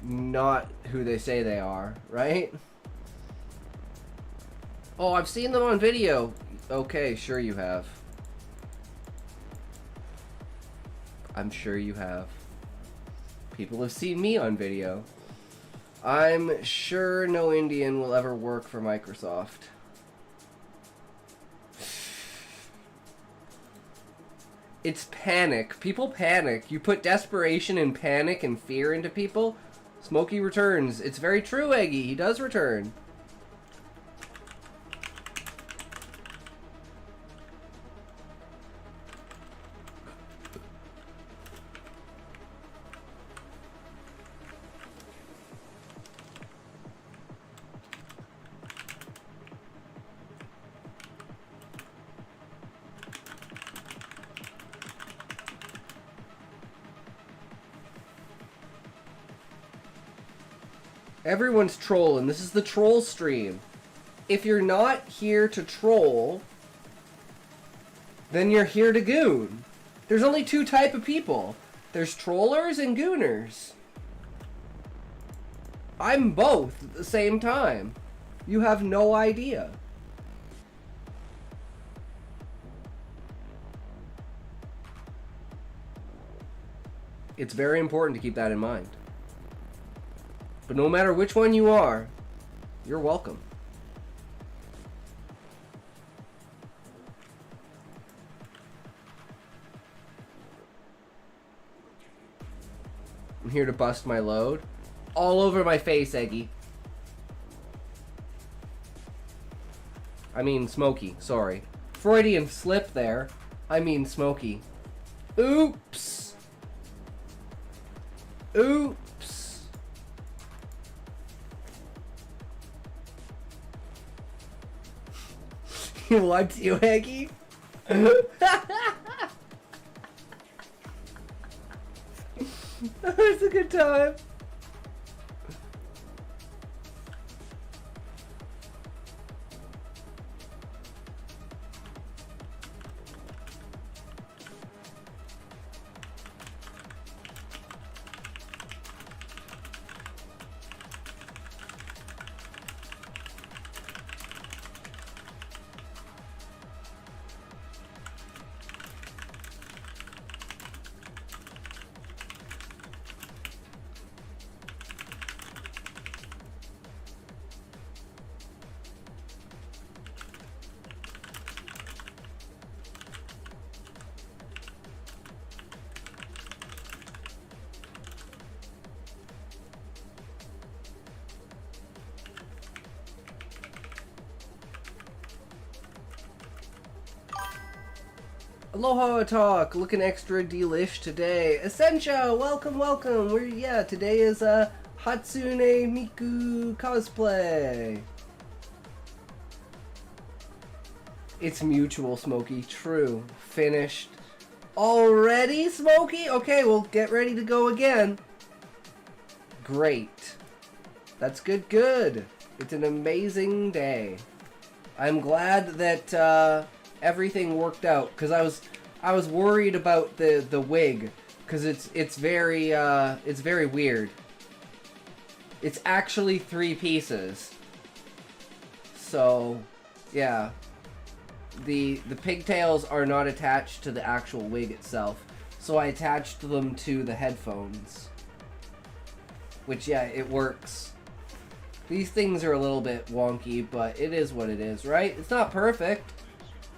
not who they say they are, right? Oh, I've seen them on video. Okay, sure you have. I'm sure you have. People have seen me on video. I'm sure no Indian will ever work for Microsoft. It's panic. People panic. You put desperation and panic and fear into people. Smokey returns. It's very true, Eggy. He does return. Everyone's trolling. This is the troll stream. If you're not here to troll, then you're here to goon. There's only two type of people. There's trollers and gooners. I'm both at the same time. You have no idea. It's very important to keep that in mind. But no matter which one you are, you're welcome. I'm here to bust my load. All over my face, Eggy. I mean Smokey, sorry. Freudian slip there. I mean Smokey. Oops. Oops. You want to, Eggy? It's a good time. Aloha Talk, looking extra delish today. Essentia, welcome, welcome. Today is Hatsune Miku cosplay. It's mutual, Smokey. True. Finished. Already, Smokey? Okay, well, get ready to go again. Great. That's good, good. It's an amazing day. I'm glad that, everything worked out, because I was worried about the wig, because it's very weird. It's actually 3 pieces. So, yeah. The pigtails are not attached to the actual wig itself, so I attached them to the headphones. Which, yeah, it works. These things are a little bit wonky, but it is what it is, right? It's not perfect.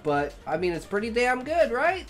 But, I mean, it's pretty damn good, right?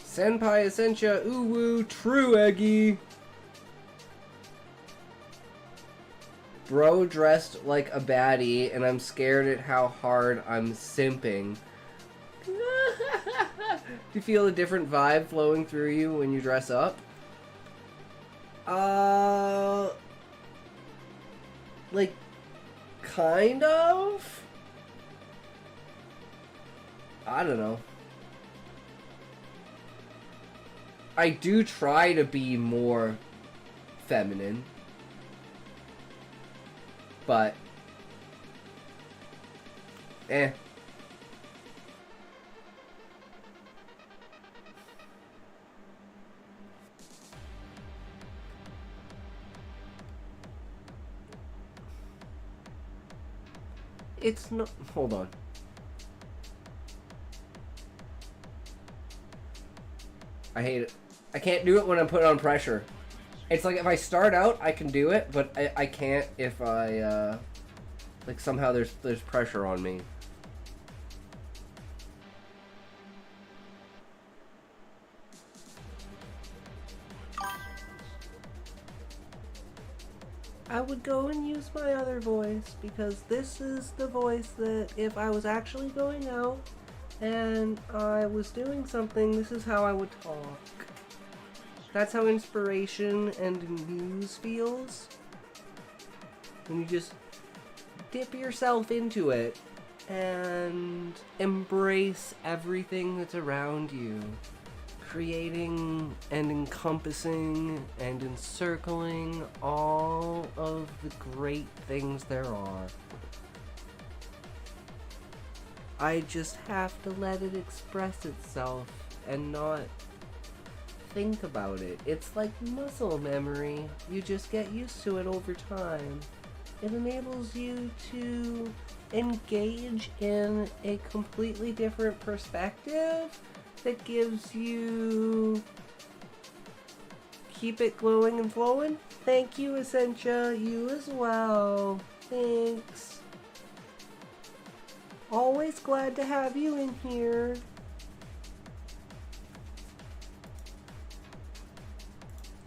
Senpai Essentia, uwu, true Eggy. Bro dressed like a baddie, and I'm scared at how hard I'm simping. Do you feel a different vibe flowing through you when you dress up? Like, kind of? I don't know. I do try to be more feminine, but it's not. Hold on. I hate it. I can't do it when I'm put on pressure. It's like if I start out, I can do it, but I can't if I, like somehow there's pressure on me. I would go and use my other voice, because this is the voice that if I was actually going out and I was doing something, this is how I would talk. That's how inspiration and muse feels. When you just dip yourself into it and embrace everything that's around you, creating and encompassing and encircling all of the great things there are. I just have to let it express itself and not think about it. It's like muscle memory. You just get used to it over time. It enables you to engage in a completely different perspective that gives you... Keep it glowing and flowing. Thank you, Essentia. You as well. Thanks. Always glad to have you in here.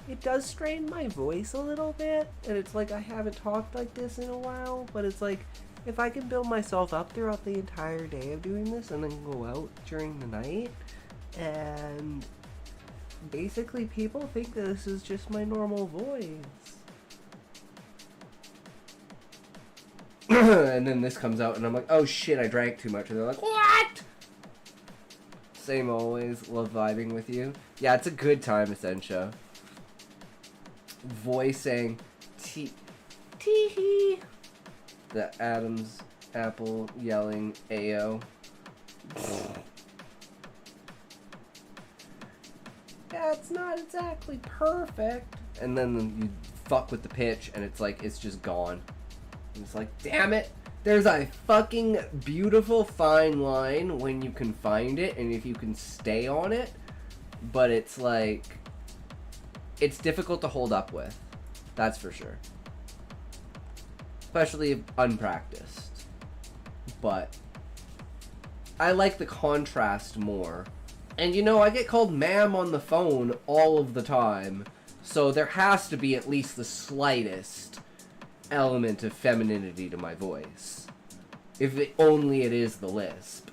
It does strain my voice a little bit, and it's like I haven't talked like this in a while, but it's like, if I can build myself up throughout the entire day of doing this and then go out during the night, and basically people think that this is just my normal voice. And then this comes out and I'm like, oh shit, I drank too much. And they're like, what? Same always, love vibing with you. Yeah, it's a good time, Essentia. Voicing tee-hee. The Adam's apple yelling Ayo. Yeah, it's not exactly perfect. And then you fuck with the pitch and it's like, it's just gone. And it's like, damn it. There's a fucking beautiful fine line when you can find it and if you can stay on it. But it's like, it's difficult to hold up with. That's for sure. Especially if unpracticed. But I like the contrast more. And you know, I get called ma'am on the phone all of the time. So there has to be at least the slightest element of femininity to my voice. If only it is the lisp.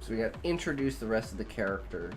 So we got to introduce the rest of the characters.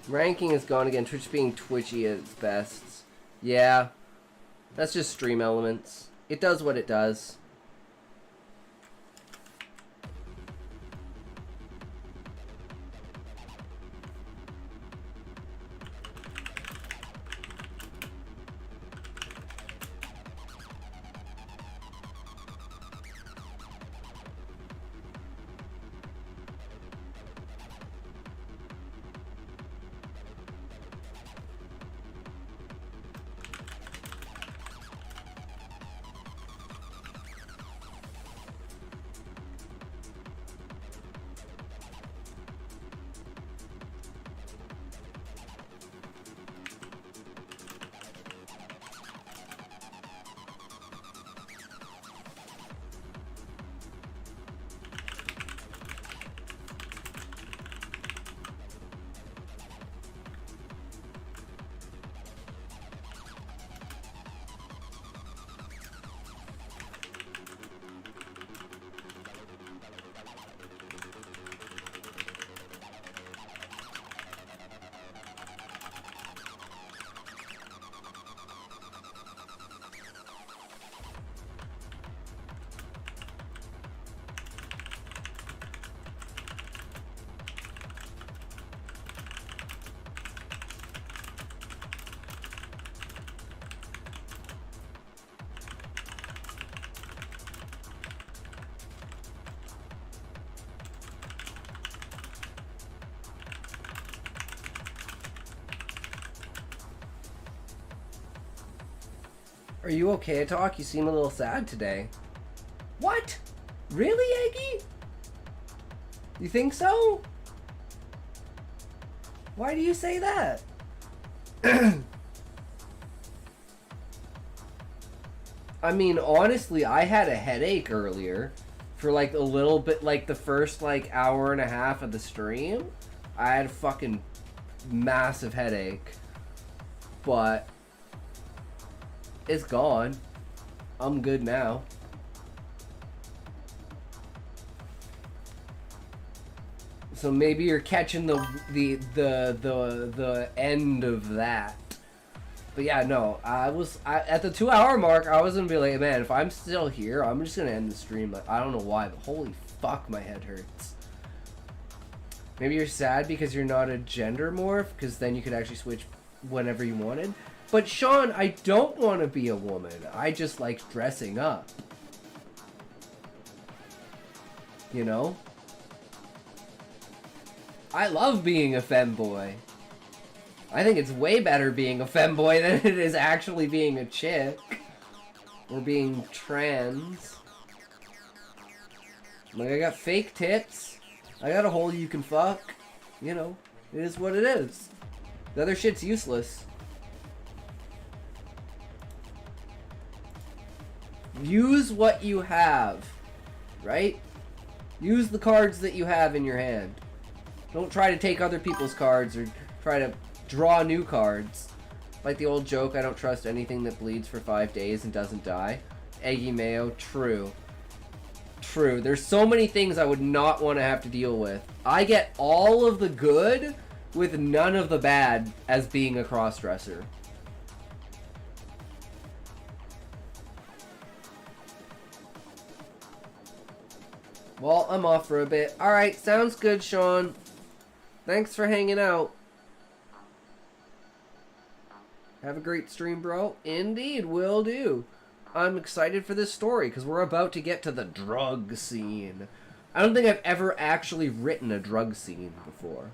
Ranking is gone again. Twitch being twitchy at its best. Yeah. That's just stream elements. It does what it does. Are you okay, Talk? You seem a little sad today. What? Really, Eggy? You think so? Why do you say that? I mean, honestly, I had a headache earlier for like a little bit, like the first like hour and a half of the stream. I had a fucking massive headache, but it's gone. I'm good now. So maybe you're catching the end of that. But yeah, no, I at the 2-hour mark, I was gonna be like, man, if I'm still here, I'm just gonna end the stream. Like, I don't know why, but holy fuck, my head hurts. Maybe you're sad because you're not a gender morph, because then you could actually switch whenever you wanted. But Sean, I don't want to be a woman. I just like dressing up. You know? I love being a femboy. I think it's way better being a femboy than it is actually being a chick. Or being trans. Like, I got fake tits. I got a hole you can fuck. You know, it is what it is. The other shit's useless. Use what you have, right? Use the cards that you have in your hand. Don't try to take other people's cards or try to draw new cards. Like the old joke, I don't trust anything that bleeds for 5 days and doesn't die. Eggy Mayo, true. True. There's so many things I would not want to have to deal with. I get all of the good with none of the bad as being a crossdresser. Well, I'm off for a bit. Alright, sounds good, Sean. Thanks for hanging out. Have a great stream, bro. Indeed, will do. I'm excited for this story, because we're about to get to the drug scene. I don't think I've ever actually written a drug scene before.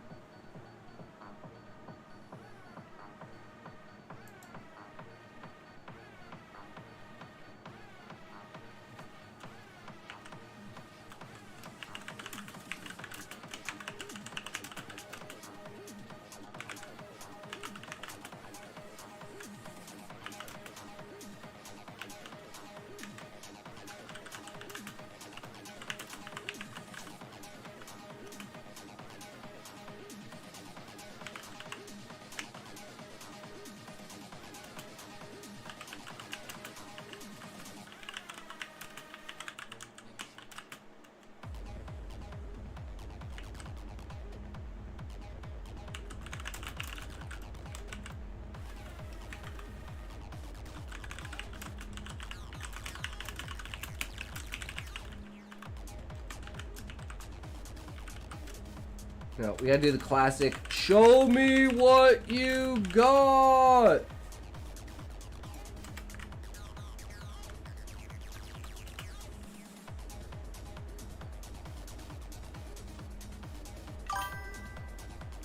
No, we gotta do the classic, show me what you got!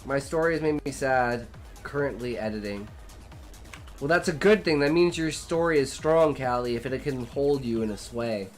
My story has made me sad. Currently editing. Well, that's a good thing. That means your story is strong, Callie, if it can hold you in a sway.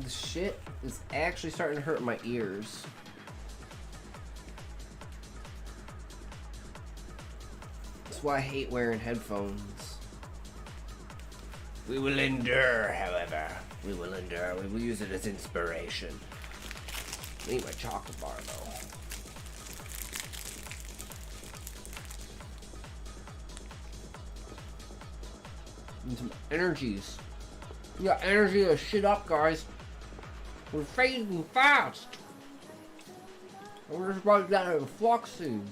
This shit is actually starting to hurt my ears. That's why I hate wearing headphones. We will endure, however. We will endure. We will use it as inspiration. I need my chocolate bar, though. Need some energies. You got energy to shit up, guys. We're fading fast. We're just about down to the flux soon.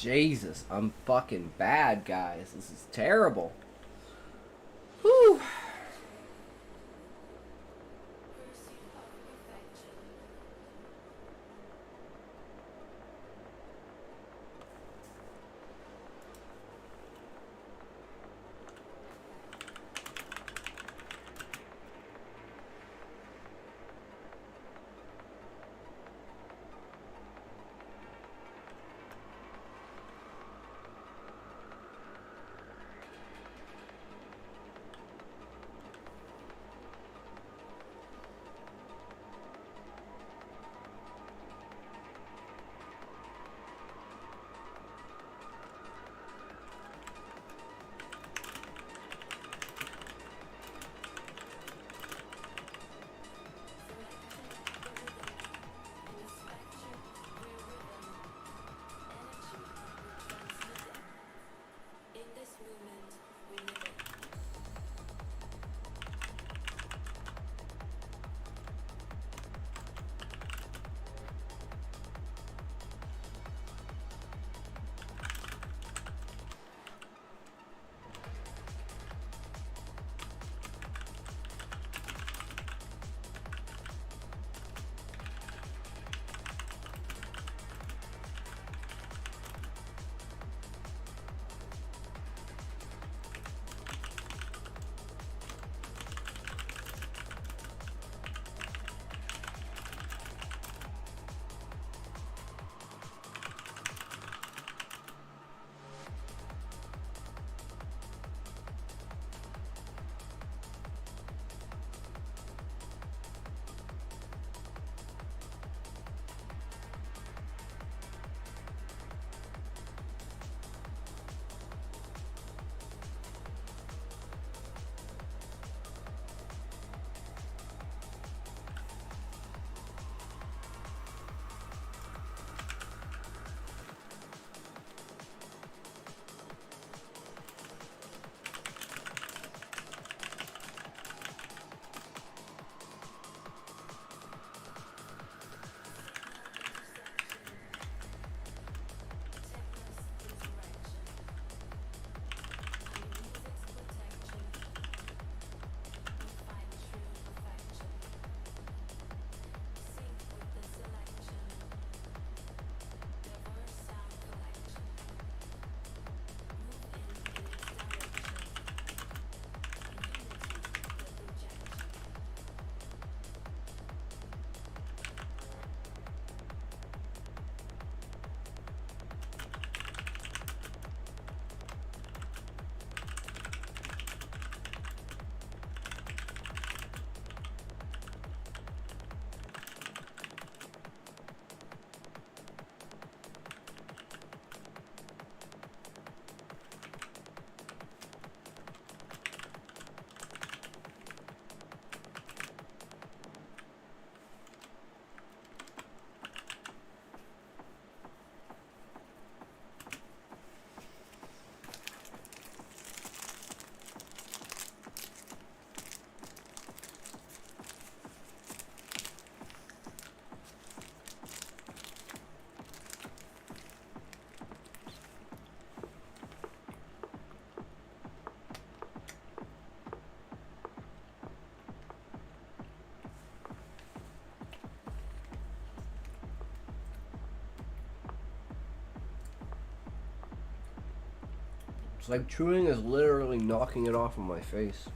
Jesus, I'm fucking bad, guys. This is terrible. Whew. It's like chewing is literally knocking it off of my face.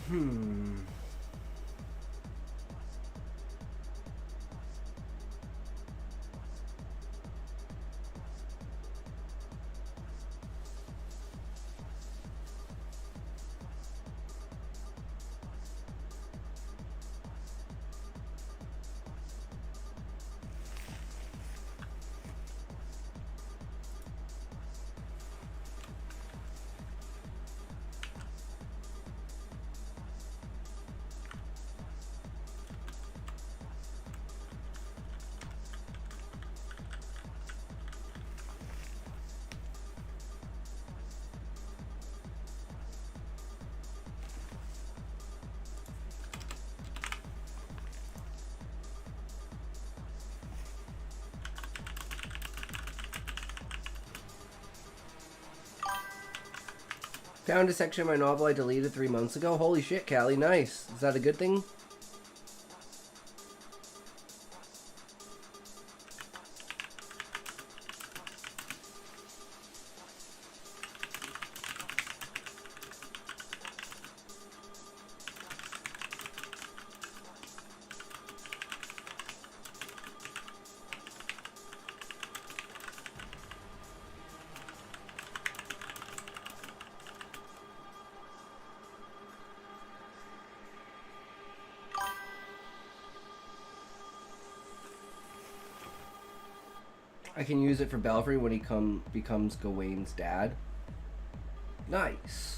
Hmm. Found a section of my novel I deleted 3 months ago. Holy shit, Callie, nice. Is that a good thing? I can use it for Belfry when he becomes Gawain's dad. Nice.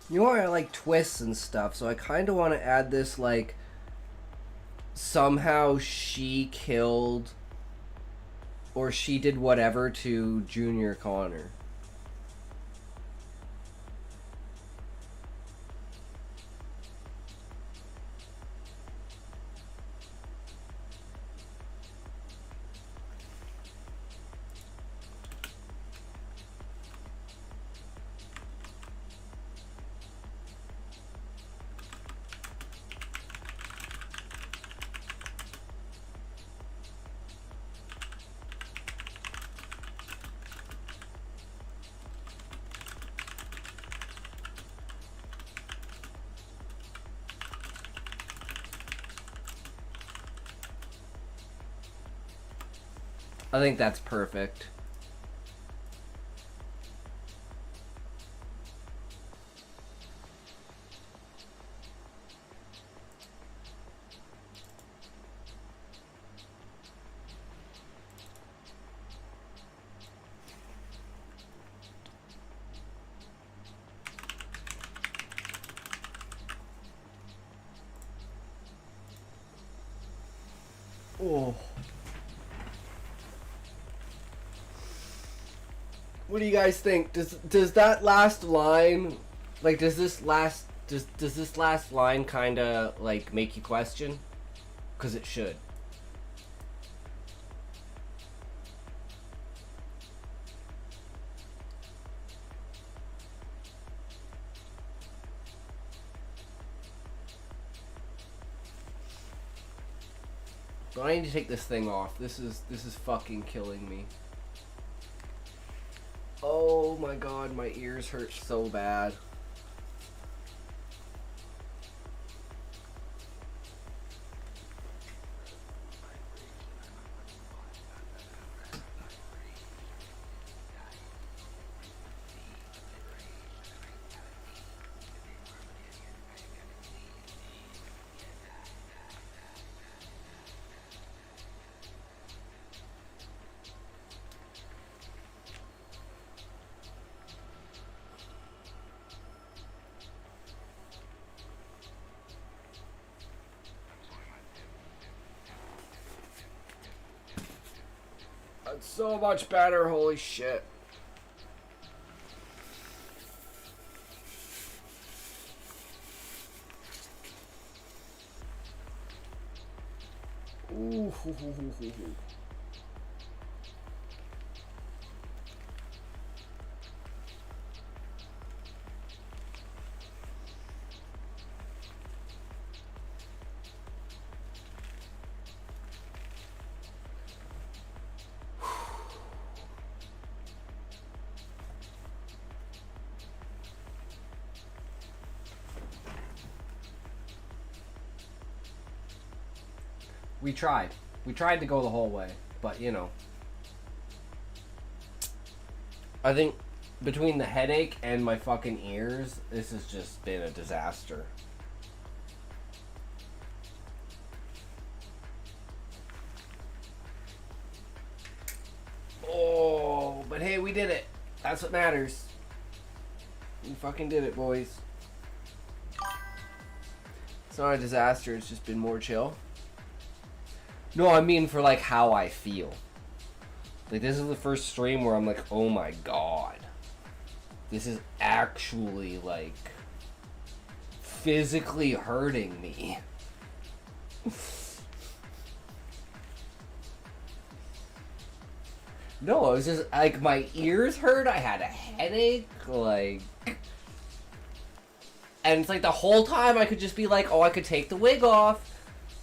You know, I like twists and stuff, so I kind of want to add this, like, somehow she killed or she did whatever to Junior Connor. I think that's perfect. Oh. What do you guys think? Does that last line, like, does this last line kind of like make you question? Because it should. But I need to take this thing off. This is fucking killing me. Oh my god, my ears hurt so bad. That's so much better, holy shit. Ooh, hoo, hoo, hoo, hoo, hoo. We tried. We tried to go the whole way, but you know. I think between the headache and my fucking ears, this has just been a disaster. Oh, but hey, we did it. That's what matters. We fucking did it, boys. It's not a disaster, it's just been more chill. No, I mean for like how I feel. Like this is the first stream where I'm like, oh my god. This is actually like physically hurting me. No, it was just like my ears hurt, I had a headache, like, and it's like the whole time I could just be like, oh, I could take the wig off.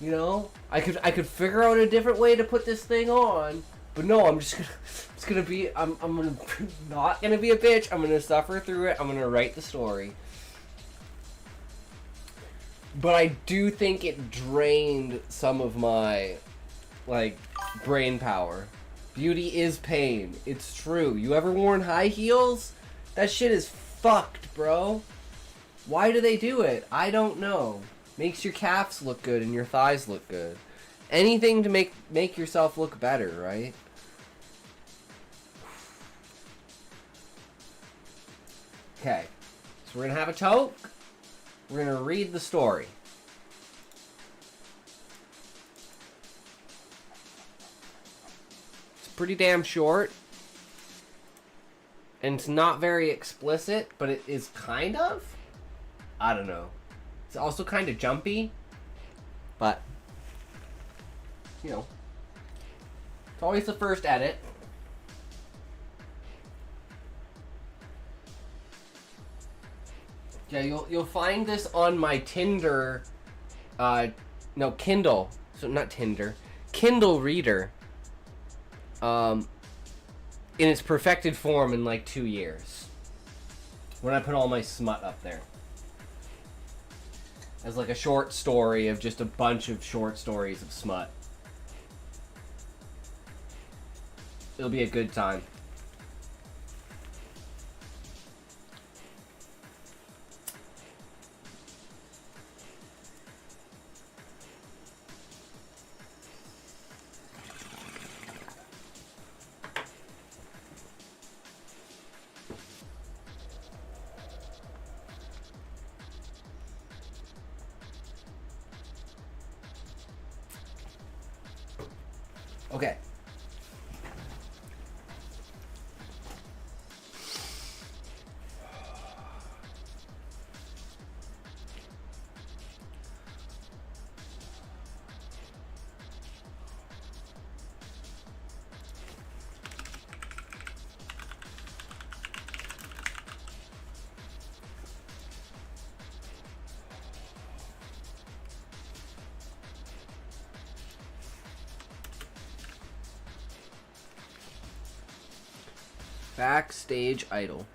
You know, I could figure out a different way to put this thing on, but no, I'm not gonna be a bitch. I'm gonna suffer through it. I'm gonna write the story. But I do think it drained some of my, like, brain power. Beauty is pain. It's true. You ever worn high heels? That shit is fucked, bro. Why do they do it? I don't know. Makes your calves look good and your thighs look good. Anything to make yourself look better, right? Okay. So we're gonna have a toke. We're gonna read the story. It's pretty damn short. And it's not very explicit, but it is kind of. I don't know. It's also kind of jumpy, but, you know, it's always the first edit. Yeah, you'll find this on my Tinder, no, Kindle, so not Tinder, Kindle Reader, in its perfected form in like 2 years, when I put all my smut up there. As like a short story of just a bunch of short stories of smut. It'll be a good time. Okay. Backstage idol.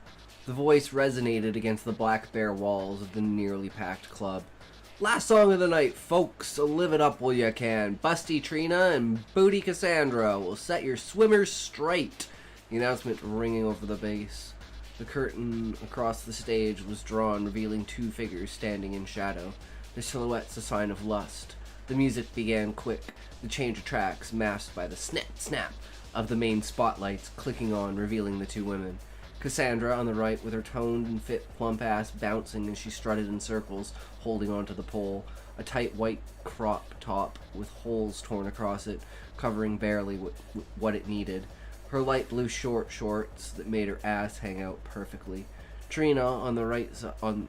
The voice resonated against the black bare walls of the nearly packed club. Last song of the night, folks, so live it up while you can. Busty Trina and Booty Cassandra will set your swimmers straight. The announcement ringing over the bass. The curtain across the stage was drawn, revealing two figures standing in shadow, their silhouettes a sign of lust. The music began quick, the change of tracks masked by the snap of the main spotlights clicking on, revealing the two women. Cassandra on the right, with her toned and fit plump ass bouncing as she strutted in circles, holding onto the pole, a tight white crop top with holes torn across it, covering barely what it needed. Her light blue shorts that made her ass hang out perfectly. Trina on the right on...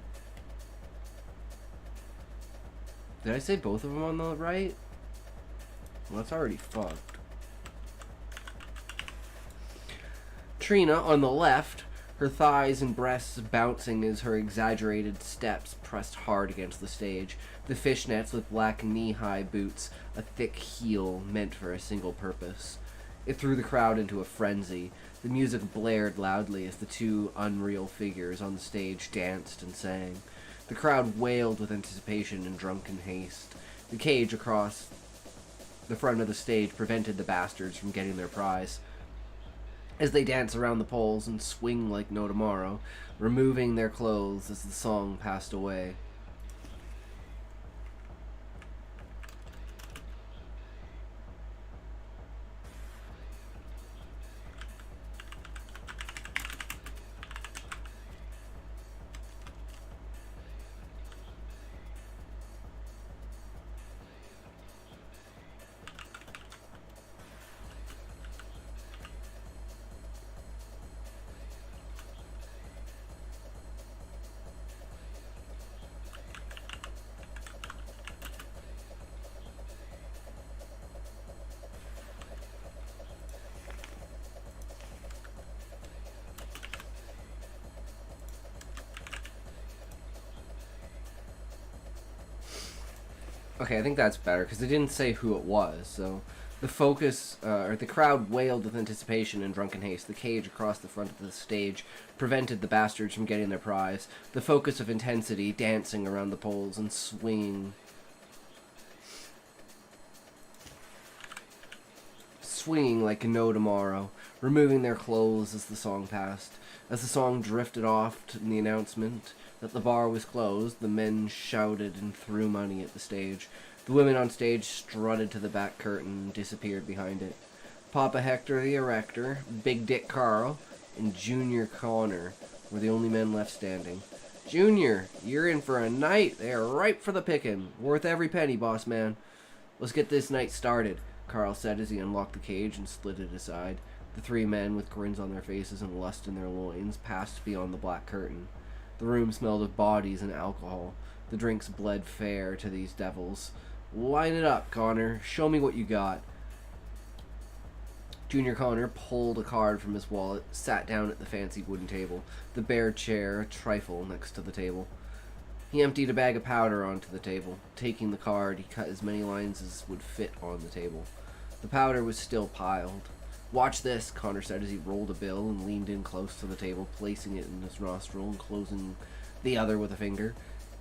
Did I say both of them on the right? Well, that's already fucked. Trina on the left, her thighs and breasts bouncing as her exaggerated steps pressed hard against the stage. The fishnets with black knee-high boots, a thick heel meant for a single purpose. It threw the crowd into a frenzy. The music blared loudly as the two unreal figures on the stage danced and sang. The crowd wailed with anticipation and drunken haste. The cage across the front of the stage prevented the bastards from getting their prize. As they dance around the poles and swing like no tomorrow, removing their clothes as the song passed away. Okay, I think that's better, because they didn't say who it was, so... The focus, or the crowd wailed with anticipation and drunken haste. The cage across the front of the stage prevented the bastards from getting their prize. The focus of intensity, dancing around the poles and swinging like no tomorrow, removing their clothes as the song passed. As the song drifted off to the announcement that the bar was closed, the men shouted and threw money at the stage. The women on stage strutted to the back curtain and disappeared behind it. Papa Hector the Erector, Big Dick Carl, and Junior Connor were the only men left standing. Junior, you're in for a night. They are ripe for the picking. Worth every penny, boss man. Let's get this night started, Carl said as he unlocked the cage and slid it aside. The three men, with grins on their faces and lust in their loins, passed beyond the black curtain. The room smelled of bodies and alcohol. The drinks bled fair to these devils. Line it up, Connor. Show me what you got. Junior Connor pulled a card from his wallet, sat down at the fancy wooden table, the bare chair a trifle next to the table. He emptied a bag of powder onto the table. Taking the card, he cut as many lines as would fit on the table. The powder was still piled. Watch this, Connor said as he rolled a bill and leaned in close to the table, placing it in his nostril and closing the other with a finger.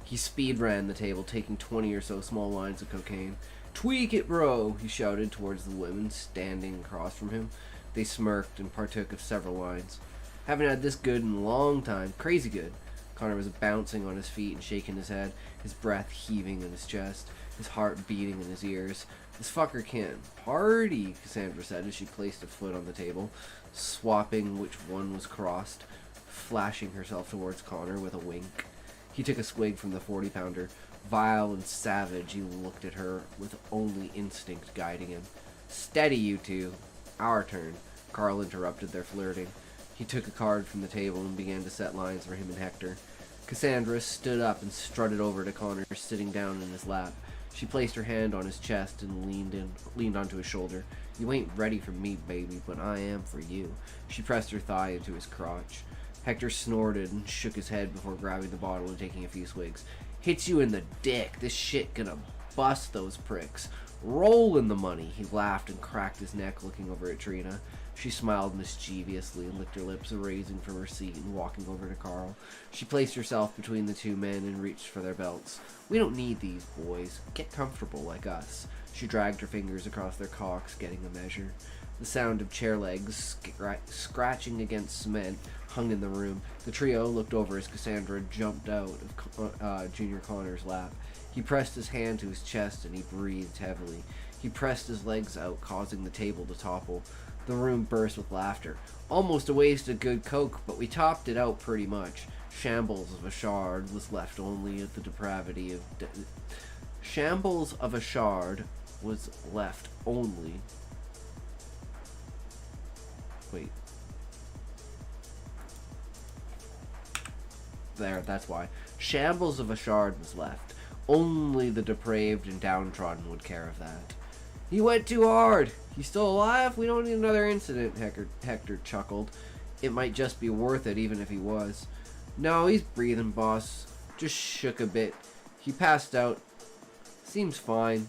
He speed ran the table, taking 20 or so small lines of cocaine. Tweak it, bro, he shouted towards the women standing across from him. They smirked and partook of several lines. Haven't had this good in a long time. Crazy good. Connor was bouncing on his feet and shaking his head, his breath heaving in his chest, his heart beating in his ears. This fucker can't party, Cassandra said as she placed a foot on the table, swapping which one was crossed, flashing herself towards Connor with a wink. He took a swig from the 40-pounder. Vile and savage, he looked at her with only instinct guiding him. Steady, you two. Our turn. Carl interrupted their flirting. He took a card from the table and began to set lines for him and Hector. Cassandra stood up and strutted over to Connor, sitting down in his lap. She placed her hand on his chest and leaned onto his shoulder. You ain't ready for me, baby, but I am for you. She pressed her thigh into his crotch. Hector snorted and shook his head before grabbing the bottle and taking a few swigs. Hits you in the dick. This shit gonna bust those pricks. Roll in the money. He laughed and cracked his neck, looking over at Trina. She smiled mischievously and licked her lips, raising from her seat and walking over to Carl. She placed herself between the two men and reached for their belts. We don't need these, boys. Get comfortable like us. She dragged her fingers across their cocks, getting a measure. The sound of chair legs scratching against cement hung in the room. The trio looked over as Cassandra jumped out of Junior Connor's lap. He pressed his hand to his chest and he breathed heavily. He pressed his legs out, causing the table to topple. The room burst with laughter. Almost a waste of good coke, but we topped it out pretty much. Shambles of a shard was left only at the depravity of... Shambles of a shard was left only... Wait. There, that's why. Shambles of a shard was left. Only the depraved and downtrodden would care of that. He went too hard. He's still alive? We don't need another incident, Hector chuckled. It might just be worth it, even if he was. No, he's breathing, boss. Just shook a bit. He passed out. Seems fine.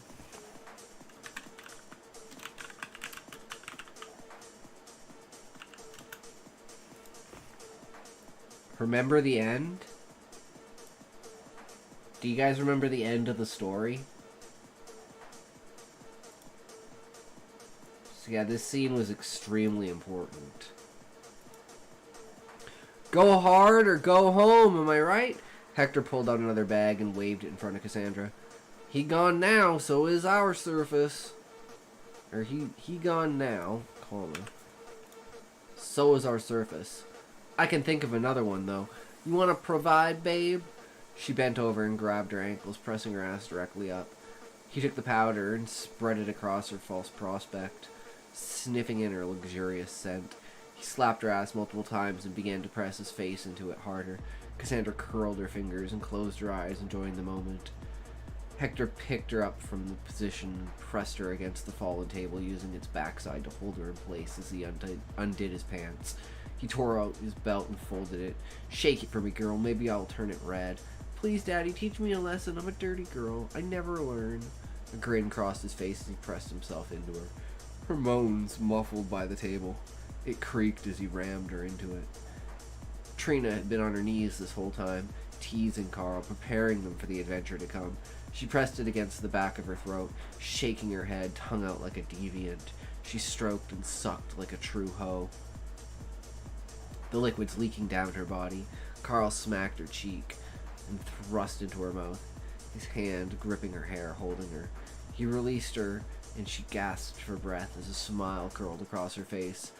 Remember the end? Do you guys remember the end of the story? So yeah, this scene was extremely important. Go hard or go home, am I right? Hector pulled out another bag and waved it in front of Cassandra. He gone now, so is our surface. Or he gone now, comma. So is our surface. I can think of another one, though. You want to provide, babe? She bent over and grabbed her ankles, pressing her ass directly up. He took the powder and spread it across her false prospect, sniffing in her luxurious scent. He slapped her ass multiple times and began to press his face into it harder. Cassandra curled her fingers and closed her eyes, enjoying the moment. Hector picked her up from the position and pressed her against the fallen table, using its backside to hold her in place as he undid his pants. He tore out his belt and folded it. Shake it for me, girl. Maybe I'll turn it red. Please, Daddy, teach me a lesson. I'm a dirty girl. I never learn. A grin crossed his face as he pressed himself into her. Her moans muffled by the table. It creaked as he rammed her into it. Trina had been on her knees this whole time, teasing Carl, preparing them for the adventure to come. She pressed it against the back of her throat, shaking her head, tongue out like a deviant. She stroked and sucked like a true hoe. The liquids leaking down her body. Carl smacked her cheek and thrust into her mouth, his hand gripping her hair, holding her. He released her, and she gasped for breath as a smile curled across her face.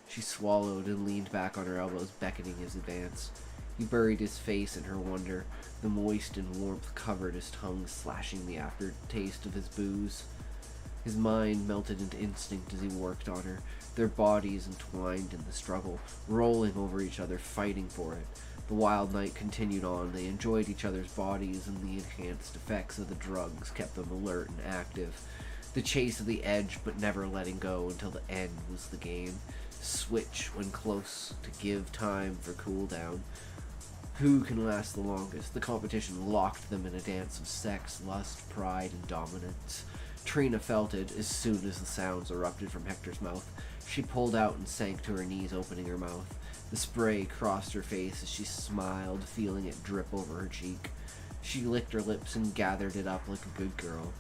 She swallowed and leaned back on her elbows, beckoning his advance. He buried his face in her wonder. The moist and warmth covered his tongue, slashing the aftertaste of his booze. His mind melted into instinct as he worked on her, their bodies entwined in the struggle, rolling over each other, fighting for it. The wild night continued on. They enjoyed each other's bodies, and the enhanced effects of the drugs kept them alert and active. The chase of the edge, but never letting go until the end was the game. Switch when close to give time for cooldown. Who can last the longest? The competition locked them in a dance of sex, lust, pride, and dominance. Trina felt it as soon as the sounds erupted from Hector's mouth. She pulled out and sank to her knees, opening her mouth. The spray crossed her face as she smiled, feeling it drip over her cheek. She licked her lips and gathered it up like a good girl.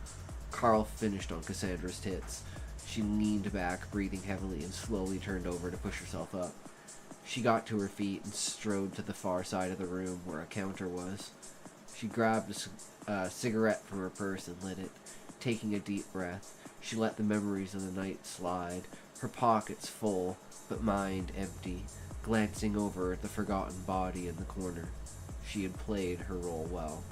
Carl finished on Cassandra's tits. She leaned back, breathing heavily, and slowly turned over to push herself up. She got to her feet and strode to the far side of the room where a counter was. She grabbed a cigarette from her purse and lit it. Taking a deep breath, she let the memories of the night slide, her pockets full, but mind empty, glancing over at the forgotten body in the corner. She had played her role well.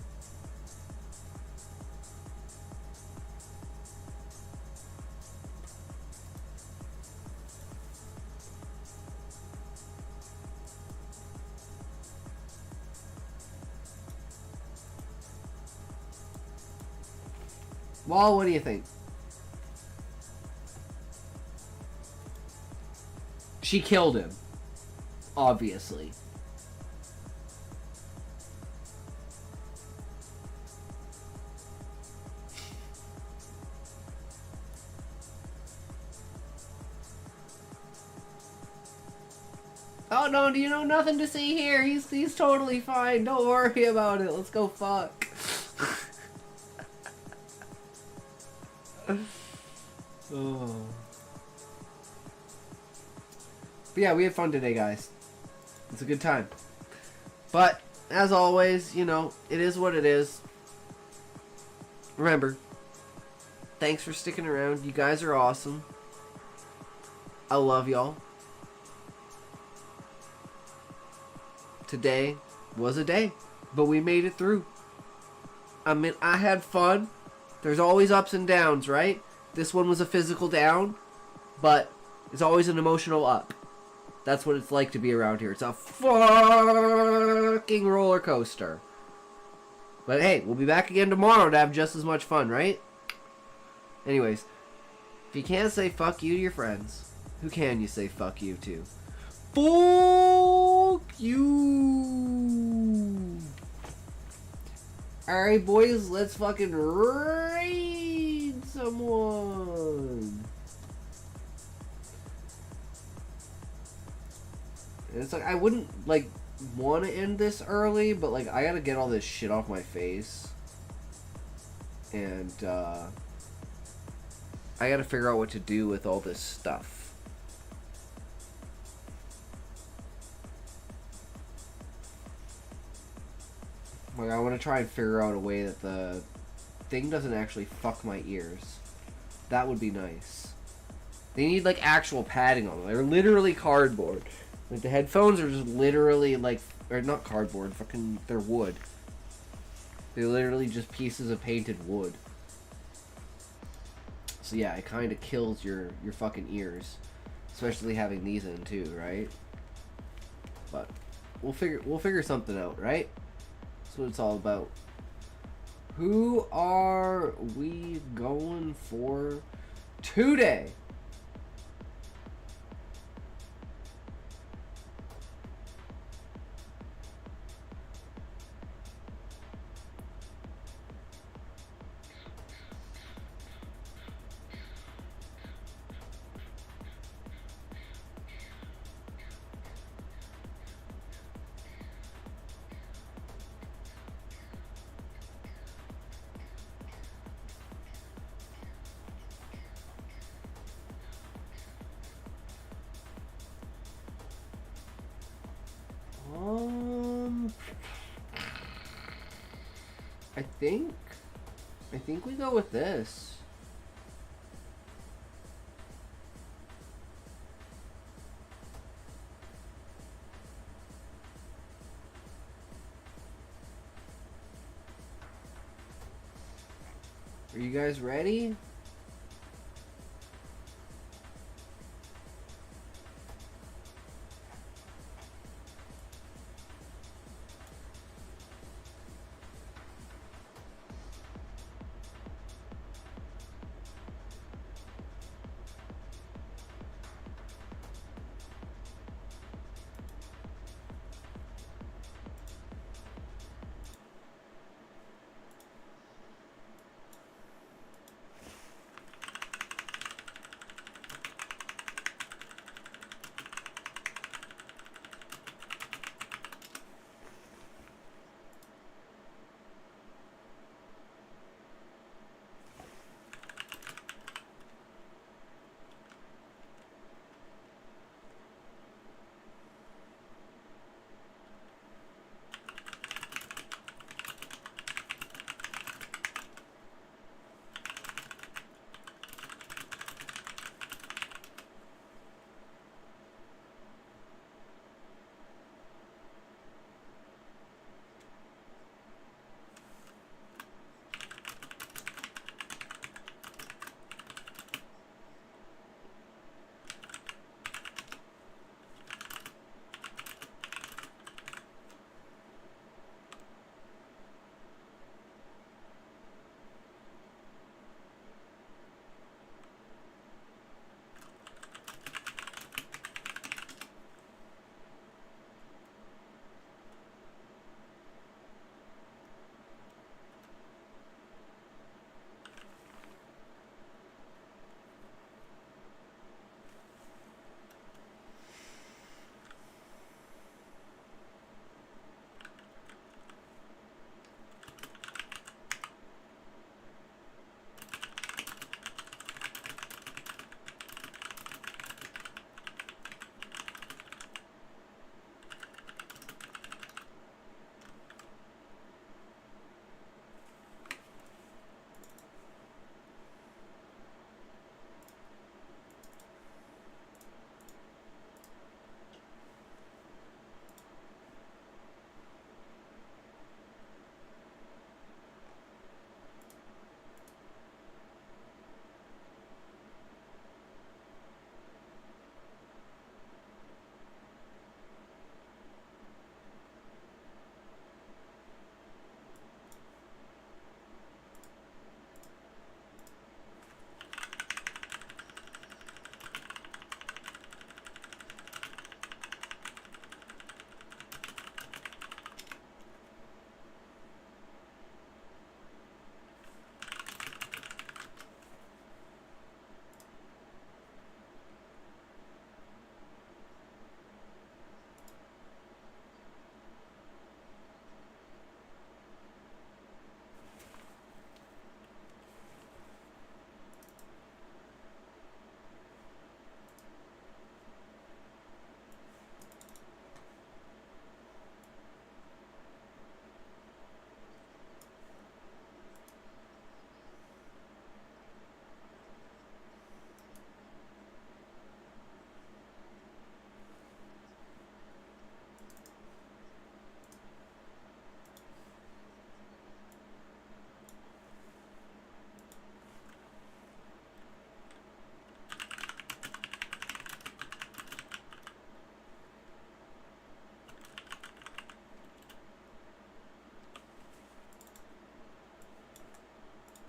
Wall, what do you think? She killed him. Obviously. Oh no, do you know nothing to see here? He's totally fine. Don't worry about it. Let's go fuck. Oh. But yeah, we had fun today, guys. It's a good time. But, as always, you know, it is what it is. Remember, thanks for sticking around. You guys are awesome. I love y'all. Today was a day, but we made it through. I mean, I had fun. There's always ups and downs, right? This one was a physical down, but it's always an emotional up. That's what it's like to be around here. It's a fucking roller coaster. But hey, we'll be back again tomorrow to have just as much fun, right? Anyways, if you can't say fuck you to your friends, who can you say fuck you to? Fuck you! Alright, boys, let's fucking raid someone! And it's like, I wouldn't, like, want to end this early, but, like, I gotta get all this shit off my face. And, I gotta figure out what to do with all this stuff. Like, I want to try and figure out a way that the thing doesn't actually fuck my ears. That would be nice. They need, like, actual padding on them. They're literally cardboard. Like, the headphones are just literally, like, or not cardboard, fucking, they're wood. They're literally just pieces of painted wood. So yeah, it kind of kills your fucking ears. Especially having these in too, right? But we'll figure something out, right? That's what it's all about. Who are we going for today? I think we go with this. Are you guys ready?